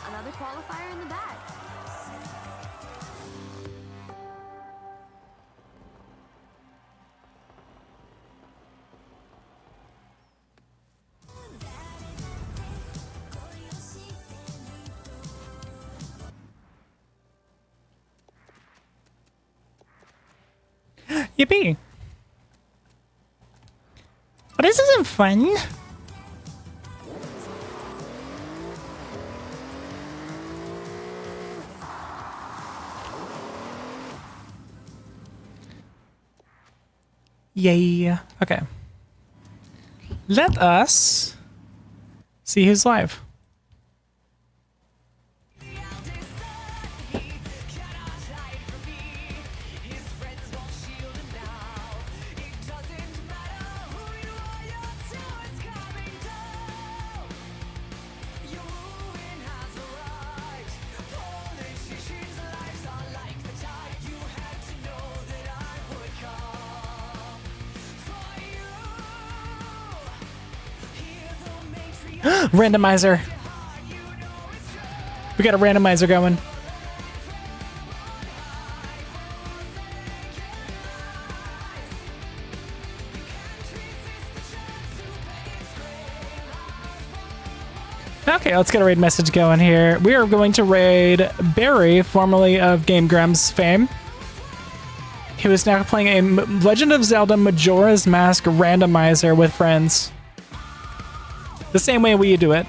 Speaker 2: Another qualifier in the bag.
Speaker 1: Yippee. Well, this isn't fun. Yay. Okay. Let us see who's live. Randomizer. We got a randomizer going. Okay, let's get a raid message going here. We are going to raid Barry, formerly of Game Grumps fame. He was now playing a Legend of Zelda Majora's Mask randomizer with friends. The same way we do it.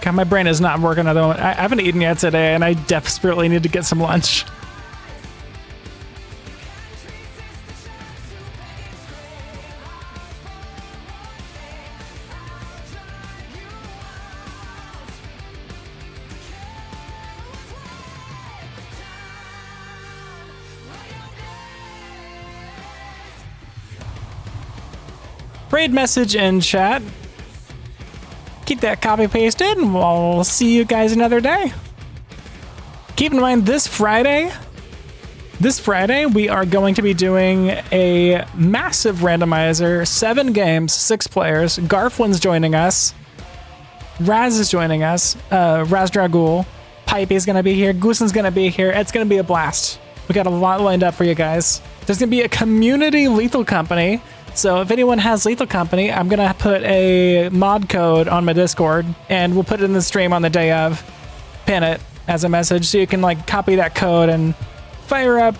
Speaker 1: God, my brain is not working at the moment. I haven't eaten yet today, and I desperately need to get some lunch. Raid message in chat. Keep that copy pasted, and we'll see you guys another day. Keep in mind, this Friday, we are going to be doing a massive randomizer, 7 games, 6 players. Garfwin's joining us. Raz is joining us. Raz Dragul. Pipey's gonna be here. Goosen's gonna be here. It's gonna be a blast. We got a lot lined up for you guys. There's gonna be a community lethal company. So if anyone has Lethal Company, I'm going to put a mod code on my Discord, and we'll put it in the stream on the day of, pin it as a message, so you can like copy that code and fire up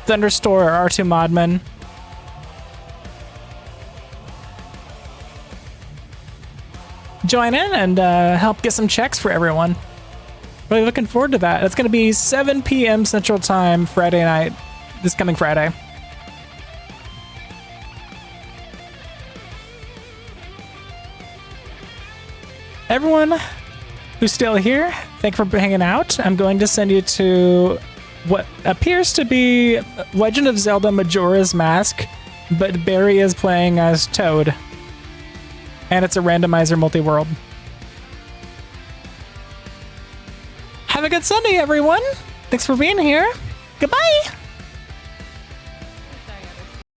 Speaker 1: Thunderstore or R2 Modman. Join in and help get some checks for everyone. Really looking forward to that. It's going to be 7 p.m. Central Time Friday night, this coming Friday. Everyone who's still here, thank you for hanging out. I'm going to send you to what appears to be Legend of Zelda Majora's Mask, but Barry is playing as Toad. And it's a randomizer multi-world. Have a good Sunday, everyone. Thanks for being here. Goodbye.